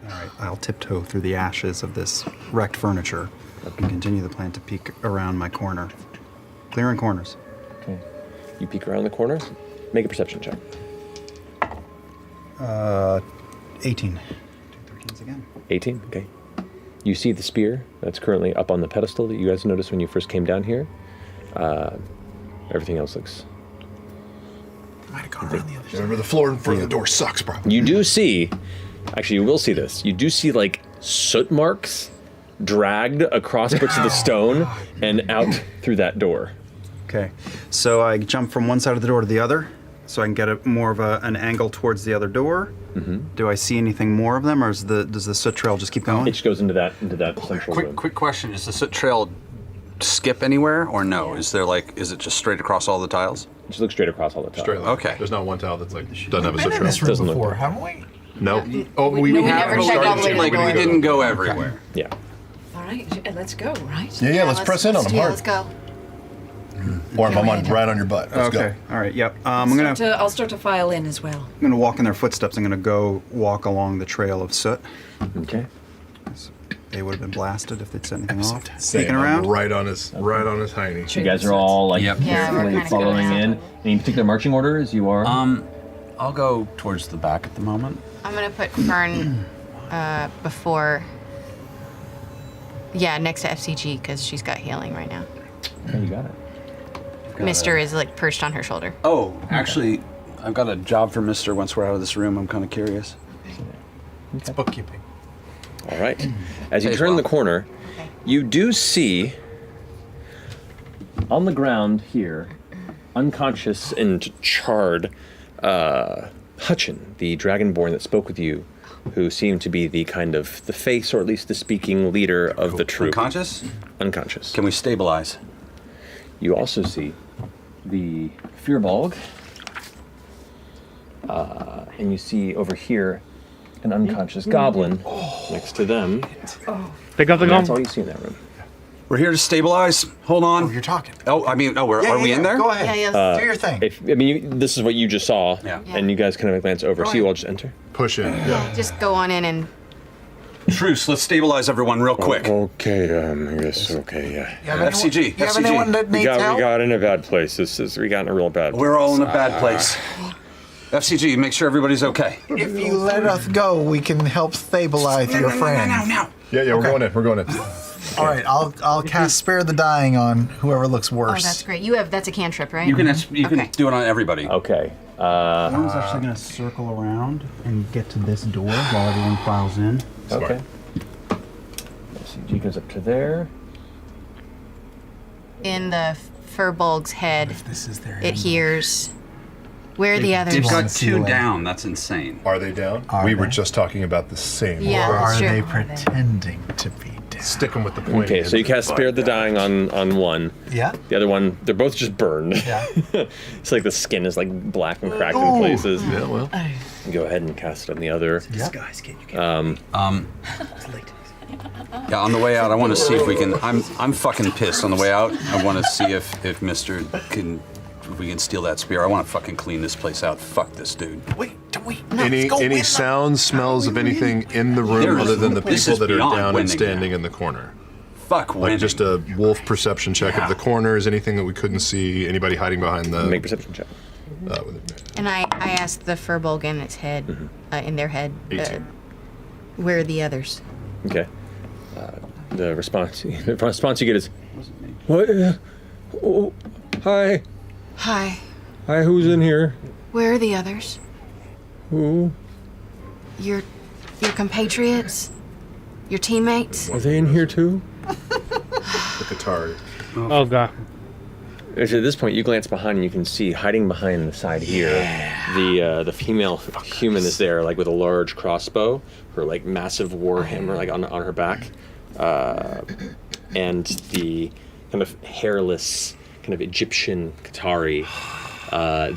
All right. I'll tiptoe through the ashes of this wrecked furniture and continue the plan to peek around my corner, clearing corners. Okay. You peek around the corner. Make a perception check. 18. 2 13s again. 18. Okay. You see the spear that's currently up on the pedestal that you guys noticed when you first came down here. Everything else looks. Might have gone around the other side. Remember, the floor in front of the door sucks, probably. You do see. Actually, you will see this. You do see like soot marks dragged across bits of the stone and out through that door. Okay. So I jump from one side of the door to the other, so I can get more of an angle towards the other door. Do I see anything more of them, or does the soot trail just keep going? It just goes into that central room. Quick question: does the soot trail skip anywhere, or no? Is it just straight across all the tiles? It just looks straight across all the tiles. Straight line. Okay. There's not one tile that's like doesn't have a Been soot in trail. this room before, haven't we? No. Oh, we never checked all the way to the door. We didn't go everywhere. Yeah. All right, let's go, right? Yeah, let's press in on them hard. Let's go. Or I'm right on your butt. Let's Okay. All right. Yep. I'm I'll start to file in as well. gonna walk in their footsteps. I'm gonna go walk along the trail of soot. Okay. They would have been blasted if they'd set anything off. Sneaking Sneaking around. right on his hiney. So you guys are all like Yep. Yeah, we're carefully kinda following going in. Any particular marching order as you are? I'll go towards the back at the moment. I'm gonna put Fern before. Yeah, next to F.C.G. because she's got healing right now. Okay, you got it. Mister is like perched on her shoulder. Oh, actually, I've got a job for Mister once we're out of this room. I'm kind of curious. It's bookkeeping. All right. As you turn the corner, you do see on the ground here, unconscious and charred, Hutchin, the Dragonborn that spoke with you, who seemed to be the kind of the face, or at least the speaking leader of the troop. Unconscious? Unconscious. Can we stabilize? You also see the Firbolg, and you see over here an unconscious goblin next to them. Pick up the And gun. that's all you see in that room. We're here to stabilize. Hold on. Oh, you're talking. Oh, I mean, are we in there? Go ahead. Yeah, Do your thing. This is what you just saw, and you guys kind of glance over, so you all just enter. Push in. Yeah, just go on in and. Truce. Let's stabilize everyone real quick. Okay, I guess, okay, yeah. FCG. You have anyone that We needs help? got in a bad place. We got in a real bad place. We're all in a bad place. FCG, make sure everybody's okay. If you let us go, we can help stabilize your friend. Yeah, we're going in. We're going in. All right, I'll cast Spare the Dying on whoever looks Oh, worse. that's great. That's a cantrip, right? You can do it on everybody. Okay. Everyone's actually going to circle around and get to this door while everyone files in. Okay. FCG goes up to there. In the Firbolg's head, This is their it hears. Where are the others? They've got Ceiling. two down. That's insane. Are they down? Are we were they? just talking about the same. Yeah, Or that's are true. they pretending to be down? Stick them with the point. Okay, so you cast Spare the Dying on one. Yeah. The other one, they're both just burned. Yeah. It's like the skin is like black and cracked in Ooh. places. Yeah, well. Go ahead and cast it on the other. Disguise, Yeah, on the way out, I want to see if we can. I'm fucking pissed. On the way out, I want to see if Mister can. If we can steal that spear. I want to fucking clean this place out. Fuck this dude. Wait. Any sounds, smells of anything in the room There is- other than the this people is that are beyond down and winning standing now. in the corner? Fuck winning. Like just a wolf perception check of the corners, anything that we couldn't see, anybody hiding behind the... Make perception check. And I asked the Firbolg in its head, in their head, 18. where are the others? Okay. The response you get is, what? Oh, hi. Hi. Hi, who's in here? Where are the others? Who? Your compatriots? Your teammates? Are they in here too? The Qatari. Oh, God. Actually, at this point, you glance behind and you can see hiding behind the side here, the female human is there, like with a large crossbow, her like massive warhammer like on her back, and the kind of hairless kind of Egyptian Qatari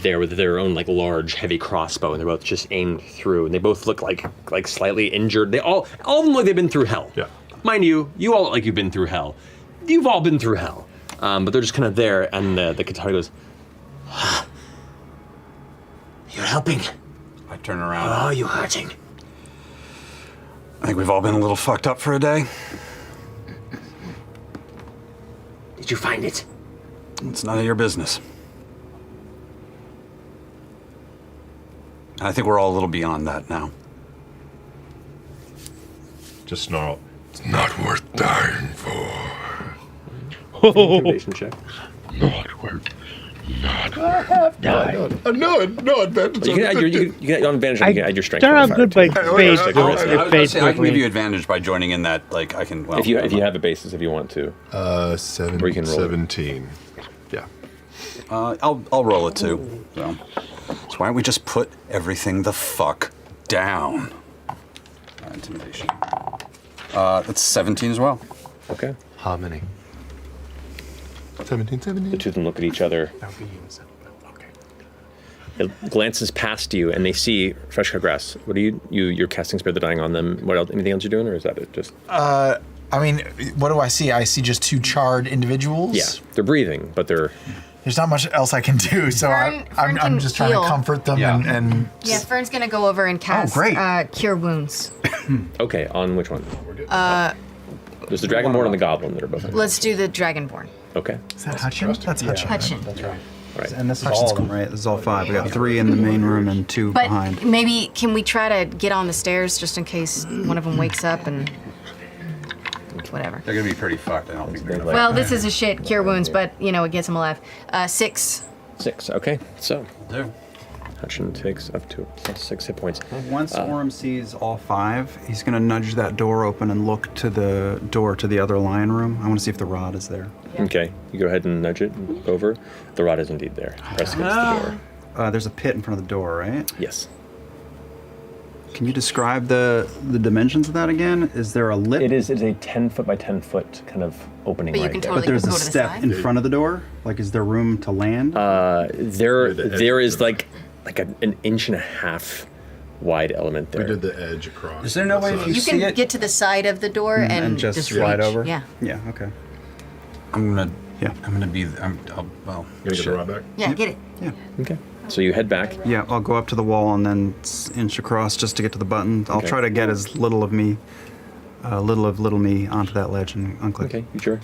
there with their own like large heavy crossbow, and they're both just aimed through, and they both look like slightly injured. They all of them look like they've been through hell. Yeah. Mind you all look like you've been through hell. You've all been through hell. But they're just kind of there, and the Qatari goes, "You're helping." I turn around. Oh, you hurting? I think we've all been a little fucked up for a day. Did you find it? It's none of your business. I think we're all a little beyond that now. Just snarl. It's not worth dying for. Intimidation check. Not worth. I have died. No advantage. You can add you get on advantage. You can add your strength. Don't have good by I fate. can give you advantage by joining in that. Like I can. Well, if you have a basis, if you want to. 17. Yeah. I'll roll it too. So why don't we just put everything the fuck down? Intimidation. That's 17 as well. Okay. How many? 17. The two of them look at each other. It glances past you, and they see fresh cut grass. What are you're casting Spare the Dying on them. What else? Anything else you're doing, or is that it? Just. I mean, what do I see? I see just 2 charred individuals. Yeah, they're breathing, but they're. There's not much else I can do, so I'm just trying to comfort them and. Yeah, Fern's gonna go over and cast Cure Wounds. Okay, on which one? There's the Dragonborn and the Goblin that are both. Let's do the Dragonborn. Okay. Is that Hutchin? That's Hutchin. Hutchin. That's right. Right. And this is all of them, right? This is all 5. We got 3 in the main room and 2 But behind. maybe can we try to get on the stairs just in case one of them wakes up and whatever. They're gonna be pretty fucked. I don't think they're. Well, this is a shit Cure Wounds, but it gets them alive. 6. 6. Okay. So. Hutchin takes up to 6 hit points. Once Orem sees all 5, he's going to nudge that door open and look to the door to the other lion room. I want to see if the rod is there. Okay. You go ahead and nudge it over. The rod is indeed there. Press against the door. There's a pit in front of the door, right? Yes. Can you describe the dimensions of that again? Is there a lip? It's a 10 foot by 10 foot kind of opening But you right can there. totally But there's go a to the step side? in front of the door? Like, is there room to land? There is like an inch and a half wide element there. We did the edge across. Is there no way if You can get to the side of the door and just slide reach. over? Yeah. Yeah, okay. I'm gonna be. Well. You get the rod back? Yeah, get it. Yeah. Okay. So you head back. Yeah, I'll go up to the wall and then inch across just to get to the button. I'll try to get as little of me, little me onto that ledge and unclick. Okay, you sure?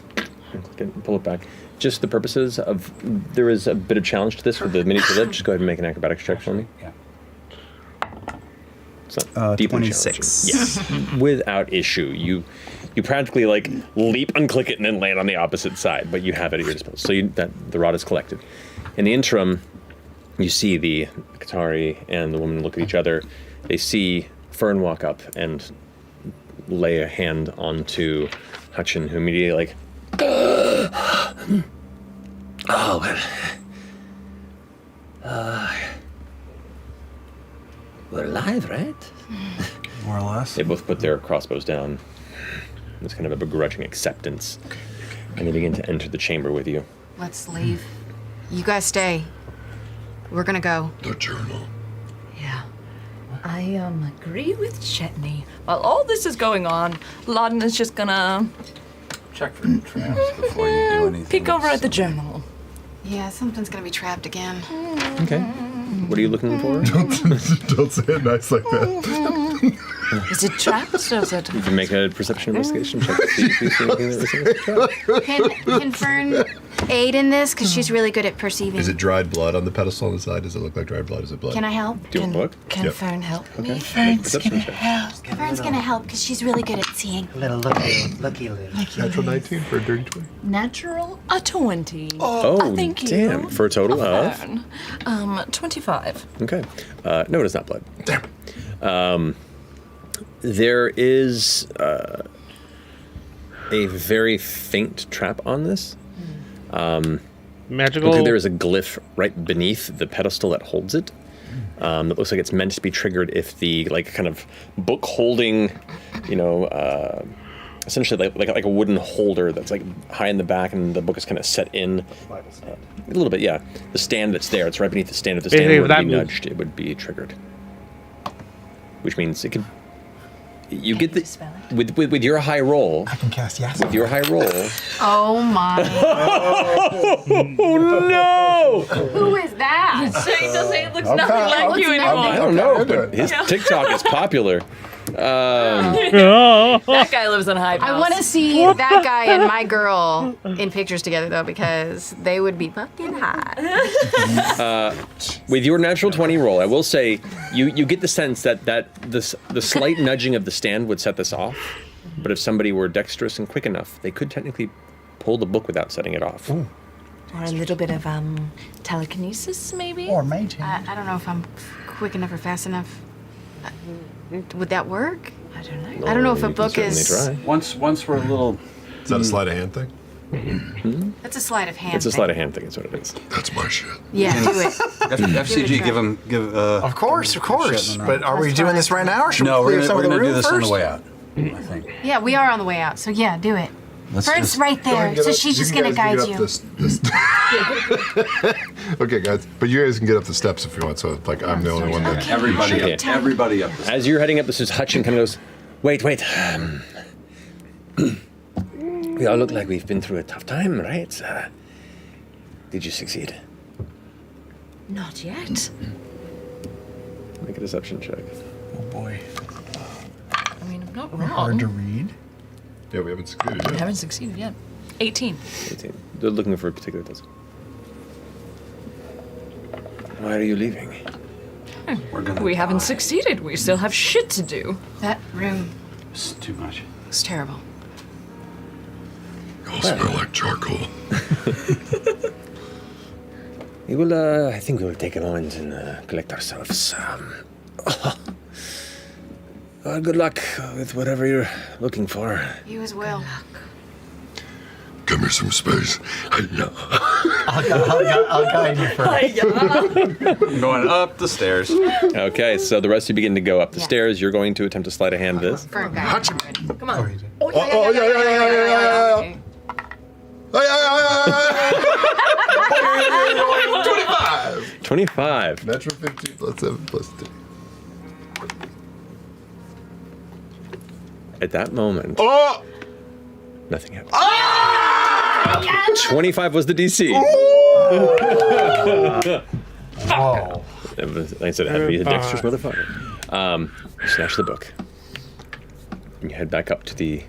Unclick it and pull it back. Just the purposes of, there is a bit of challenge to this with the miniature lip. Just go ahead and make an acrobatics check for me. Yeah. It's not deeply 26. challenging. Yes. Without issue. You practically like leap, unclick it, and then land on the opposite side, but you have it at your disposal. So the rod is collected. In the interim, you see the Qatari and the woman look at each other. They see Fern walk up and lay a hand onto Hutchin, who immediately like, we're alive, right? More or less. They both put their crossbows down. It's kind of a begrudging acceptance. And they begin to enter the chamber with you. Let's leave. You guys stay. We're gonna go. The journal. Yeah. I agree with Chetney. While all this is going on, Laden is just gonna check for traps before you do anything. peek over at the journal. Yeah, something's gonna be trapped again. Okay. What are you looking for? Don't say it nice like that. Is it trapped or is it? You can make a perception investigation check to see if you see anything that resembles trapped. Can Fern aid in this? Because she's really good at perceiving. Is it dried blood on the pedestal on the side? Does it look like dried blood? Is it blood? Can I help? Do you want a book? Can Yep. Fern help Okay. me? Make a perception check. Fern's gonna help because she's really good at seeing. Little looky little. Natural 19 for a dirty 20. Natural a 20. Oh, thank you. damn. For a total of? Fern. 25. Okay. No, it is not blood. Damn. There is a very faint trap on this. Magical. Looks like there is a glyph right beneath the pedestal that holds it. That looks like it's meant to be triggered if the kind of book holding, essentially like a wooden holder that's like high in the back and the book is kind of set in a little bit. Yeah, the stand that's there. It's right beneath the stand. If the stand were to be nudged, it would be triggered. Which means it could. You get the with your high roll. I can cast yes. With your high roll. Oh my. Oh no! Who is that? It looks nothing like you anymore. I don't know, but his TikTok is popular. That guy lives in Hype House. I want to see that guy and my girl in pictures together though, because they would be fucking hot. With your natural 20 roll, I will say you get the sense that the slight nudging of the stand would set this off. But if somebody were dexterous and quick enough, they could technically pull the book without setting it off. Or a little bit of telekinesis, maybe? Or mage hand. I don't know if I'm quick enough or fast enough. Would that work? I don't know. I don't know if a You can book certainly is. try. Once we're a little. Is that a sleight of hand thing? That's a sleight of hand. It's a sleight of hand thing. Is what it is. That's my shit. Yeah, do it. FCG, give him. Of course. But are we doing this right now, or should No, we we're clear some of gonna the do room this first? on the way out. I think. Yeah, we are on the way out, so yeah, do it. Let's Fern's just- right there, so she's just gonna guide you. Okay, guys, but you guys can get up the steps if you want. So, like, I'm the only one that. Everybody up. Everybody up. As you're heading up, this is Hutchin kind of goes, wait. We all look like we've been through a tough time, right? Did you succeed? Not yet. Make a deception check. Oh boy. I mean, I'm not wrong. Hard to read. Yeah, we haven't succeeded We yet. haven't succeeded yet. 18. 18. They're looking for a particular task. Why are you leaving? We haven't succeeded. We still have shit to do. That room It's too much. was terrible. You all smell like charcoal. We will, I think we will take a moment and collect ourselves. Good luck with whatever you're looking for. You as well. Give me some space. I'll guide you first. Going up the stairs. Okay, so the rest of you begin to go up the stairs. You're going to attempt to sleight of hand this. Fern guide. Come on. Oh, yeah. 25. 25. Natural 15 plus 7 plus 2. At that moment, Oh! nothing happened. 25 was the DC. Whoa. It was, like I said, it had to be a dexterous motherfucker. You snatch the book. And you head back up to the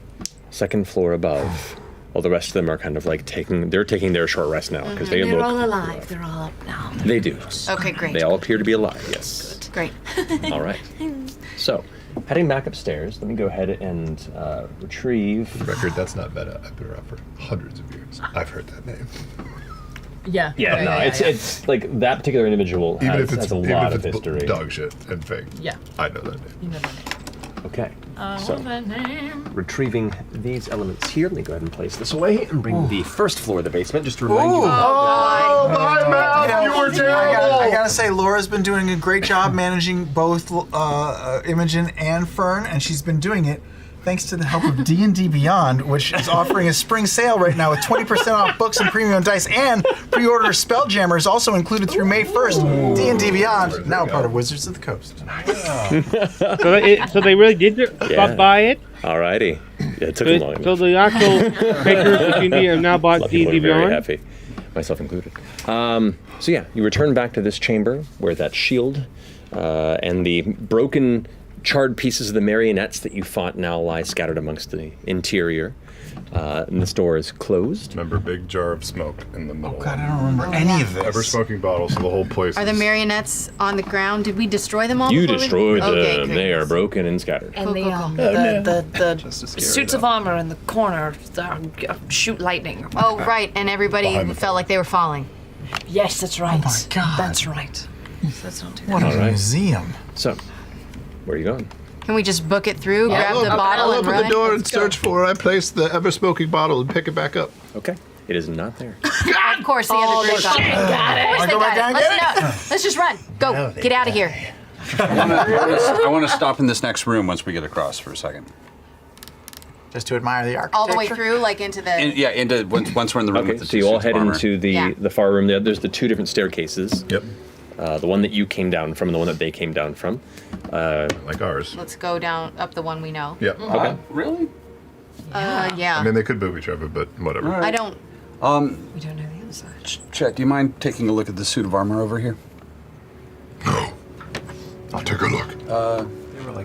second floor above. While the rest of them are kind of like taking their short rest now because they They're look. all alive. They're all up now. They do. Okay, great. They all appear to be alive. Yes. Great. All right. So, heading back upstairs, let me go ahead and retrieve. For the record, that's not meta. I've been around for hundreds of years. I've heard that name. Yeah. It's like that particular individual has a lot of history. Dog shit and fake. Yeah. I know that name. You know that name. Okay. So, that name. Retrieving these elements here, let me go ahead and place this away and bring the first floor of the basement just to remind you. Oh, my mouth! You were terrible! I gotta say, Laura's been doing a great job managing both Imogen and Fern, and she's been doing it thanks to the help of D&D Beyond, which is offering a spring sale right now with 20% off books and premium dice, and pre-order Spelljammer is also included through May 1st. D&D Beyond, now part of Wizards of the Coast. So they really did Yeah. buy it? Alrighty. Yeah, it took them long So enough. the actual makers of D&D have now bought A lot of people D&D are very Beyond? happy, myself included. So yeah, you return back to this chamber where that shield and the broken, charred pieces of the marionettes that you fought now lie scattered amongst the interior. And this door is closed. Remember, big jar of smoke in the middle. Oh God, I don't remember any of this. Ever smoking bottle, so the whole place Are the marionettes on the ground? Did we destroy them all? You before we- destroyed Okay, them. great. They are broken and scattered. And The suits of armor in the corner shoot lightning. Oh, right, and everybody Behind the felt like they were falling. Yes, that's right. Oh my God. That's right. That's not too What All a right. museum. So, where are you going? Can we just book it through, grab the bottle, I'll and open run? the door and search for it. I place the ever-smoking bottle and pick it back up. Okay. It is not there. Of course, the other group got it. got it. Of course I they go back got down it. and get Let's just run. Go. Get out of here. I want to stop in this next room once we get across for a second. Just to admire the architecture. All the way through, like into the. Into once we're in the room Okay, with the so two you all suits of head armor. into the far room. There's the two different staircases. Yep. The one that you came down from and the one that they came down from. Like ours. Let's go down up the one we know. Yep. Okay. Really? Yeah. I mean, they could boob each other, but whatever. I don't. We don't know the other side. Chet, do you mind taking a look at the suit of armor over here? I'll take a look.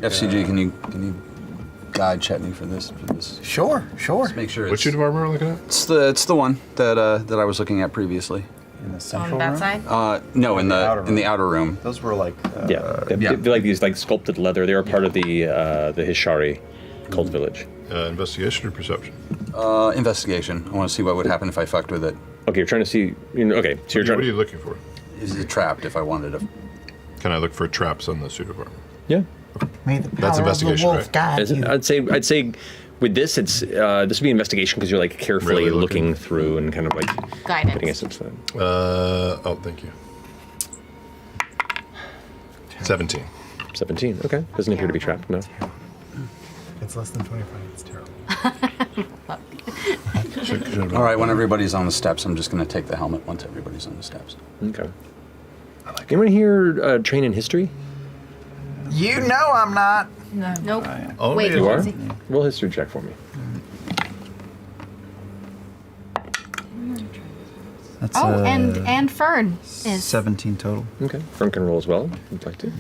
FCG, can you guide Chetney for this? Sure. Let's make sure. Which suit of armor are we looking at? It's the one that I was looking at previously. In the central that room? side? No, in the outer outer room. Those were like. They're like these like sculpted leather. They are part of the Hishari cult village. Investigation or perception? Investigation. I want to see what would happen if I fucked with it. Okay, you're trying to see. Okay, so you're What trying. are you looking for? Is it trapped if I wanted to? Can I look for traps on the suit of armor? Yeah. May the That's power investigation, of the wolf right? guide Is it? you. I'd say with this, it's this would be investigation because you're like carefully Really looking through and kind of like Guidance. putting us into that. Oh, thank you. 17. 17. Okay. Doesn't appear to be trapped. No. It's less than 25. It's terrible. All right, when everybody's on the steps, I'm just going to take the helmet once everybody's on the steps. Okay. Anyone here train in history? You know I'm not. No. Nope. Wait, you are? Roll history check for me. That's and Fern is 17 total. Okay. Fern can roll as well. If you'd like to.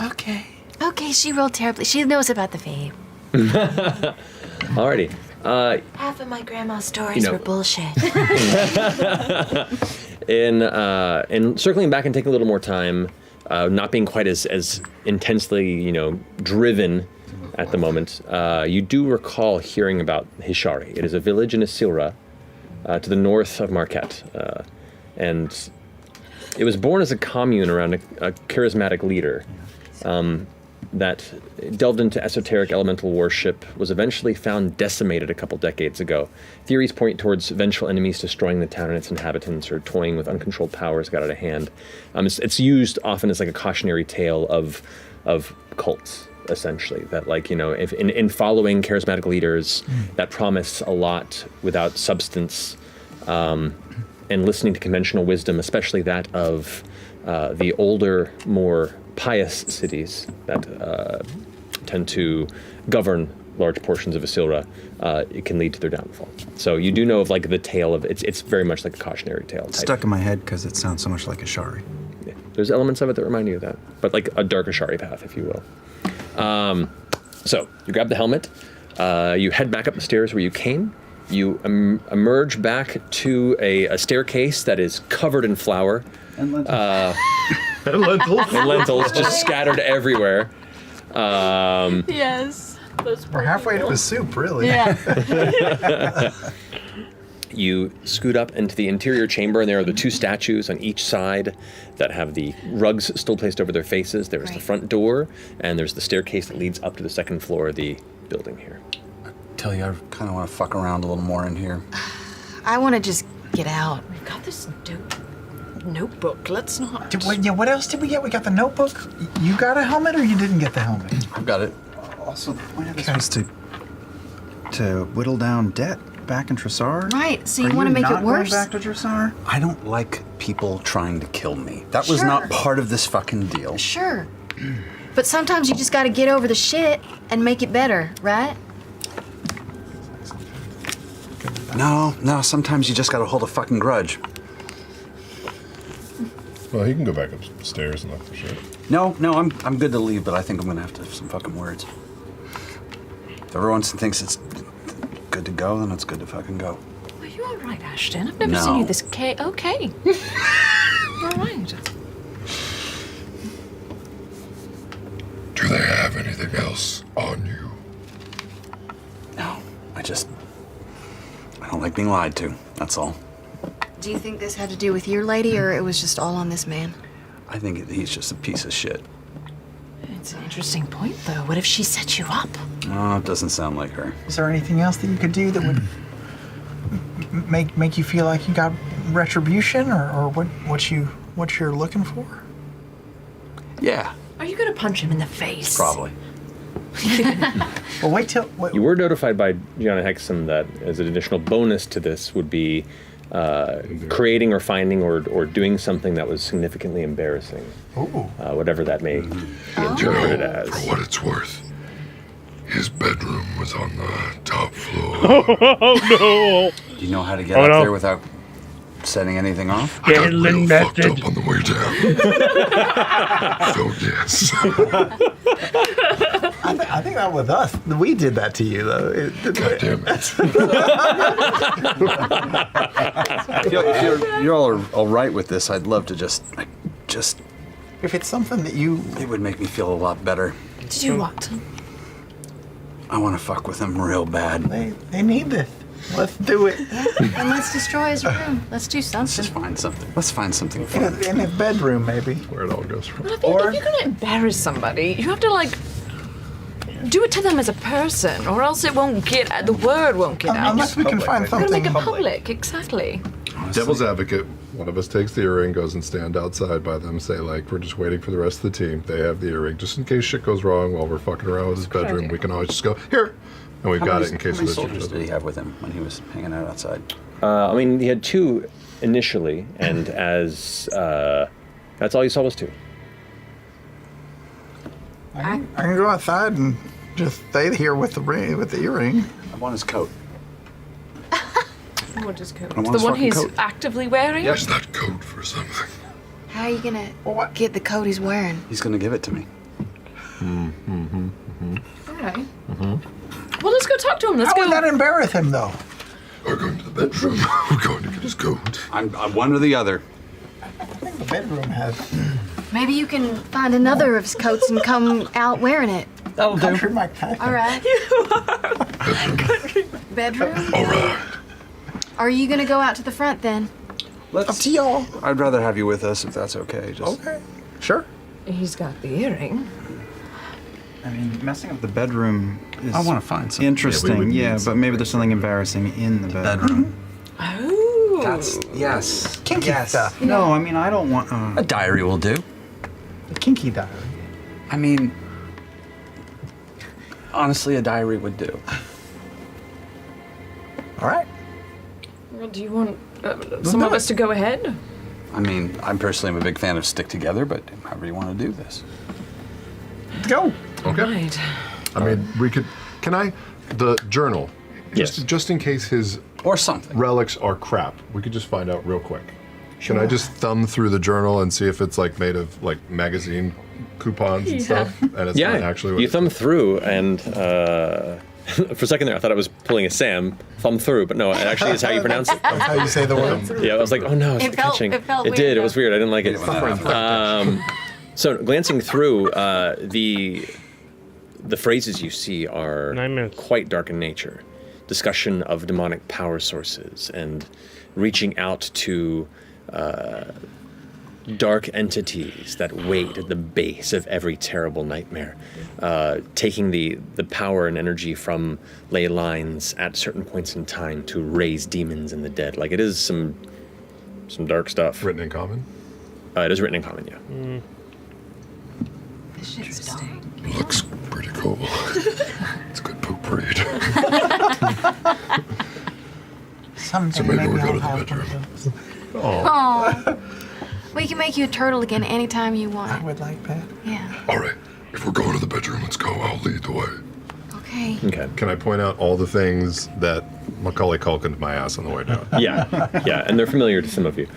Okay. Okay, she rolled terribly. She knows about the fame. Alrighty. Half of my grandma's stories were bullshit. in circling back and taking a little more time, not being quite as intensely, driven at the moment, you do recall hearing about Hishari. It is a village in Isilra, to the north of Marquette, and it was born as a commune around a charismatic leader that delved into esoteric elemental worship, was eventually found decimated a couple decades ago. Theories point towards vengeful enemies destroying the town and its inhabitants, or toying with uncontrolled powers got out of hand. It's used often as like a cautionary tale of cults, essentially. That if in following charismatic leaders that promise a lot without substance, and listening to conventional wisdom, especially that of the older, more pious cities that tend to govern large portions of Isilra, it can lead to their downfall. So you do know of the tale of it's very much like a cautionary tale. Stuck in my head because it sounds so much like Ashari. Yeah. There's elements of it that remind you of that, but like a dark Ashari path, if you will. So you grab the helmet, you head back up the stairs where you came. You emerge back to a staircase that is covered in flour. And lentils. And lentils. And lentils just scattered everywhere. Yes. We're halfway to a soup, really. Yeah. You scoot up into the interior chamber, and there are the two statues on each side that have the rugs still placed over their faces. There's the front door, and there's the staircase that leads up to the second floor of the building here. Tell you, I kind of want to fuck around a little more in here. I want to just get out. We've got this notebook. Let's not. What else did we get? We got the notebook. You got a helmet, or you didn't get the helmet? I've got it. Also, the point of this was to whittle down debt back in Tressar. Right, so you want to make it worse? Going back to Tressar? I don't like people trying to kill me. That was not part of this fucking deal. Sure. But sometimes you just got to get over the shit and make it better, right? No, sometimes you just gotta hold a fucking grudge. Well, he can go back upstairs and look for shit. No, I'm good to leave, but I think I'm gonna have to have some fucking words. If everyone thinks it's good to go, then it's good to fucking go. Are you all right, Ashton? I've never seen you this okay. All right. Do they have anything else on you? No, I don't like being lied to, that's all. Do you think this had to do with your lady, or it was just all on this man? I think he's just a piece of shit. It's an interesting point, though. What if she set you up? Oh, it doesn't sound like her. Is there anything else that you could do that would make you feel like you got retribution, or what you're looking for? Yeah. Are you going to punch him in the face? Probably. Well, wait till... You were notified by Gianna Hexam that as an additional bonus to this would be creating or finding or doing something that was significantly embarrassing. Whatever that may be interpreted as. For what it's worth, his bedroom was on the top floor. Oh no! Do you know how to get up there without setting anything off? I got real fucked up on the way down. So yes. I think that was us. We did that to you, though. God damn it. If you're all right with this, I'd love to just. If it's something that you... It would make me feel a lot better. Did you what? I want to fuck with him real bad. They need this. Let's do it. And let's destroy his room. Let's do something. Let's just find something. Let's find something fun. In his bedroom, maybe. Where it all goes from. But I think if you're going to embarrass somebody, you have to, do it to them as a person, or else it won't get. The word won't get out. Unless we can find We're gonna something make it public, exactly. Devil's advocate, one of us takes the earring, goes and stand outside by them, say like, we're just waiting for the rest of the team. They have the earring. Just in case shit goes wrong while we're fucking around with his bedroom, we can always just go, here. And we've got it in case How many of the soldiers did he have with him when he was hanging out outside? I mean, he had 2 initially, and as that's all you saw was 2. I can go outside and just stay here with the ring, with the earring. I want his coat. What is coat? I want The his one fucking he's coat. actively wearing? Use that coat for something. How are you gonna get the coat he's wearing? He's gonna give it to me. Alright. Well, let's go talk to him. Let's How go. would that embarrass him, though? We're going to the bedroom. We're going to get his coat. I'm one or the other. I think the bedroom has. Maybe you can find another of his coats and come out wearing it. That'll do. Country Mike Tyson. All right. Bedroom? All right. Are you gonna go out to the front then? Let's. Up to y'all. I'd rather have you with us if that's okay. Just Okay. Sure. He's got the earring. I mean, messing up the bedroom is I want to find something. interesting. Yeah, But maybe there's something embarrassing in the bedroom. Oh. That's yes. Kinky stuff. No, I mean I don't want. A diary will do. The kinky diary. I mean, honestly, a diary would do. All right. Well, do you want some of us to go ahead? I mean, I personally am a big fan of stick together, but however you want to do this. Go. Okay. Right. I mean, we could. Can I? The journal. Yes. Just in case his Or something. relics are crap, we could just find out real quick. Can I just thumb through the journal and see if it's like made of like magazine coupons and stuff, and it's not actually what you it thumb through, and for a second there I thought I was pulling a Sam. Thumb through, but no, it actually is how you pronounce it. That's how you say the word. Yeah, I was like, oh no, it's It felt- catching. it felt weird, did. It though. was weird. I didn't like it. So glancing through, the phrases you see are 9 minutes. quite dark in nature. Discussion of demonic power sources and reaching out to dark entities that wait at the base of every terrible nightmare, taking the power and energy from ley lines at certain points in time to raise demons and the dead. Like, it is some dark stuff. written in common. It is written in common, yeah. This shit's dumb. Looks pretty cool. It's good poop read. Someday So maybe maybe we'll go I'll to the have bedroom. one of those. Oh. We can make you a turtle again anytime you I want. would like that. Yeah. All right, if we're going to the bedroom, let's go. I'll lead the way. Okay. Okay. Can I point out all the things that Macaulay Culkin'd my ass on the way down? Yeah, and they're familiar to some of you.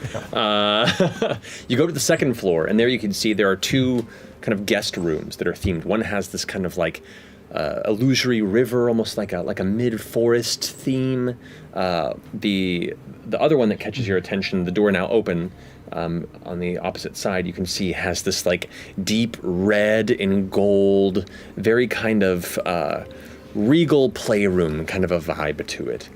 You go to the second floor, and there you can see there are 2 kind of guest rooms that are themed. One has this kind of like illusory river, almost like a mid-forest theme. The other one that catches your attention, the door now open, on the opposite side, you can see has this like deep red and gold, very kind of regal playroom kind of a vibe to it.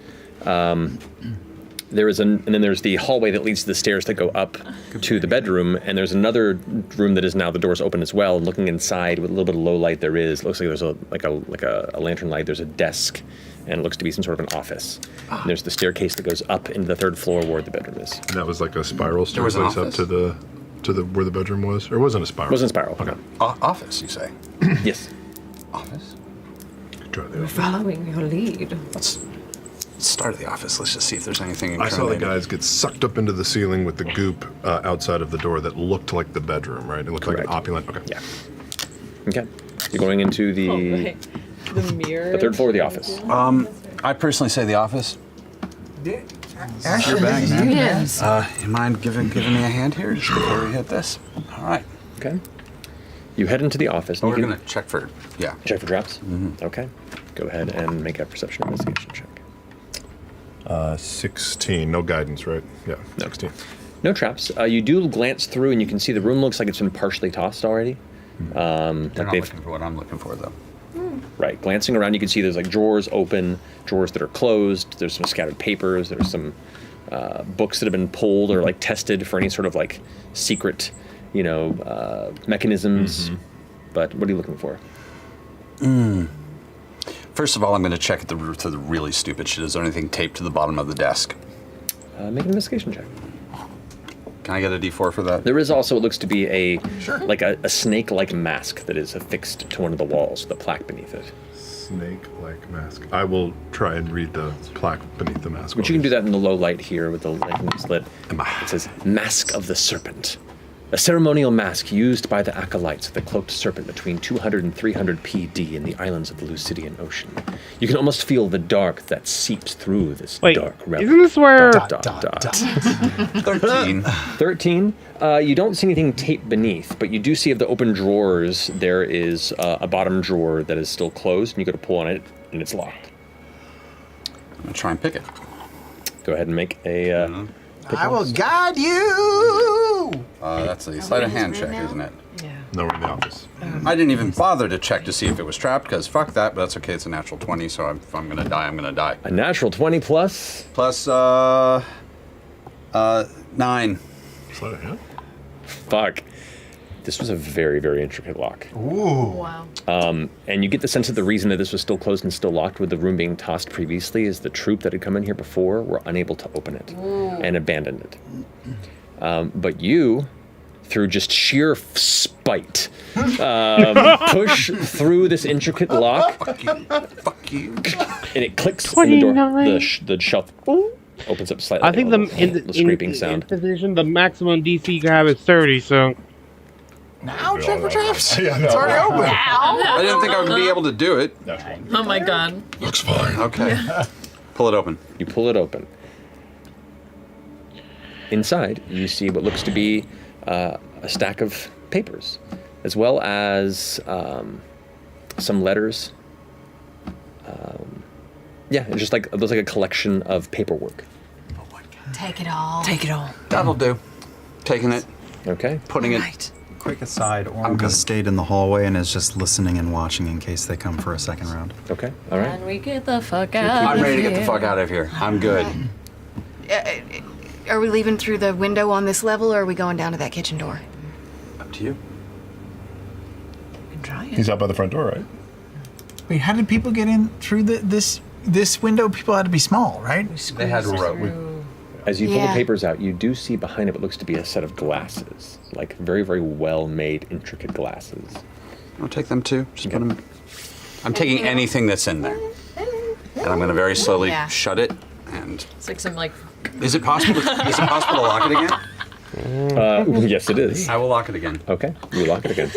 There is and then there's the hallway that leads to the stairs that go up to the bedroom, and there's another room that is now the door's open as well. And looking inside with a little bit of low light, looks like there's a lantern light. There's a desk, and it looks to be some sort of an office. And there's the staircase that goes up into the 3rd floor where the bedroom is. And that was like a spiral There was an staircase up office? to the where the bedroom was, or it wasn't a spiral? It wasn't a spiral. Okay. Office, you say? Yes. Office. Try the We're office. following your lead. Let's start at the office. Let's just see if there's anything. I saw the incriminating. guys get sucked up into the ceiling with the goop outside of the door that looked like the bedroom, right? It looked like an opulent. Okay. Yeah. Okay. You're going into the The mirror. the 3rd floor of the office. I personally say the office. Actually, bag, man. Yes. You mind giving me a hand here just before we hit this? All right. Okay. You head into the office. Oh, and we're you can gonna check for check for traps. Okay. Go ahead and make a perception investigation check. 16. No guidance, right? Yeah. No. 16. No traps. You do glance through, and you can see the room looks like it's been partially tossed already. They're not looking for what I'm looking for, though. Right. Glancing around, you can see there's like drawers open, drawers that are closed. There's some scattered papers. There's some books that have been pulled or like tested for any sort of like secret, mechanisms. But what are you looking for? First of all, I'm going to check for the really stupid shit. Is there anything taped to the bottom of the desk? Make an investigation check. Can I get a D4 for that? There is also, it looks to be a snake-like mask that is affixed to one of the walls with a plaque beneath it. Snake-like mask. I will try and read the plaque beneath the mask. But you can do that in the low light here with the light lit. It says, Mask of the Serpent. A ceremonial mask used by the acolytes of the cloaked serpent between 200 and 300 PD in the islands of the Lucidian Ocean. You can almost feel the dark that seeps through this dark realm. Isn't this where... 13. 13. You don't see anything taped beneath, but you do see of the open drawers, there is a bottom drawer that is still closed, and you go to pull on it, and it's locked. I'm going to try and pick it. Go ahead and make a... I will guide you! That's a sleight of hand check, isn't it? Yeah. No, we're in the office. I didn't even bother to check to see if it was trapped, because fuck that, but that's okay. It's a natural 20, so if I'm going to die, I'm going to die. A natural 20 plus? Plus, 9. Sleight of hand? Fuck. This was a very, very intricate lock. Ooh. Wow. And you get the sense that the reason that this was still closed and still locked with the room being tossed previously is the troop that had come in here before were unable to open it and abandoned it. But you, through just sheer spite, push through this intricate lock. Fuck you. And it clicks in the door. The shelf opens up slightly. I think the scraping sound. The maximum DC you can have is 30, so... Now check for traps. Yeah, no. It's already open. I didn't think I would be able to do it. Oh my god. Looks fine. Okay. Pull it open. You pull it open. Inside, you see what looks to be a stack of papers, as well as some letters. It's just like it looks like a collection of paperwork. Take it all. Take it all. That'll do. Taking it. Okay. Putting Right. Quick aside, Orm stayed in the hallway and is just listening and watching in case they come for a second round. Okay, all right. And we get the fuck out I'm of ready to here. get the fuck out of here. I'm good. Are we leaving through the window on this level, or are we going down to that kitchen door? Up to you. He's out by the front door, right? Wait, how did people get in through this window? People had to be small, right? They had rope. As you pull the papers out, you do see behind it what looks to be a set of glasses, like very, very well-made, intricate glasses. I'll take them too. Just put them. I'm taking anything that's in there, and I'm going to very slowly shut it. And It's like some like. is it possible? Is it possible to lock it again? Yes, it is. I will lock it again. Okay, you lock it again.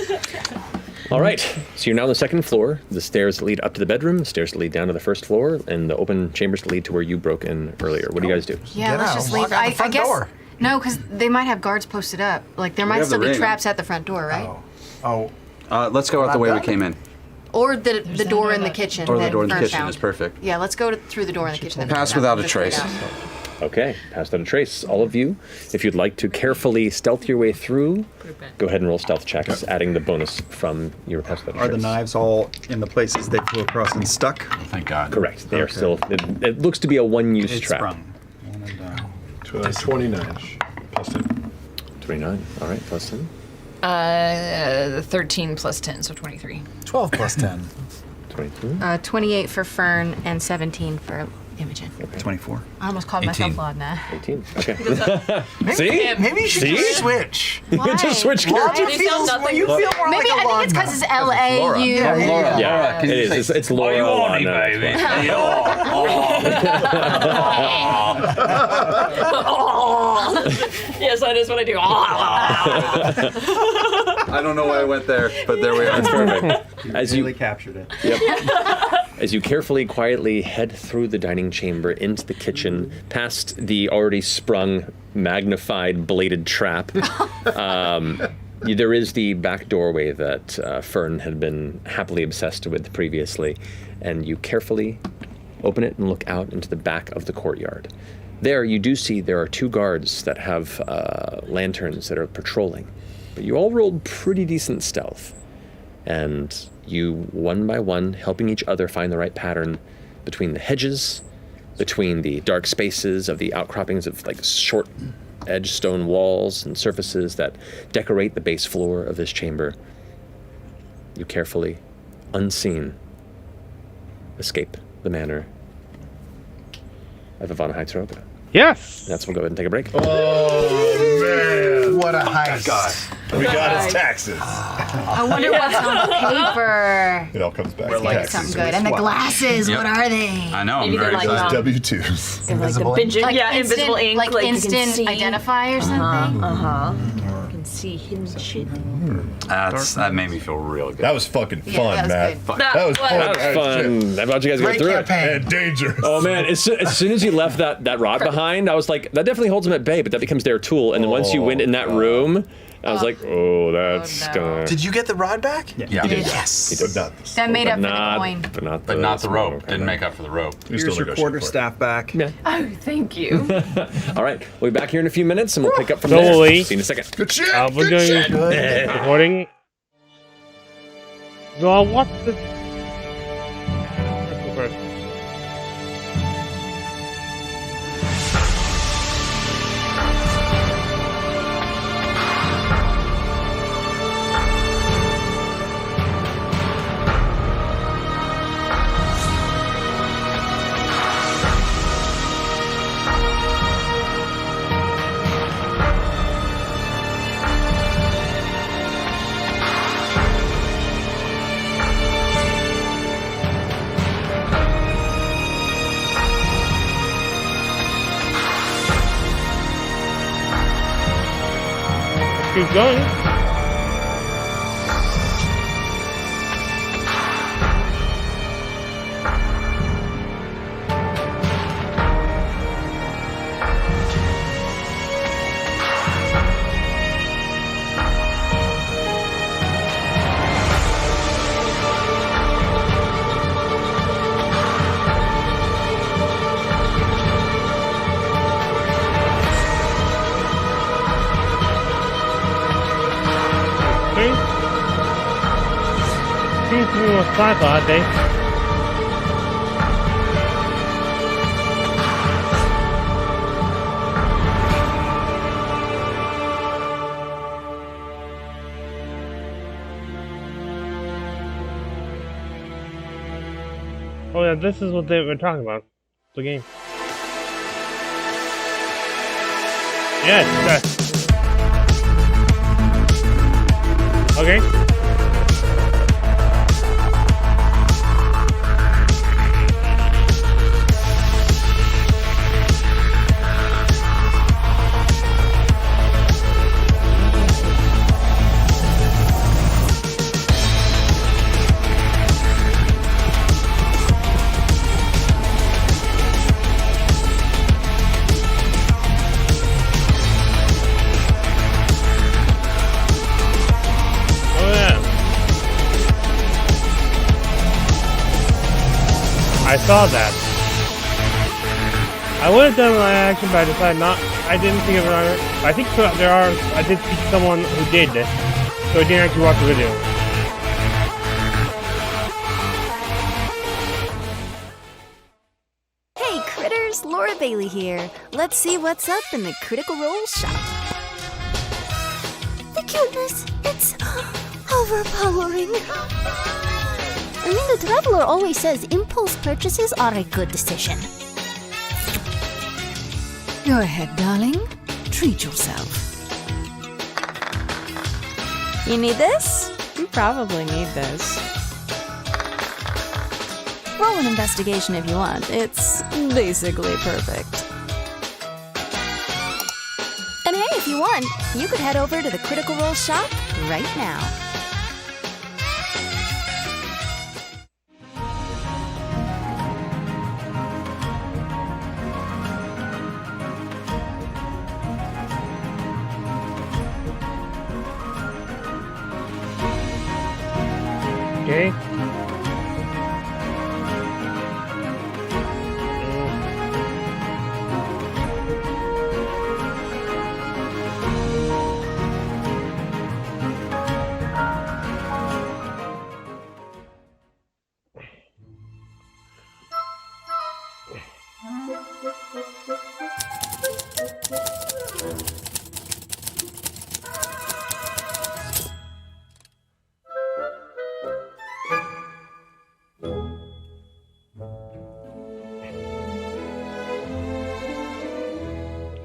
All right, so you're now on the second floor. The stairs lead up to the bedroom, the stairs lead down to the first floor, and the open chambers lead to where you broke in earlier. What do you guys do? Yeah, let's just leave. I guess. No, because they might have guards posted up. Like there might have still the be ring. traps at the front door, right? Let's go out the way we came in. Or the door in the kitchen. Or the that door in the Fern kitchen found. is perfect. Yeah, let's go through the door in the kitchen. that Pass Fern found. without a Just wait trace. out. Okay, pass without a trace. All of you, if you'd like to carefully stealth your way through, go ahead and roll stealth checks, adding the bonus from your pass without a Are trace. the knives all in the places they flew across and stuck? Thank God. Correct. They are still. It looks to be a one-use It's trap. sprung. 29 plus 10. 29. All right, plus 10. 13 plus 10, so 23. 12 plus 10. 22. 28 for Fern and 17 for Imogen. 24. I almost called 18. myself Laudna. 18. Okay. Maybe you should See? just switch. Why? Just switch characters. You feel more Maybe like a I think it's because it's LAU. Yeah, it is. It's Laura. Laura, baby. Yes, that is what I do. I don't know why I went there, but there we are. That's perfect. As you really captured it. Yep. As you carefully, quietly head through the dining chamber into the kitchen, past the already sprung, magnified, bladed trap, there is the back doorway that Fern had been happily obsessed with previously, and you carefully open it and look out into the back of the courtyard. There, you do see there are two guards that have lanterns that are patrolling, but you all rolled pretty decent stealth, and you, one by one, helping each other find the right pattern between the hedges, between the dark spaces of the outcroppings of like short edge stone walls and surfaces that decorate the base floor of this chamber. You carefully, unseen, escape the manor of Ivana Heights-Roga. Yes! That's we'll go ahead and take a break. Oh, man. What a heist. We got his taxes. I wonder what's on paper. It all comes back It's to like taxes. something good. And the glasses, Yep. what are they? I know, I'm Maybe they're very like, excited. W-2s. Invisible ink? Invisible ink. Like you can instant see. identify or something. You can see hidden shit. That made me feel real good. That was fucking Yeah, fun, that was Matt. good. That was fun. That was fun. I'm glad you guys got Great through campaign. And dangerous. it. Oh man, as soon as you left that rod behind, I was like, that definitely holds them at bay, but that becomes their tool. And then once you went in that room, I was like, oh, that's gonna. Did you get the rod back? Yeah. He did. Yes. He did. That made up for the not, coin. but not the rope. smoke. Didn't make up for the rope. You still Here's your negotiate for it. quarterstaff back. Yeah. Oh, thank you. All right, we'll be back here in a few minutes, and we'll pick up from Slowly. there. See you in a second. Good shit. We're Good doing shit. recording. So I'll watch this. First. Keep going. Seems to be more sci-fi, I think. Oh yeah, this is what they were talking about. The game. Yes. Okay. I saw that. I would have done my action, but I decided not. I didn't think of it. I think there are. I did see someone who did this, so I didn't actually watch the video. Hey critters, Laura Bailey here. Let's see what's up in the Critical Role shop. The cuteness, it's overpowering. I mean, the traveler always says impulse purchases are a good decision. Go ahead, darling. Treat yourself. You need this? You probably need this. Roll an investigation if you want. It's basically perfect. And hey, if you want, you could head over to the Critical Role shop right now. Okay.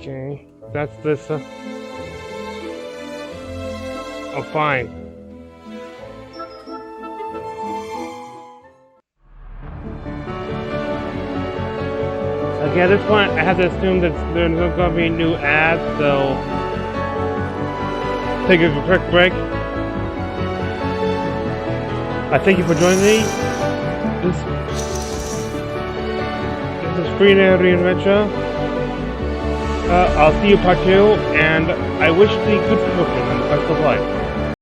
Okay, that's this. Oh, fine. Okay, at this point, I have to assume that there's not going to be new ads, so take a quick break. I thank you for joining me. This is Free and Air Reinvention. I'll see you part 2, and I wish the good fortune and the best of life.